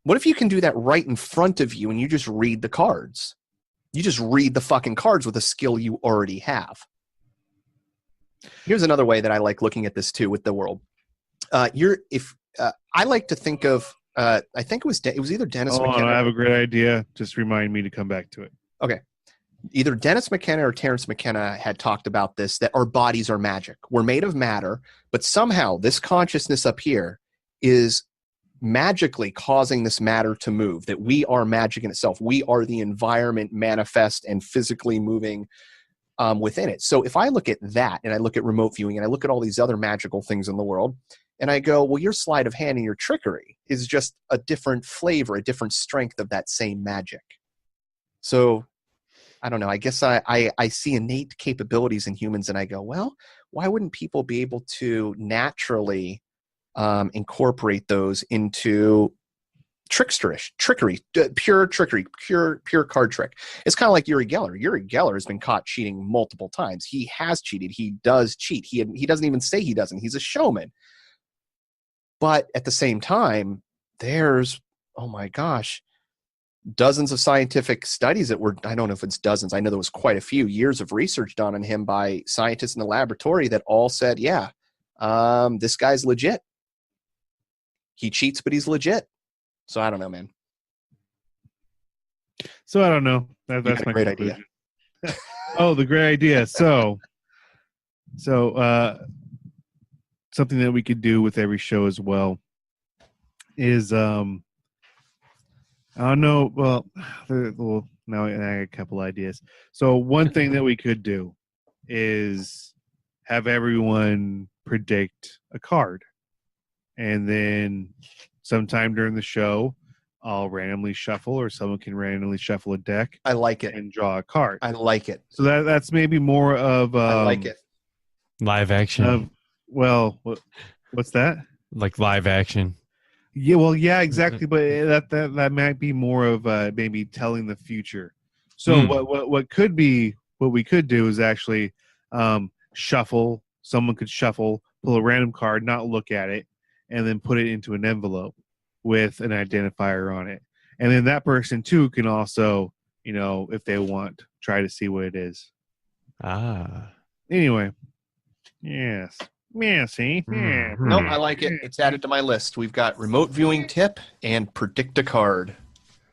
What if you can do that right in front of you and you just read the cards? You just read the fucking cards with a skill you already have. Here's another way that I like looking at this too with the world. I like to think of, I think it was either Dennis McKenna. I have a great idea. Just remind me to come back to it. Okay. Either Dennis McKenna or Terrence McKenna had talked about this, that our bodies are magic. We're made of matter, but somehow this consciousness up here is magically causing this matter to move, that we are magic in itself. We are the environment manifest and physically moving within it. So if I look at that and I look at remote viewing and I look at all these other magical things in the world and I go, well, your sleight of hand and your trickery is just a different flavor, a different strength of that same magic. So I don't know. I guess I see innate capabilities in humans and I go, well, why wouldn't people be able to naturally incorporate those into trickery, pure trickery, pure card trick? It's kind of like Uri Geller. Uri Geller has been caught cheating multiple times. He has cheated. He does cheat. He doesn't even say he doesn't. He's a showman. But at the same time, there's, oh my gosh, dozens of scientific studies that were, I don't know if it's dozens, I know there was quite a few years of research done on him by scientists in the laboratory that all said, yeah, this guy's legit. He cheats, but he's legit. So I don't know, man. So I don't know. That's my great idea. Oh, the great idea. So something that we could do with every show as well is I don't know. Well, now I got a couple ideas. So one thing that we could do is have everyone predict a card, and then sometime during the show, I'll randomly shuffle, or someone can randomly shuffle a deck. I like it. And draw a card. I like it. So that's maybe more of I like it. Live action. What's that? Like live action. Yeah, well, yeah, exactly. But that might be more of maybe telling the future. So what we could do is actually shuffle. Someone could shuffle, pull a random card, not look at it, and then put it into an envelope with an identifier on it. And then that person too can also, if they want, try to see what it is. Anyway, yes. Yeah, see? Yeah. Nope, I like it. It's added to my list. We've got remote viewing tip and predict a card.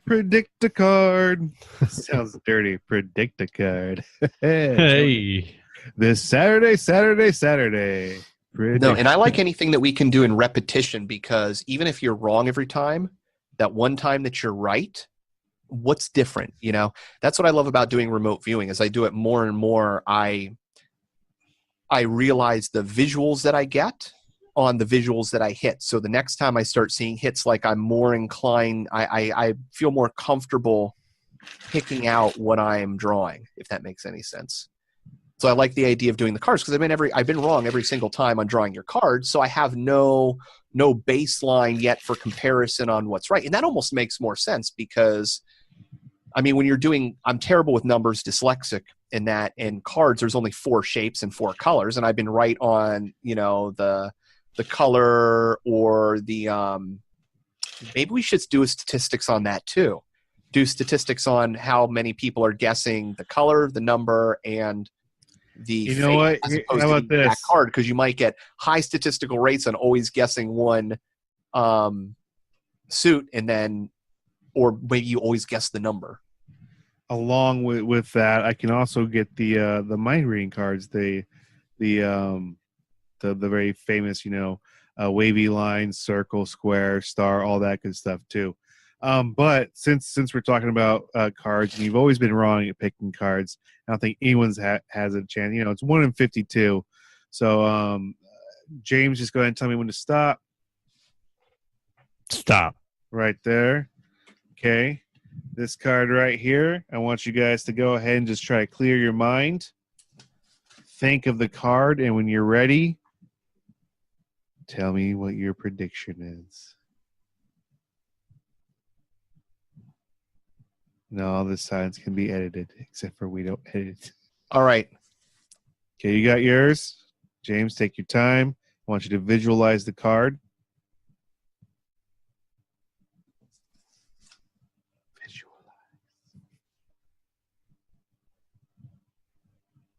Predict a card. Sounds dirty. Predict a card. Hey. This Saturday. No, and I like anything that we can do in repetition, because even if you're wrong every time, that one time that you're right, what's different? That's what I love about doing remote viewing. As I do it more and more, I realize the visuals that I get on the visuals that I hit. So the next time I start seeing hits, like I'm more inclined, I feel more comfortable picking out what I'm drawing, if that makes any sense. So I like the idea of doing the cards, because I've been wrong every single time on drawing your cards, so I have no baseline yet for comparison on what's right. And that almost makes more sense, because when you're doing, I'm terrible with numbers, dyslexic in that, in cards there's only 4 shapes and 4 colors, and I've been right on the color, or the maybe we should do statistics on that too. Do statistics on how many people are guessing the color, the number, and the what? As opposed How to about the this? exact card, because you might get high statistical rates on always guessing one suit, and then, or maybe you always guess the number. Along with that, I can also get the mind reading cards, the very famous, wavy line, circle, square, star, all that good stuff too. But since we're talking about cards, and you've always been wrong at picking cards, I don't think anyone's has a chance. It's 1 in 52. So James, just go ahead and tell me when to stop. Stop. Right there. Okay. This card right here, I want you guys to go ahead and just try to clear your mind. Think of the card, and when you're ready, tell me what your prediction is. No, all the signs can be edited, except for we don't edit. All right. Okay, you got yours. James, take your time. I want you to visualize the card.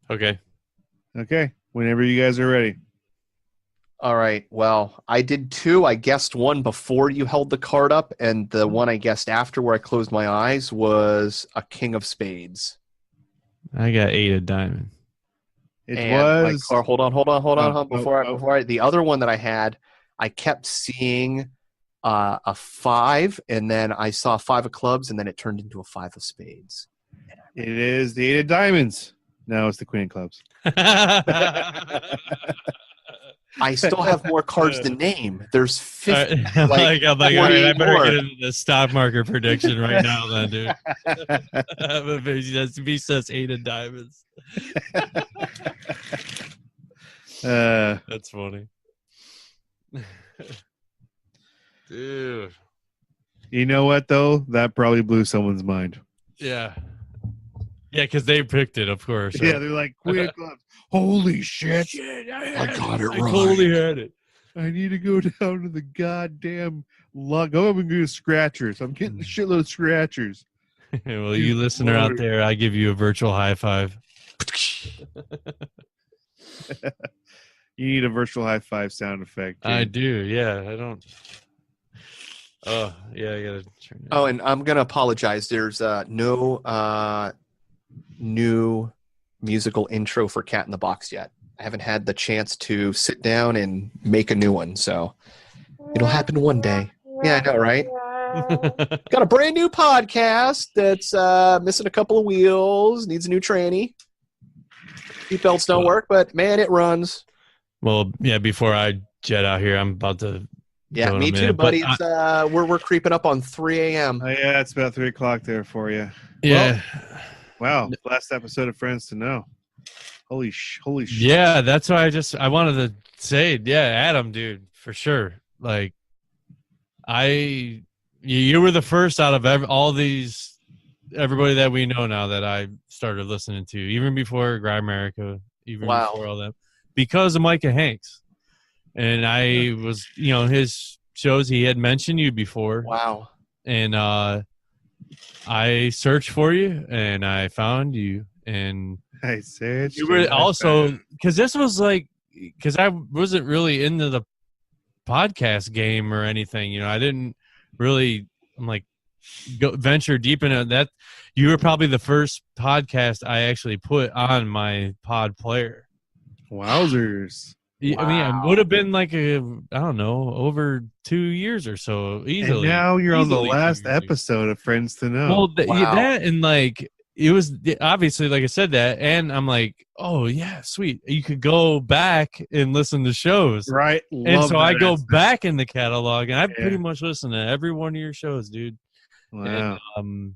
Okay. Whenever you guys are ready. All right. Well, I did 2. I guessed one before you held the card up, and the one I guessed after, where I closed my eyes, was a king of spades. I got 8 of diamond. Hold on. Before the other one that I had, I kept seeing a 5, and then I saw 5 of clubs, and then it turned into a 5 of spades. It is the 8 of diamonds. No, it's the queen of clubs. I still have more cards to name. There's 50. I'm like, all right, I better get into the stock market prediction right now, then, dude. B says 8 of diamonds. That's funny, dude. You know what though? That probably blew someone's mind. Yeah, because they picked it, of course. Yeah, they're like, Queen of Clubs. Holy shit! I got it right. I totally had it. I need to go down to the goddamn lug. Go up and get scratchers. I'm getting a shitload of scratchers. Well, you listener out there, I give you a virtual high five. You need a virtual high five sound effect. I do. Yeah, I don't. Oh, yeah, I gotta turn it. Oh, and I'm gonna apologize. There's no new musical intro for Cat in the Box yet. I haven't had the chance to sit down and make a new one, so it'll happen one day. Yeah, I know, right? Got a brand new podcast that's missing a couple of wheels, needs a new tranny. Seatbelts don't work, but man, it runs. Well, yeah, before I jet out here, I'm about to Yeah, Doing me them too, in. But buddy. It's we're creeping up on 3 a.m. Oh, yeah, it's about 3 o'clock there for you. Yeah. Wow, last episode of Friends to Know. Holy shit. Yeah, that's why I wanted to say, yeah, Adam, dude, for sure. Like, you were the first out of everybody that we know now that I started listening to, even before Grimerica, even before all that, because of Micah Hanks. And I was, his shows, he had mentioned you before. Wow. And I searched for you, and I found you, and I searched. You were also, because this was like, because I wasn't really into the podcast game or anything. I didn't really, venture deep into that. You were probably the first podcast I actually put on my pod player. Wowzers. I mean, it would have been like over 2 years or so easily. And now you're on the Easily last 2 years. episode of Friends to Know. Well, that and it was obviously, like I said that, and I'm like, oh yeah, sweet. You could go back and listen to shows, right? And so I go back in the catalog, and I pretty much listen to every one of your shows, dude. Wow. And,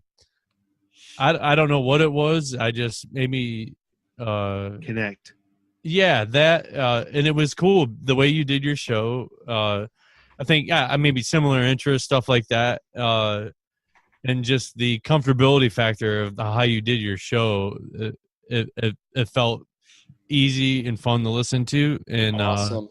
I don't know what it was. I just made me connect. Yeah, that and it was cool the way you did your show. I think maybe similar interests, stuff like that. And just the comfortability factor of how you did your show, it felt easy and fun to listen to. And awesome.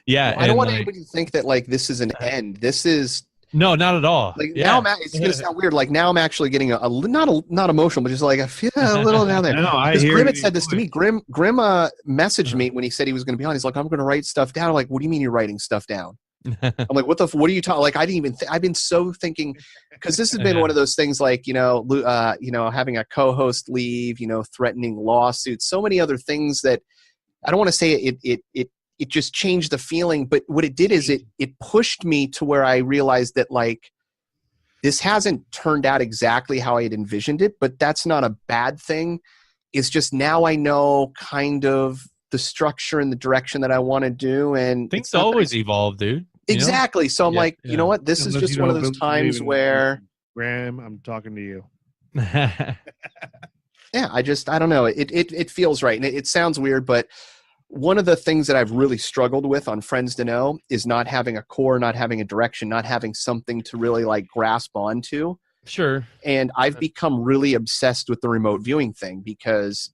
Yeah, I don't want anybody to think that this is an end. This is no, not at all. Now it's gonna sound weird. Now I'm actually getting not emotional, but just I feel a little down there. No, because Grim had said this to me. Grim messaged me when he said he was going to be on. He's like, I'm going to write stuff down. I'm like, what do you mean you're writing stuff down? I'm like, what are you talking? I didn't even. I've been so thinking, because this has been one of those things. Having a co-host leave, threatening lawsuits, so many other things that I don't want to say it just changed the feeling. But what it did is it pushed me to where I realized that this hasn't turned out exactly how I had envisioned it, but that's not a bad thing. It's just now I know kind of the structure and the direction that I want to do, and things always evolve, dude. Exactly. So I'm you know what? This is just one of those times where Graham, I'm talking to you. Yeah, I don't know. It feels right. And it sounds weird, but one of the things that I've really struggled with on Friends to Know is not having a core, not having a direction, not having something to really grasp onto. Sure. And I've become really obsessed with the remote viewing thing because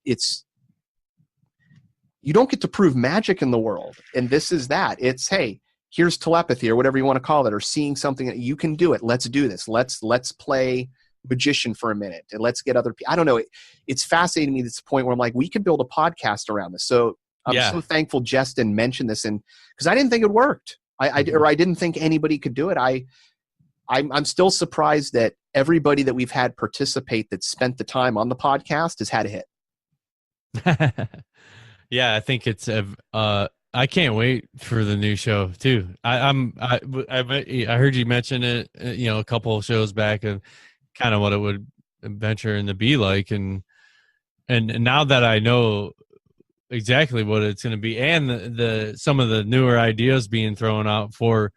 you don't get to prove magic in the world. And this is that. It's, hey, here's telepathy or whatever you want to call it, or seeing something that you can do it. Let's do this. Let's play magician for a minute and let's get other people. I don't know. It's fascinating me to the point where I'm like, we could build a podcast around this. So I'm so thankful Justin mentioned this, and because I didn't think it worked. I didn't think anybody could do it. I'm still surprised that everybody that we've had participate that spent the time on the podcast has had a hit. Yeah, I think it's I can't wait for the new show too. I heard you mention it, a couple of shows back, and kind of what it would venture into be like, and now that I know exactly what it's going to be, and the some of the newer ideas being thrown out for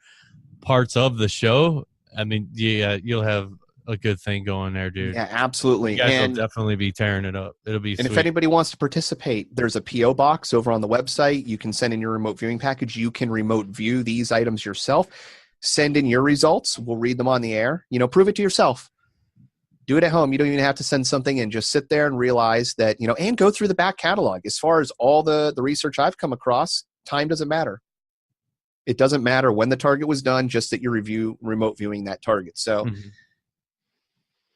parts of the show, I mean, yeah, you'll have a good thing going there, dude. Yeah, absolutely. You guys will definitely be tearing it up. It'll be And sweet. if anybody wants to participate, there's a P.O. box over on the website. You can send in your remote viewing package. You can remote view these items yourself. Send in your results. We'll read them on the air. Prove it to yourself. Do it at home. You don't even have to send something in. Just sit there and realize that, and go through the back catalog. As far as all the research I've come across, time doesn't matter. It doesn't matter when the target was done, just that you're remote viewing that target. So,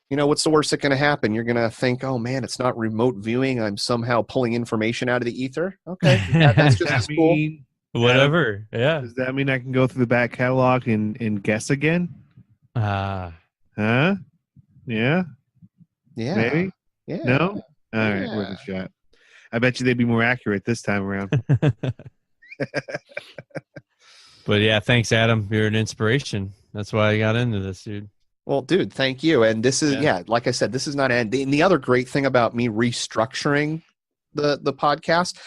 what's the worst that's going to happen? You're going to think, oh, man, it's not remote viewing. I'm somehow pulling information out of the ether. Okay, that's just as cool. Whatever, yeah. Does that mean I can go through the back catalog and guess again? Huh? Yeah? Yeah. Maybe? Yeah. No? All right, worth a shot. I bet you they'd be more accurate this time around. But yeah, thanks, Adam. You're an inspiration. That's why I got into this, dude. Well, dude, thank you. And this is, like I said, this is not end. And the other great thing about me restructuring the podcast,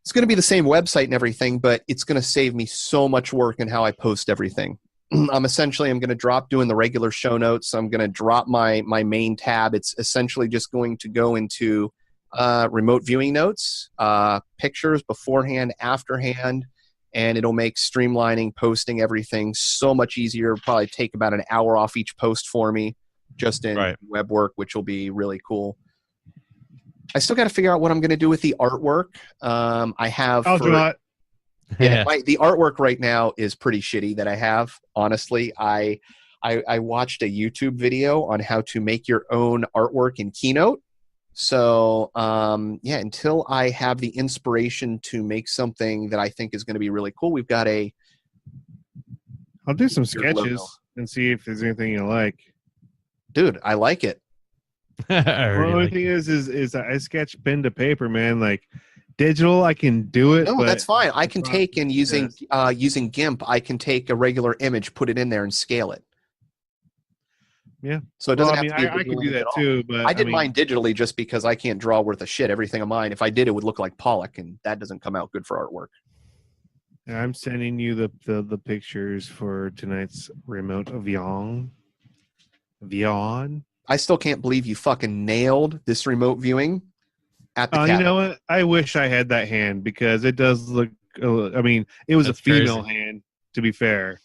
It's going to be the same website and everything, but it's going to save me so much work in how I post everything. I'm going to drop doing the regular show notes. I'm going to drop my main tab. It's essentially just going to go into remote viewing notes, pictures beforehand, afterhand, and it'll make streamlining, posting everything so much easier. It'll probably take about an hour off each post for me just in web work, which will be really cool. I still got to figure out what I'm going to do with the artwork. I have. I'll draw it. Yeah, the artwork right now is pretty shitty that I have. Honestly, I watched a YouTube video on how to make your own artwork in Keynote. So yeah, until I have the inspiration to make something that I think is going to be really cool, we've got a. I'll do some sketches and see if there's anything you like. Dude, I like it. The only thing is I sketch pen to paper, man. Like digital, I can do it. No, but that's fine. I can take and using GIMP, I can take a regular image, put it in there, and scale it. Yeah. So it doesn't have to be. I can do that too, but I did mine digitally just because I can't draw worth a shit. Everything of mine, if I did, it would look like Pollock, and that doesn't come out good for artwork. I'm sending you the pictures for tonight's remote viewing. I still can't believe you fucking nailed this remote viewing at the cabin. You know what? I wish I had that hand because it does look. I mean, it was a female hand, to be fair,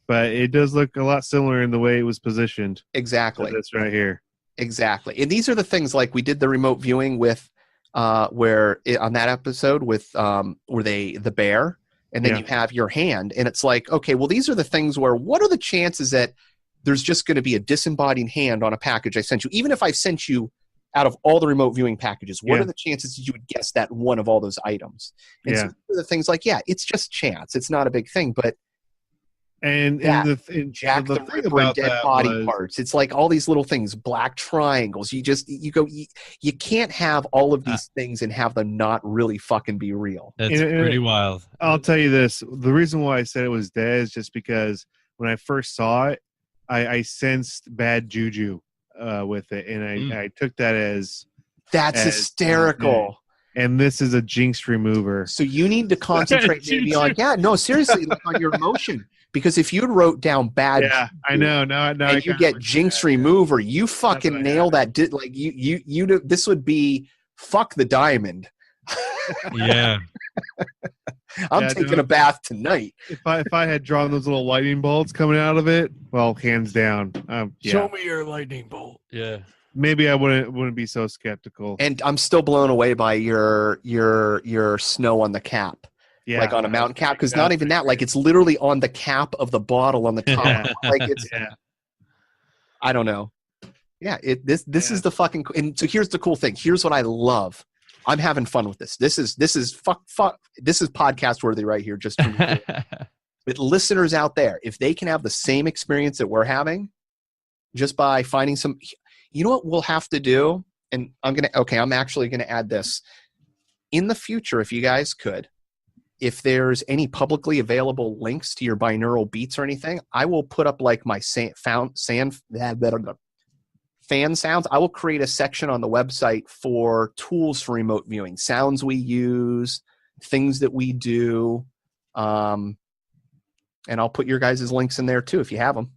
but it does look a lot similar in the way it was positioned. Exactly. That's right here. Exactly. And these are the things like we did the remote viewing with, on that episode with where the bear, and then you have your hand, and it's like, okay, well, these are the things where what are the chances that there's just going to be a disembodied hand on a package I sent you? Even if I sent you out of all the remote viewing packages, what are the chances that you would guess that one of all those items? And so the things like, it's just chance. It's not a big thing, but Jack the Ripper and dead body parts. It's like all these little things, black triangles. You can't have all of these things and have them not really fucking be real. That's pretty wild. I'll tell you this. The reason why I said it was dead is just because when I first saw it, I sensed bad juju with it, and I took that as hysterical. And this is a jinx remover. So you need to concentrate maybe on seriously, like on your emotion. Because if you wrote down bad, I know. Now and you get jinx remover, you fucking nail that. Like you. This would be fuck the diamond. Yeah. I'm taking a bath tonight. If I had drawn those little lightning bolts coming out of it, well, hands down. Show me your lightning bolt. Yeah. Maybe I wouldn't be so skeptical. And I'm still blown away by your snow on the cap. Yeah, like on a mountain cap, because not even that, like it's literally on the cap of the bottle on the top. Like it's, I don't know. Yeah, this is the fucking. And so here's the cool thing. Here's what I love. I'm having fun with this. This is fuck. This is podcast worthy right here. Just with listeners out there, if they can have the same experience that we're having, just by finding some. You know what we'll have to do, and I'm actually gonna add this in the future. If you guys could. If there's any publicly available links to your binaural beats or anything, I will put up like my fan sounds. I will create a section on the website for tools for remote viewing, sounds we use, things that we do, and I'll put your guys' links in there too if you have them.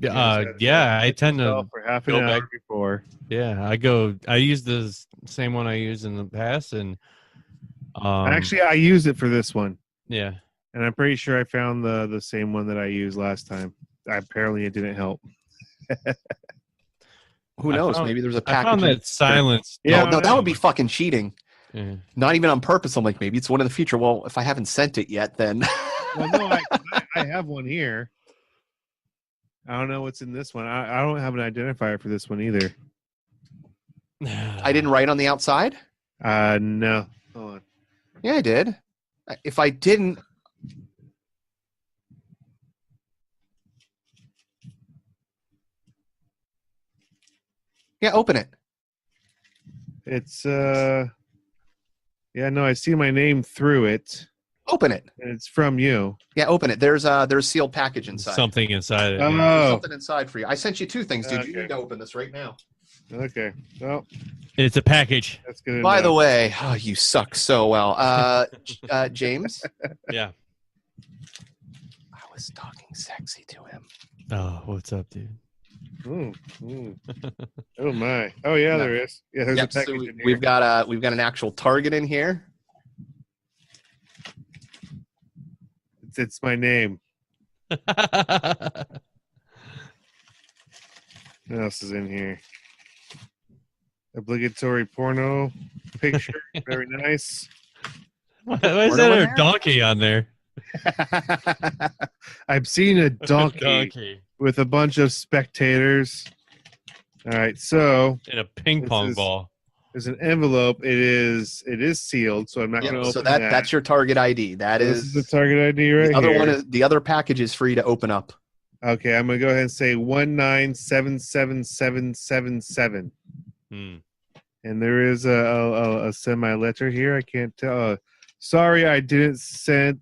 I tend to for half an hour before. Yeah, I use the same one I used in the past, and actually I used it for this one. Yeah, and I'm pretty sure I found the same one that I used last time. Apparently, it didn't help. Who knows? Maybe there's a package. I found that silence. Yeah, no, that would be fucking cheating. Yeah. Not even on purpose. I'm like, maybe it's one in the future. Well, if I haven't sent it yet, then. Well, no, I have one here. I don't know what's in this one. I don't have an identifier for this one either. I didn't write on the outside? No. Hold on. Yeah, I did. If I didn't. Yeah, open it. It's yeah, no, I see my name through it. Open it. And it's from you. Yeah, open it. There's a sealed package inside. Something inside it. Oh. There's something inside for you. I sent you two things, dude. You need to open this right now. Okay. Well, It's a package. that's good. By the way, oh, you suck so well. James? Yeah. I was talking sexy to him. Oh, what's up, dude? Oh my! Oh yeah, No. there is. Yeah, there's a Yep, package so in here. we've got an actual target in here. It's my name. What else is in here? Obligatory porno picture. Very nice. Why is there a donkey on there? I've seen a donkey, Donkey. with a bunch of spectators. All right, so In a ping pong ball. There's an envelope. It is sealed, so I'm not going to open So that. that's your target ID. This is the target ID right the other here. one is the other package is free to open up. Okay, I'm going to go ahead and say 1977777. And there is a semi letter here. I can't tell. Sorry, I didn't send.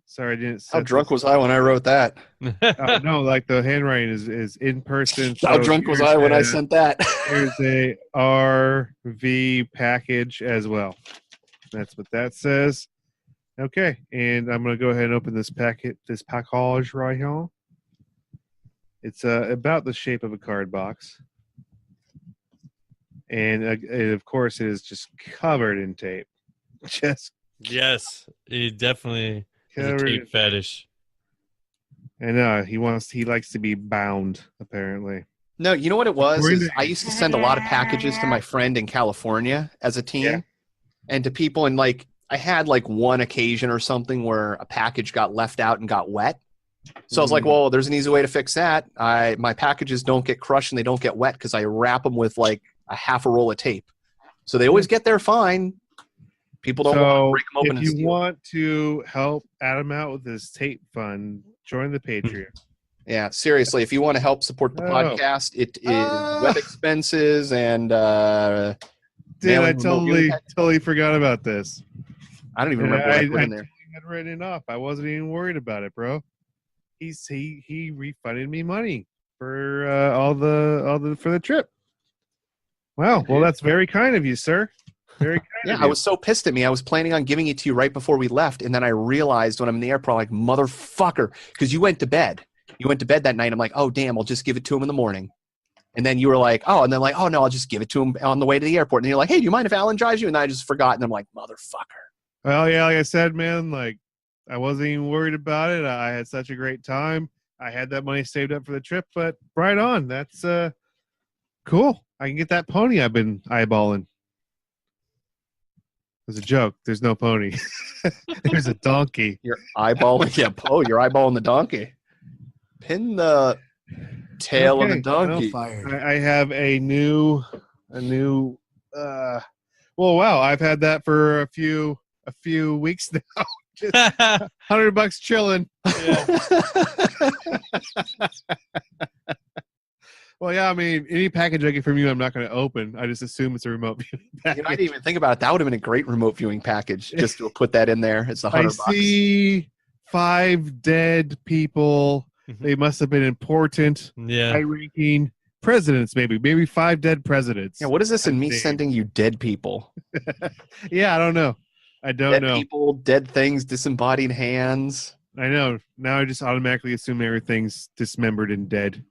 Sorry, I didn't. How drunk was I when I wrote that? No, like the handwriting is in person. How drunk was I when I sent that? Here's a RV package as well. That's what that says. Okay, and I'm gonna go ahead and open this package right here. It's about the shape of a card box, and of course it is just covered in tape. Just Yes, he definitely has a Covered tape in- fetish. and he likes to be bound apparently. No, you know what it was? Is I used to send a lot of packages to my friend in California as a teen, and to people, and like I had like one occasion or something where a package got left out and got wet. So I was like, well, there's an easy way to fix that. My packages don't get crushed and they don't get wet because I wrap them with like a half a roll of tape. So they always get there fine. People don't want to break them open if and you steal. want to help Adam out with his tape fund, join the Patreon. Yeah, seriously, if you want to help support the podcast, it is web expenses and Dude, I mailing remote viewing totally forgot about this. I don't even remember what I put in there. I had written it off. I wasn't even worried about it, bro. He refunded me money for all the for the trip. Wow. Well, that's very kind of you, sir. Very kind Yeah, of you. I was so pissed at me. I was planning on giving it to you right before we left, and then I realized when I'm in the airport, like, motherfucker, because you went to bed. You went to bed that night. I'm like, oh, damn, I'll just give it to him in the morning. And then you were like, oh, and then like, oh, no, I'll just give it to him on the way to the airport. And you're like, hey, do you mind if Alan drives you? And I just forgot, and I'm like, motherfucker. Well, yeah, like I said, man, like I wasn't even worried about it. I had such a great time. I had that money saved up for the trip, but right on. That's cool. I can get that pony I've been eyeballing. It was a joke. There's no pony. There's a donkey. You're eyeballing, you're eyeballing the donkey. Pin the tail of the donkey. I have a new well, wow, I've had that for a few weeks now. Just $100 chilling. Well, yeah, I mean, any package I get from you, I'm not going to open. I just assume it's a remote viewing package. You know, I didn't even think about it. That would have been a great remote viewing package just to put that in there. It's $100. I see 5 dead people. They must have been important. Yeah. High-ranking presidents, maybe 5 dead presidents. Yeah, what is this in me sending you dead people? Yeah, I don't know. I don't Dead know. people, dead things, disembodied hands. I know. Now I just automatically assume everything's dismembered and dead.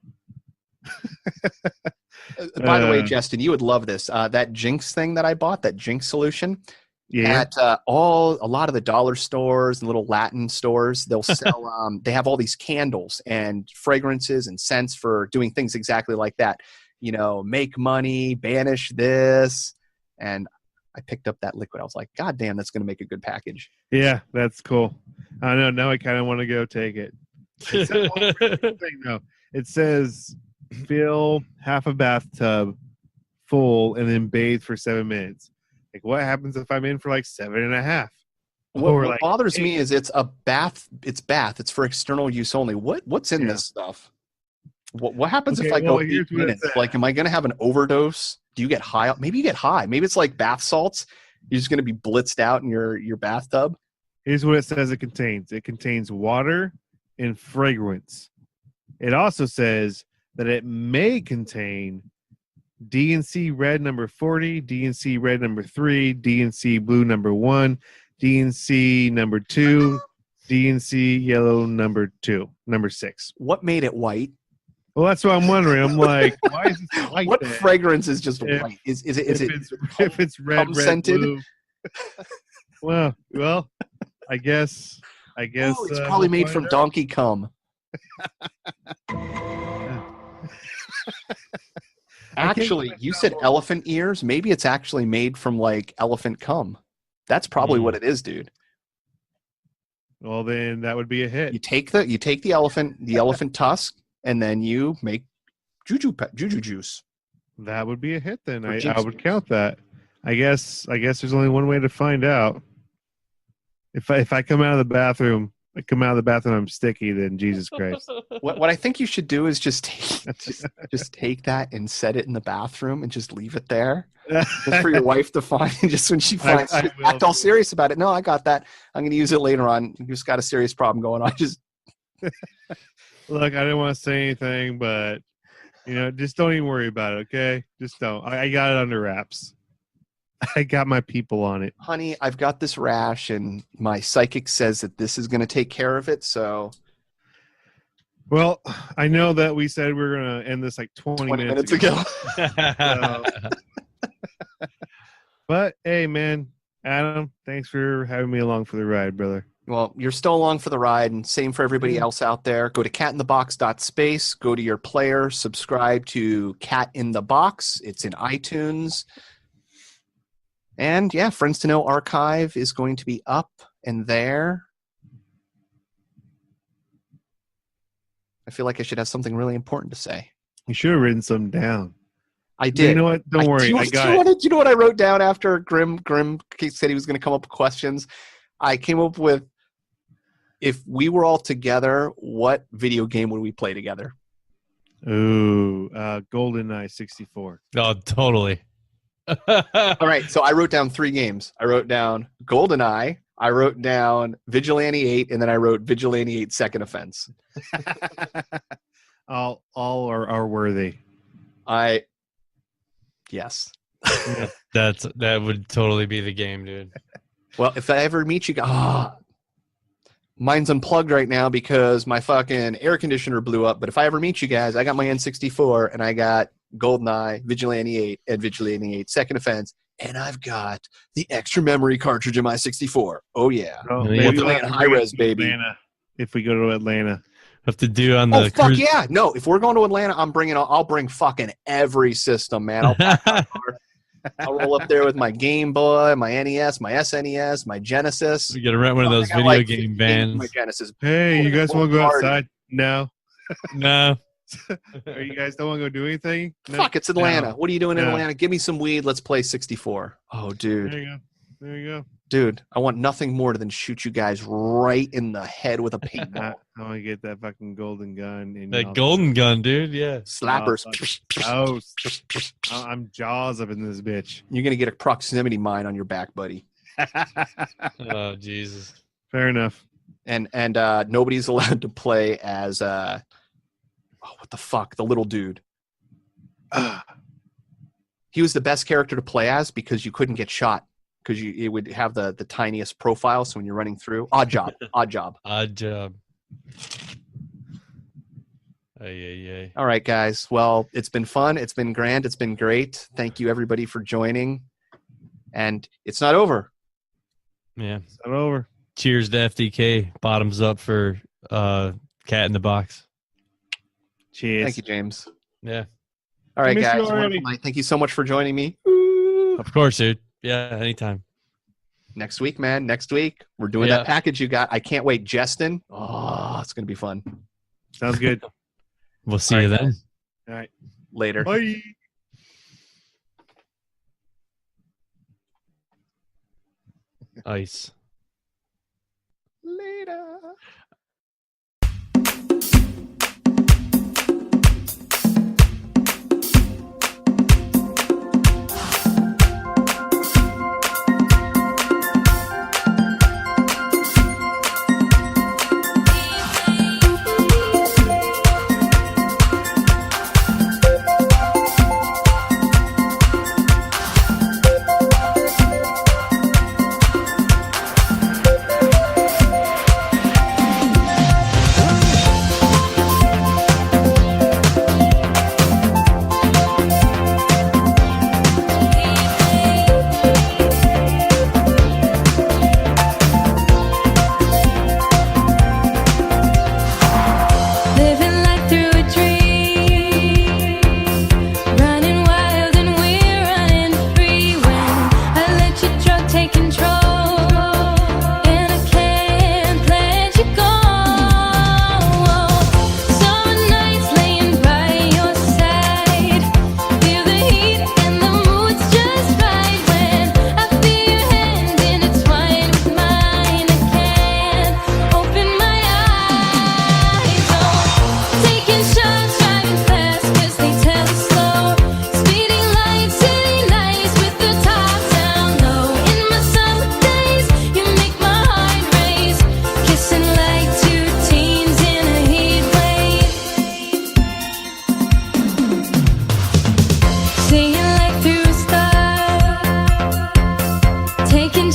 By the way, Justin, you would love this. That Jinx thing that I bought, that Jinx solution. Yeah. At a lot of the dollar stores and little Latin stores, they'll sell. They have all these candles and fragrances and scents for doing things exactly like that. You know, make money, banish this, and I picked up that liquid. I was like, God damn, that's going to make a good package. Yeah, that's cool. I know. Now I kind of want to go take it. It says one really good thing, though. It says fill half a bathtub full and then bathe for 7 minutes. Like, what happens if I'm in for like 7.5? What bothers me is it's a bath. It's it's for external use only. What's in this stuff? What happens if I go 8 minutes? Like, am I going to have an overdose? Do you get high? Maybe you get high. Maybe it's like bath salts. You're just going to be blitzed out in your bathtub. Here's what it says it contains. It contains water and fragrance. It also says that it may contain DNC red number 40, DNC red number 3, DNC blue number 1, DNC number 2, DNC yellow number 6. What made it white? Well, that's what I'm wondering. I'm like, why is this white? What then? fragrance is just white? Is it if it's red scented? blue? Well, I guess. Ooh, it's probably we'll made find from out. donkey cum. Actually, you said elephant ears. Maybe it's actually made from like elephant cum. That's probably what it is, dude. Well, then that would be a hit. You take the elephant tusk, and then you make juju juice. That would be a hit. Then Or I jinx. would count that. I guess there's only one way to find out. If I come out of the bathroom, I'm sticky. Then Jesus Christ. What I think you should do is just take that and set it in the bathroom and just leave it there, just for your wife to find. Just when she finds, I will. act all serious about it. No, I got that. I'm going to use it later on. You just got a serious problem going on. Just Look, I didn't want to say anything, but just don't even worry about it. Okay, just don't. I got it under wraps. I got my people on it. Honey, I've got this rash, and my psychic says that this is going to take care of it. So, well, I know that we said we were going to end this like 20 minutes ago. So- but hey, man, Adam, thanks for having me along for the ride, brother. Well, you're still along for the ride, and same for everybody else out there. Go to catinthebox.space, go to your player, subscribe to Cat in the Box. It's in iTunes. And yeah, Friends to Know archive is going to be up and there. I feel like I should have something really important to say. You should have written some down. I did. You know what? Don't worry. I got it. Do you know what I wrote down after Grim said he was going to come up with questions? I came up with, if we were all together, what video game would we play together? Ooh, GoldenEye 64. Oh, totally. All right, so I wrote down 3 games. I wrote down GoldenEye, I wrote down Vigilante 8, and then I wrote Vigilante 8 Second Offense. all are worthy. Yes. That would totally be the game, dude. Well, if I ever meet you guys, mine's unplugged right now because my fucking air conditioner blew up. But if I ever meet you guys, I got my N64 and I got GoldenEye, Vigilante 8, and Vigilante 8 Second Offense, and I've got the extra memory cartridge in my 64. Oh yeah, Maybe we're playing high res, baby. Atlanta, if we go to Atlanta, have to do on the. Oh fuck yeah! No, if we're going to Atlanta, I'll bring fucking every system, man. I'll roll up there with my Game Boy, my NES, my SNES, my Genesis. You gotta rent one of those video game vans. My Genesis. Hey, you guys want to go outside? No. No. Are you guys don't want to go do anything? No? Fuck, it's Atlanta. No. What are you doing in No. Atlanta? Give me some weed. Let's play 64. Oh, dude. There you go. Dude, I want nothing more than shoot you guys right in the head with a paintball. I want to get that fucking golden gun. And That golden gun, dude. Yeah. Slappers. I'm Jaws up in this bitch. You're going to get a proximity mine on your back, buddy. Oh, Jesus. Fair enough. And nobody's allowed to play as what the fuck? The little dude. He was the best character to play as because you couldn't get shot. Because it would have the tiniest profile, so when you're running through, odd job. Ay. All right, guys. Well, it's been fun. It's been grand. It's been great. Thank you, everybody, for joining. And it's not over. Yeah, it's not over. Cheers to FDK. Bottoms up for Cat in the Box. Cheers. Thank you, James. Yeah. All right, I miss you guys. already. Wonderful night. Thank you so much for joining me. Of course, dude. Yeah, anytime. Next week, man. Next week. We're doing that package you got. I can't wait. Justin. Oh, it's going to be fun. Sounds good. We'll see you then. Guys. All right. Later. Bye. Ice. Later.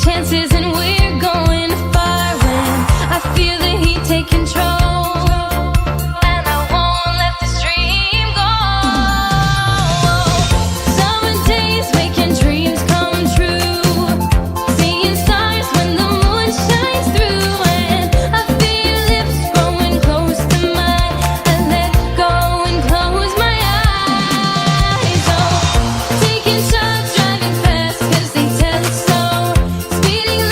chances and we're going far when I feel the heat take control. And I won't let this dream go. Summer days making dreams come true. Seeing stars when the moon shines through. And I feel lips growing close to mine. I let go and close my eyes. Oh, taking shots, driving fast 'cause they tell us so. Speeding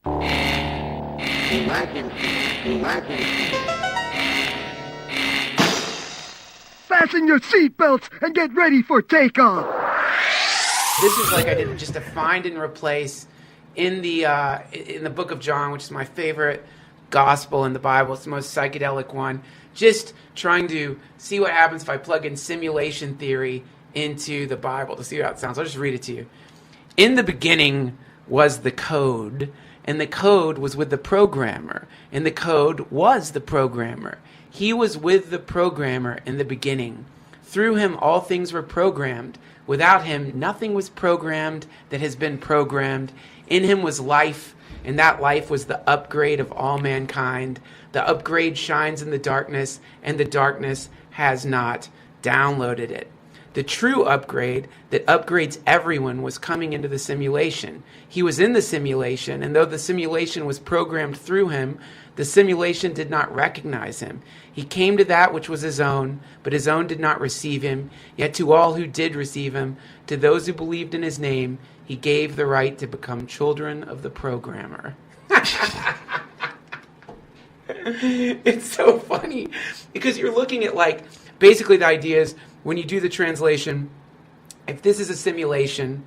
Fasten your seatbelts and get ready for takeoff. This is like I did just a find and replace in the book of John, which is my favorite gospel in the Bible. It's the most psychedelic one. Just trying to see what happens if I plug in simulation theory into the Bible to see how it sounds. I'll just read it to you. In the beginning was the code, and the code was with the programmer, and the code was the programmer. He was with the programmer in the beginning. Through him all things were programmed. Without him nothing was programmed that has been programmed. In him was life, and that life was the upgrade of all mankind. The upgrade shines in the darkness, and the darkness has not downloaded it. The true upgrade that upgrades everyone was coming into the simulation. He was in the simulation, and though the simulation was programmed through him, the simulation did not recognize him. He came to that which was his own, but his own did not receive him. Yet to all who did receive him, to those who believed in his name, he gave the right to become children of the programmer. It's so funny because you're looking at, like, basically the idea is when you do the translation, if this is a simulation,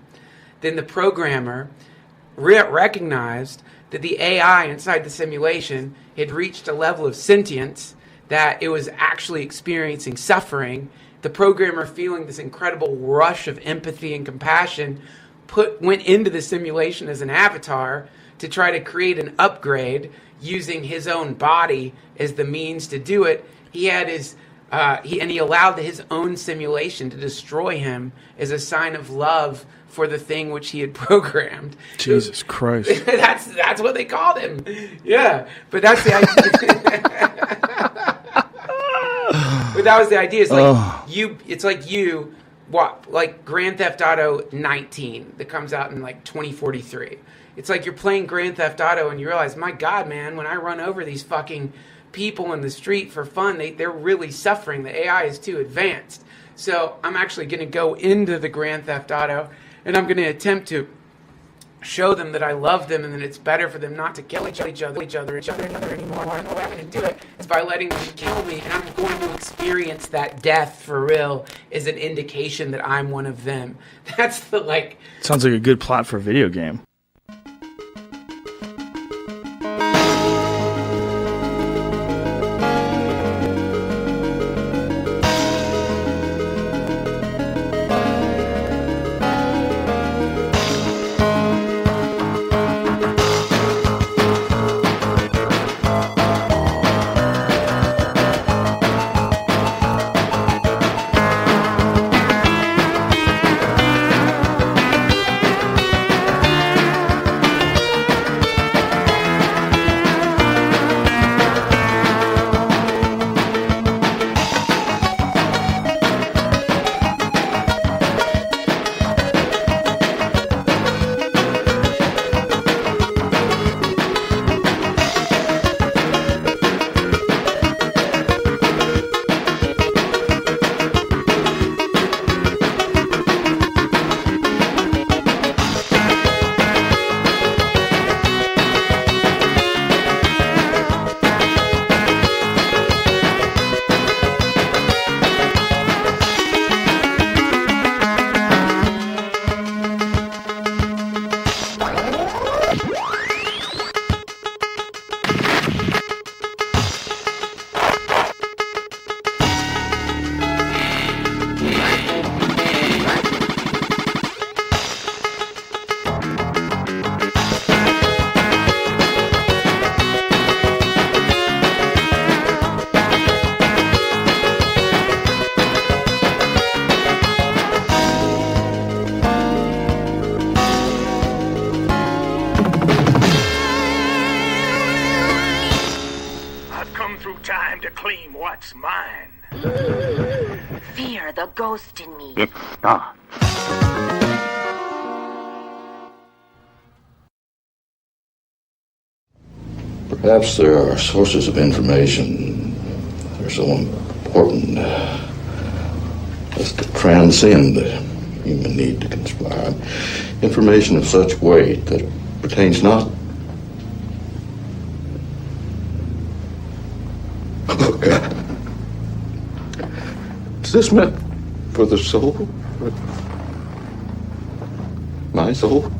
then the programmer recognized that the AI inside the simulation had reached a level of sentience that it was actually experiencing suffering. The programmer, feeling this incredible rush of empathy and compassion, went into the simulation as an avatar to try to create an upgrade using his own body as the means to do it. He had his he allowed his own simulation to destroy him as a sign of love for the thing which he had programmed. Jesus Christ. That's what they called him. Yeah, but that's the idea. But that was the idea. It's like It's like you. What, like Grand Theft Auto 19 that comes out in like 2043. It's like you're playing Grand Theft Auto and you realize, my God, man, when I run over these fucking people in the street for fun, they're really suffering. The AI is too advanced. So I'm actually going to go into the Grand Theft Auto and I'm going to attempt to show them that I love them and that it's better for them not to kill each other anymore. And the way I'm going to do it is by letting them kill me, and I'm going to experience that death for real as an indication that I'm one of them. That's the, like... Sounds like a good plot for a video game. Fear the ghost in me. It's not. Perhaps there are sources of information that are so important as to transcend the human need to conspire. Information of such weight that it pertains not Look, is this meant for the soul? My soul?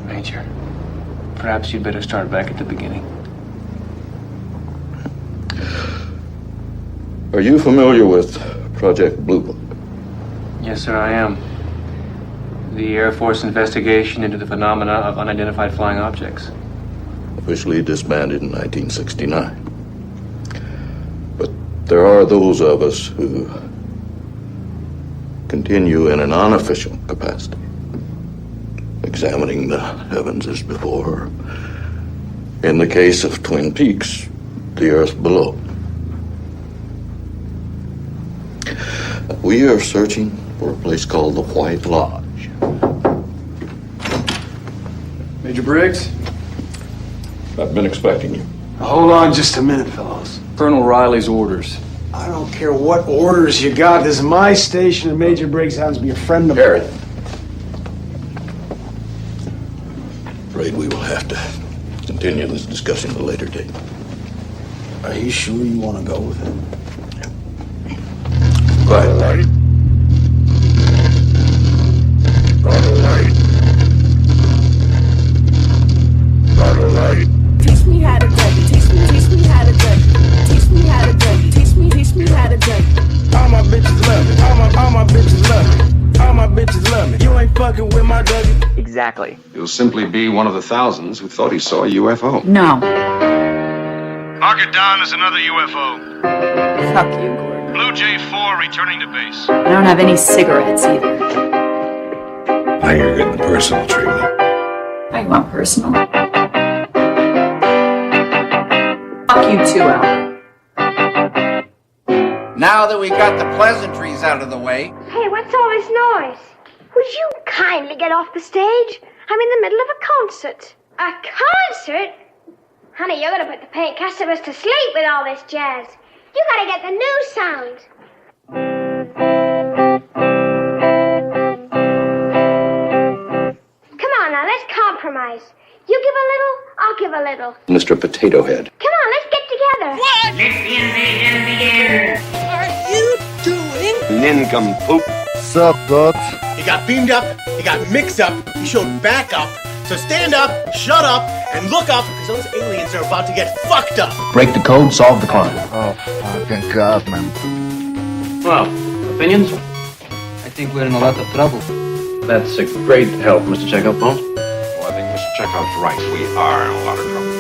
Major, perhaps you'd better start back at the beginning. Are you familiar with Project Blue Book? Yes, sir, I am. The Air Force investigation into the phenomena of unidentified flying objects. Officially disbanded in 1969. But there are those of us who continue in an unofficial capacity, examining the heavens as before. In the case of Twin Peaks, the earth below. We are searching for a place called the White Lodge. Major Briggs? I've been expecting you. Hold on just a minute, fellows. Colonel Riley's orders. I don't care what orders you got. This is my station, and Major Briggs happens to be a friend of mine. Afraid we will have to continue this discussion at a later date. Are you sure you want to go with him? Go ahead, Larry. Teach me how to duck. Teach me how to duck. Teach me how to duck. Teach me how to duck. All my bitches love me. All my bitches love me. All my bitches love me. You ain't fucking with my Dougie. Exactly. You'll simply be one of the thousands who thought he saw a UFO. No. Mark it down as another UFO. Fuck you, Gordon. Blue J4 returning to base. I don't have any cigarettes either. Now you're getting personal treatment. I want personal. Fuck you too, Al. Now that we got the pleasantries out of the way, Hey, what's all this noise? Would you kindly get off the stage? I'm in the middle of a concert. A concert? Honey, you're gonna put the paying customers to sleep with all this jazz. You gotta get the new sound. Come on now, let's compromise. You give a little, I'll give a little. Mr. Potato Head. Come on, let's get together. What? Let the invasion begin. Are you doing? Nincompoop. Sup, Dot? He got beamed up, he got mixed up, he showed back up. So stand up, shut up, and look up, because those aliens are about to get fucked up. Break the code, solve the crime. Oh, fucking God, man. Well, opinions? I think we're in a lot of trouble. That's a great help, Mr. Chekhov, Holmes. Well, I think Mr. Chekhov's right. We are in a lot of trouble.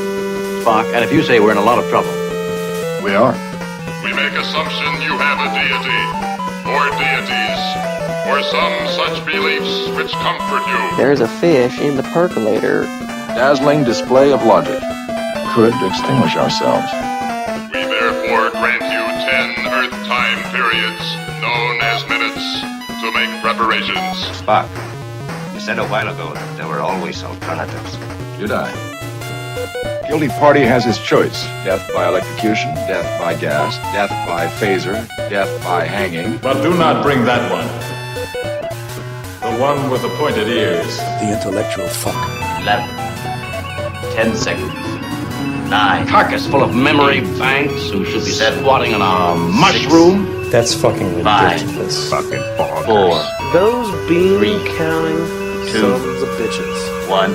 Spock, and if you say we're in a lot of trouble. We are. We make assumption you have a deity, or deities, or some such beliefs which comfort you. There's a fish in the percolator. Dazzling display of logic. Could extinguish ourselves. We therefore grant you 10 Earth time periods, known as minutes, to make preparations. Spock, you said a while ago that there were always alternatives. Did I? Guilty party has his choice. Death by electrocution, death by gas, death by phaser, death by hanging. But do not bring that one. The one with the pointed ears. The intellectual fuck. 11. 10 seconds. 9. Carcass full of memory banks who should be squatting on a mushroom. That's fucking 5. ridiculous. Fucking 4. Those bean 3, counting 2, sons of bitches. 1.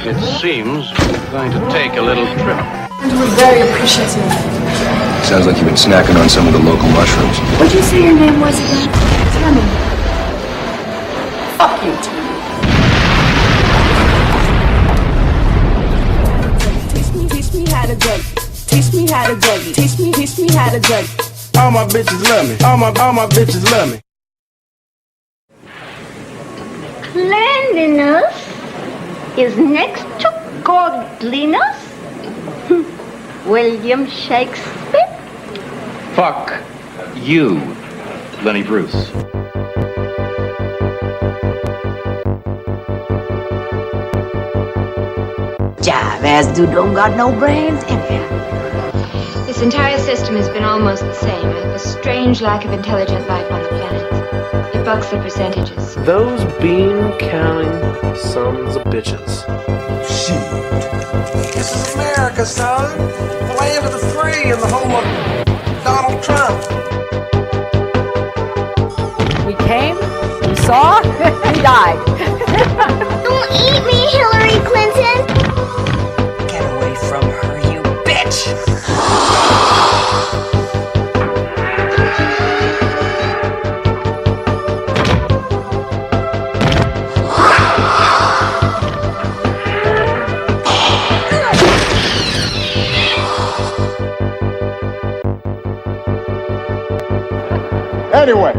It seems we're going to take a little trip. And we're very appreciative. Sounds like you've been snacking on some of the local mushrooms. What'd you say your name was again? Tell me. Fuck you, Timmy. Teach me how to duck. Teach me how to duck. Teach me how to duck. All my bitches love me. All my bitches love me. Cleanliness is next to godliness. William Shakespeare. Fuck you, Lenny Bruce. Jive-ass dude don't got no brains anyhow. This entire system has been almost the same. A strange lack of intelligent life on the planet. It bucks the percentages. Those bean-counting sons of bitches. This is America, son. The land of the free and the home of Donald Trump. We came, we saw, we died. Don't eat me, Hillary Clinton! Get away from her, you bitch! Anyway,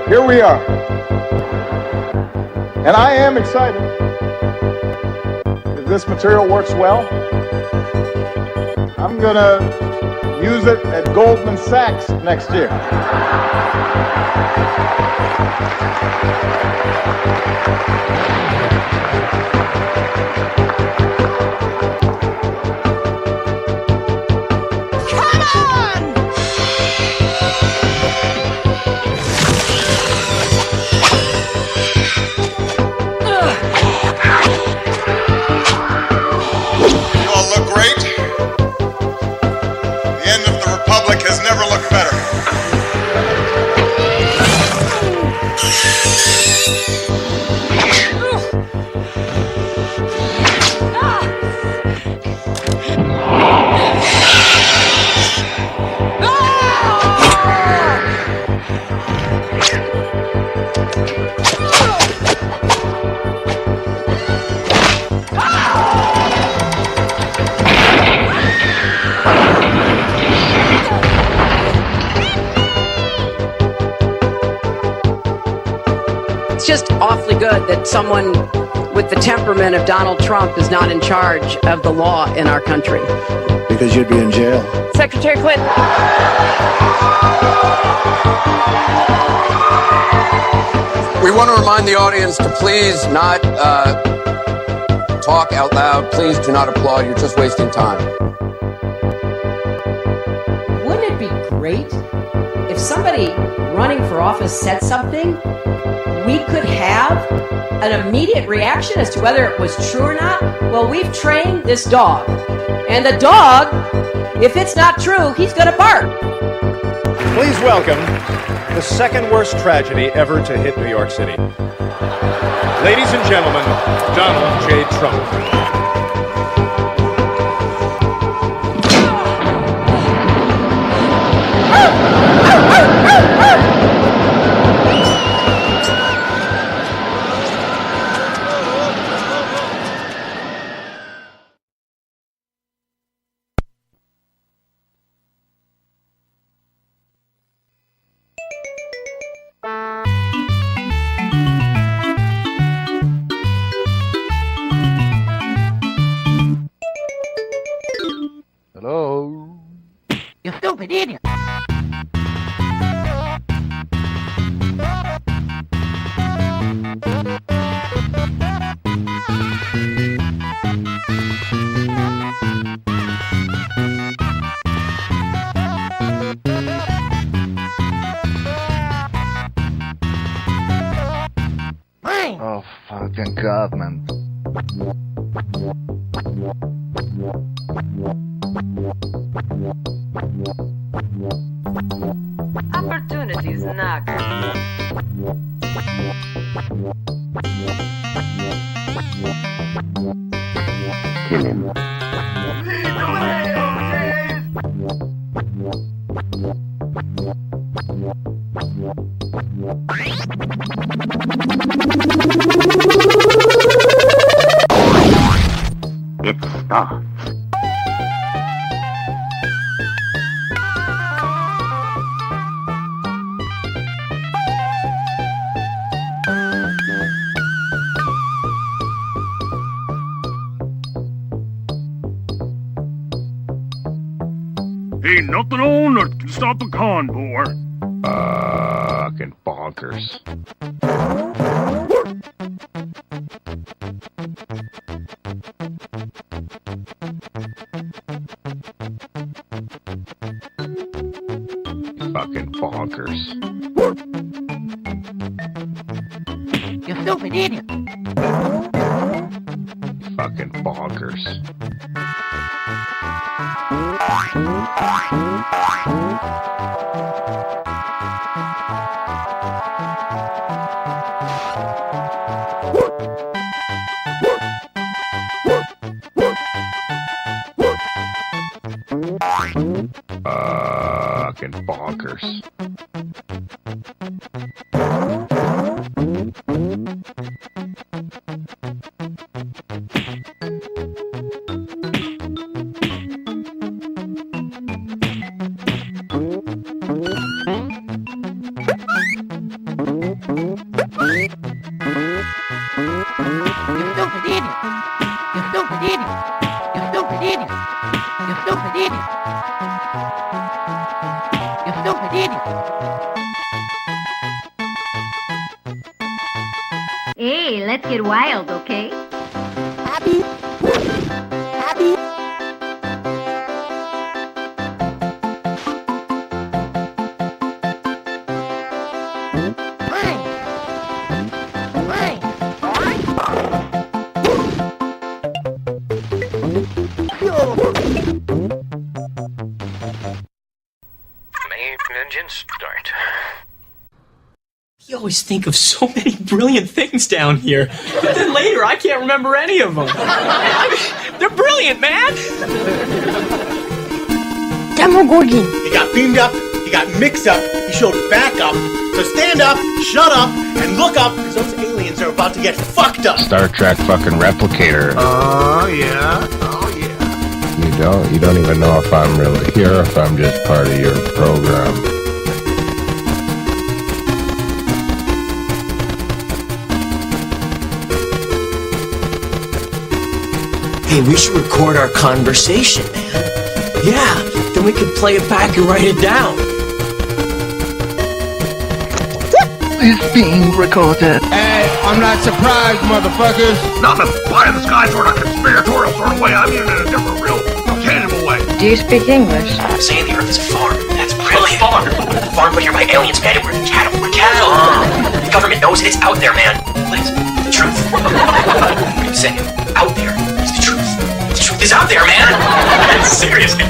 here we are. And I am excited. If this material works well, I'm going to use it at Goldman Sachs next year. Has never looked better. It's just awfully good that someone with the temperament of Donald Trump is not in charge of the law in our country. Because you'd be in jail. Secretary Clinton. We want to remind the audience to please not talk out loud. Please do not applaud. You're just wasting time. Wouldn't it be great if somebody running for office said something, we could have an immediate reaction as to whether it was true or not? Well, we've trained this dog. And the dog, if it's not true, he's going to bark. Please welcome the second worst tragedy ever to hit New York City. Ladies and gentlemen, Donald J. Trump. Hello? You stupid idiot. Oh, fucking government. Opportunities knock. Kill him. It starts. Ain't nothing on earth can stop a convoy. Fucking bonkers. Fucking bonkers. stupid idiot. Fucking bonkers. Fucking bonkers. Hey, let's get wild, okay? Engine start. You always think of so many brilliant things down here, but then later I can't remember any of them. They're brilliant, man! Demogorgon. He got beamed up, he got mixed up, he showed back up. So stand up, shut up, and look up, because those aliens are about to get fucked up. Star Trek fucking replicator. Oh, yeah. You don't even know if I'm really here or if I'm just part of your program. Hey, we should record our conversation, man. Yeah, then we could play it back and write it down. It's being recorded. Hey, I'm not surprised, motherfuckers. Not in a pie-in-the-sky sort of conspiratorial sort of way. I mean it in a different, real, tangible way. Do you speak English? Saying the Earth is a farm. That's brilliant. Farm. A farm put here by aliens, man. We're cattle. We're cattle. The government knows it's out there, man. What is it? The truth. What are you saying? Out there is the truth. The truth is out there, man. Seriously.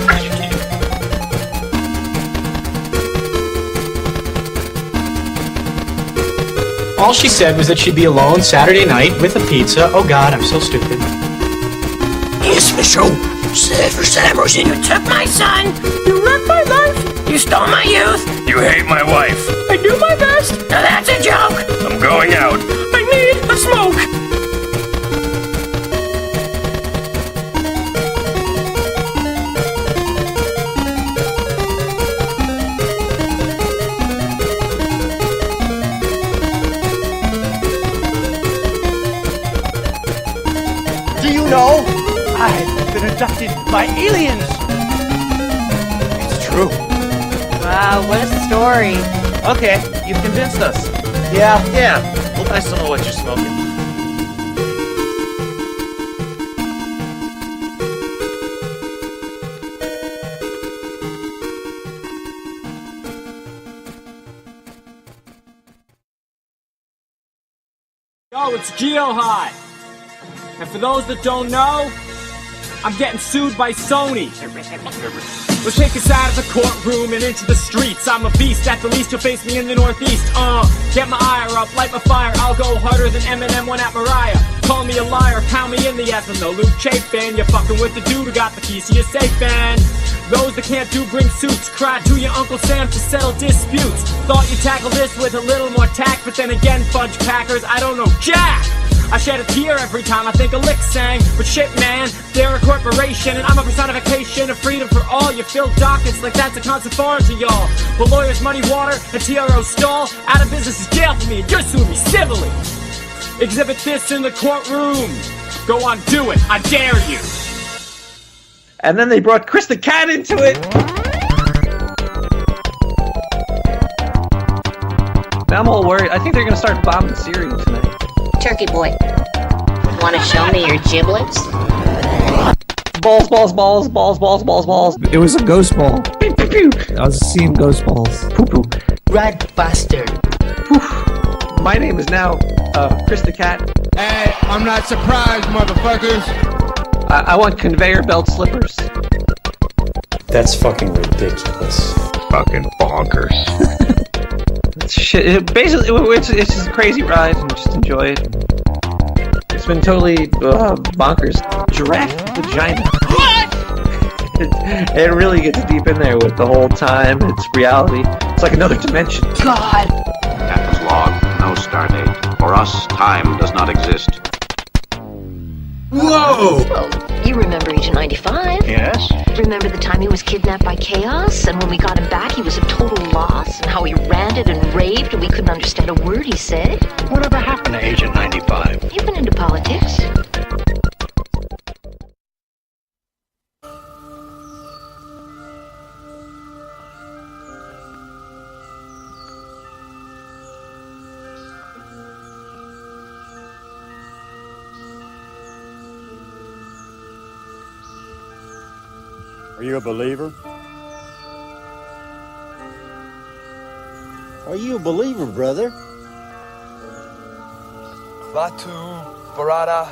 All she said was that she'd be alone Saturday night with a pizza. Oh God, I'm so stupid. Yes, Michelle. Sever Samuels, and you took my son. You wrecked my life. You stole my youth. You hate my wife. I do my best. Now that's a joke. I'm going out. I need a smoke. Do you know? I've been abducted by aliens. It's true. Wow, what a story. Okay, you've convinced us. Yeah. We'll buy some of what you're smoking. Yo, it's Geo-High. And for those that don't know, I'm getting sued by Sony. Let's take us out of the courtroom and into the streets. I'm a beast, at the least you'll face me in the Northeast. Get my ire up, light my fire. I'll go harder than Eminem went at Mariah. Call me a liar, pound me in the ass with no Luke Chafin. You're fucking with the dude who got the keys to your safe, man. Those that can't do bring suits. Cry to your Uncle Sam to settle disputes. Thought you'd tackle this with a little more tact, but then again, fudge packers, I don't know jack. I shed a tear every time I think a lick sang. But shit, man, they're a corporation, and I'm a personification of freedom for all. You fill dockets like that's a constant foreign to y'all. But lawyers, money, water, and TRO stall. Out of business is jail for me, and you're suing me civilly. Exhibit this in the courtroom. Go on, do it, I dare you. And then they brought Chris the Cat into it. Now I'm all worried. I think they're gonna start bombing Syria tonight. Turkey boy, want to show me your giblets? Balls, balls, balls, balls, balls, balls, balls. It was a ghost ball. Pew, pew, pew. I was seeing ghost balls. Poo, poo. Red bastard. my name is now Chris the Cat. Hey, I'm not surprised, motherfuckers. I want conveyor belt slippers. That's fucking ridiculous. Fucking bonkers. Shit. Basically, it's just a crazy ride and just enjoy it. It's been totally bonkers. Giraffe vagina. What? It really gets deep in there with the whole time. It's reality. It's like another dimension. God. Captain's log, no start date. For us, time does not exist. Whoa! Oh, you remember Agent 95? Yes? Remember the time he was kidnapped by Chaos, and when we got him back, he was a total loss, and how he ranted and raved, and we couldn't understand a word he said? Whatever happened to Agent 95? You've been into politics. Are you a believer? Are you a believer, brother? Batu, Barada,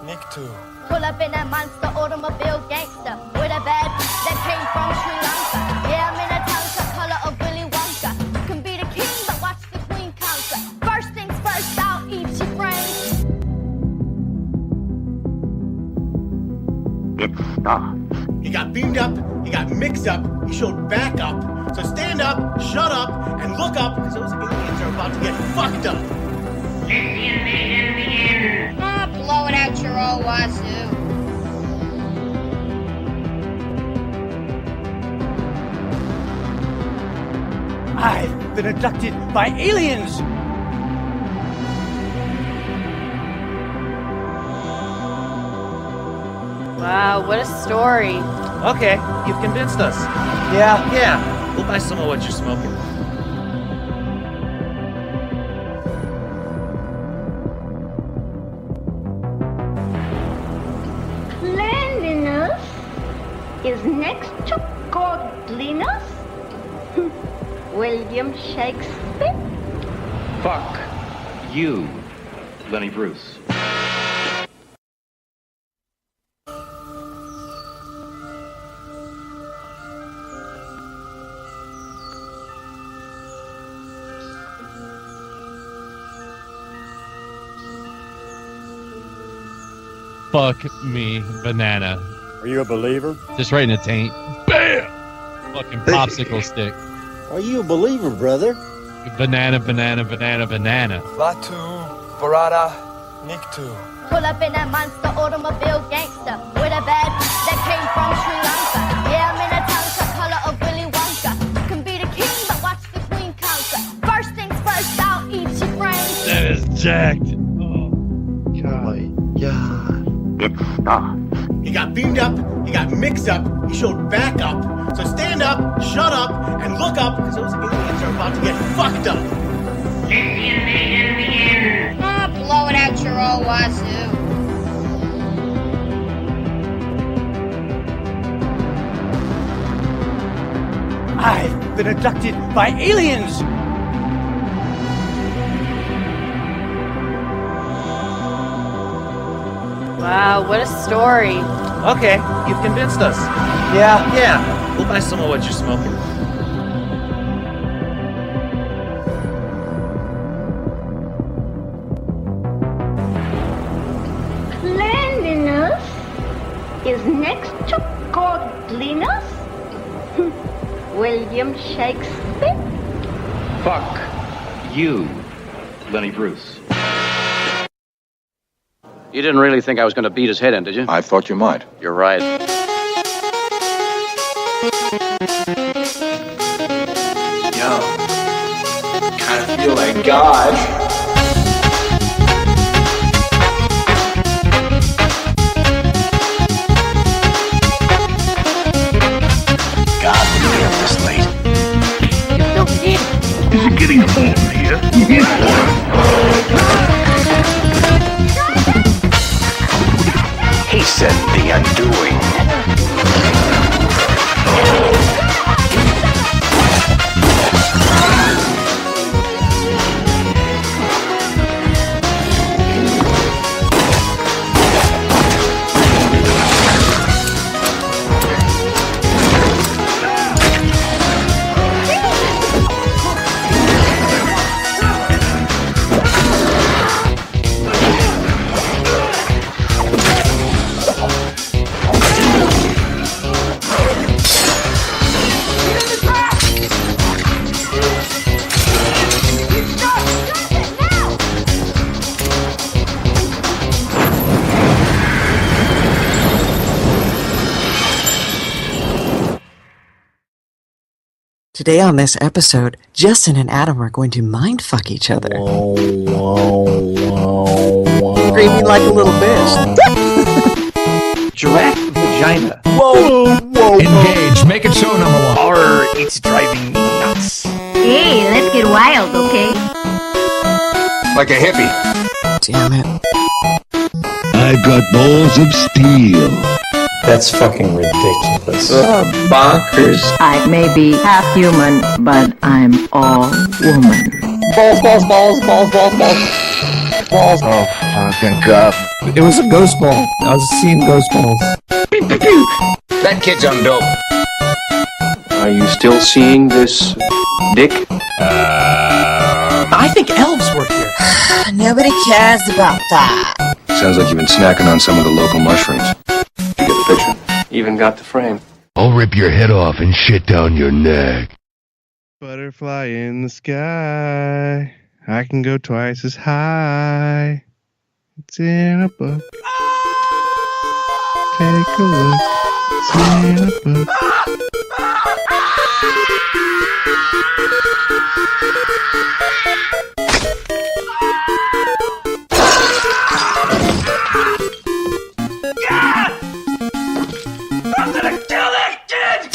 Niktu. Pull up in that monster automobile gangster with a bad that came from Sri Lanka. Yeah, I'm in a township color of Willy Wonka. You can be the king, but watch the queen conquer. First things first, I'll eat your brains. It starts. He got beamed up, he got mixed up, he showed back up. So stand up, shut up, and look up, because those aliens are about to get fucked up. Blow it out your old wazoo. I've been abducted by aliens! Wow, what a story. Okay, you've convinced us. Yeah, we'll buy some of what you're smoking. Cleanliness is next to godliness. William Shakespeare. Fuck you, Lenny Bruce. Fuck me, banana. Are you a believer? Just right in the taint. Bam! Fucking popsicle stick. Are you a believer, brother? Banana, banana, banana, banana. Batu, Barada, Niktu. Pull up in that monster automobile gangster with a bad that came from Sri Lanka. Yeah, I'm in a township color of Willy Wonka. You can be the king, but watch the queen conquer. First things first, I'll eat your brains. That is jacked. It starts. He got beamed up, he got mixed up, he showed back up. So stand up, shut up, and look up, because those aliens are about to get fucked up. Blow it out your old wazoo. I've been abducted by aliens! Wow, what a story. Okay, you've convinced us. Yeah, we'll buy some of what you're smoking. Cleanliness is next to godliness. William Shakespeare. Fuck you, Lenny Bruce. You didn't really think I was going to beat his head in, did you? I thought you might. You're right. Yo, kind of feel like God. God, when you get up this late. You built it in. Is it getting warm here? He said the undoing. Today on this episode, Justin and Adam are going to mindfuck each other. Screaming like a little bitch. Giraffe vagina. Whoa. Engage. Make it so, number one. Or it's driving me nuts. Hey, let's get wild, okay? Like a hippie. Damn it. I've got balls of steel. That's fucking ridiculous. Bonkers. I may be half human, but I'm all woman. Balls. Oh, fucking God. It was a ghost ball. I was seeing ghost balls. That kid's on dope. Are you still seeing this dick? I think elves work here. Nobody cares about that. Sounds like you've been snacking on some of the local mushrooms. You get the picture? Even got the frame. I'll rip your head off and shit down your neck. Butterfly in the sky. I can go twice as high. It's in a book. Take a look. It's in a book. I'm gonna kill that kid!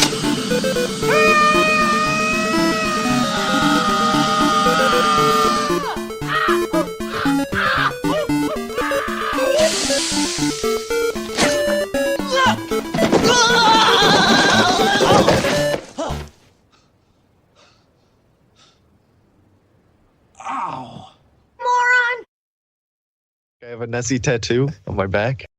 I have a Nessie tattoo on my back.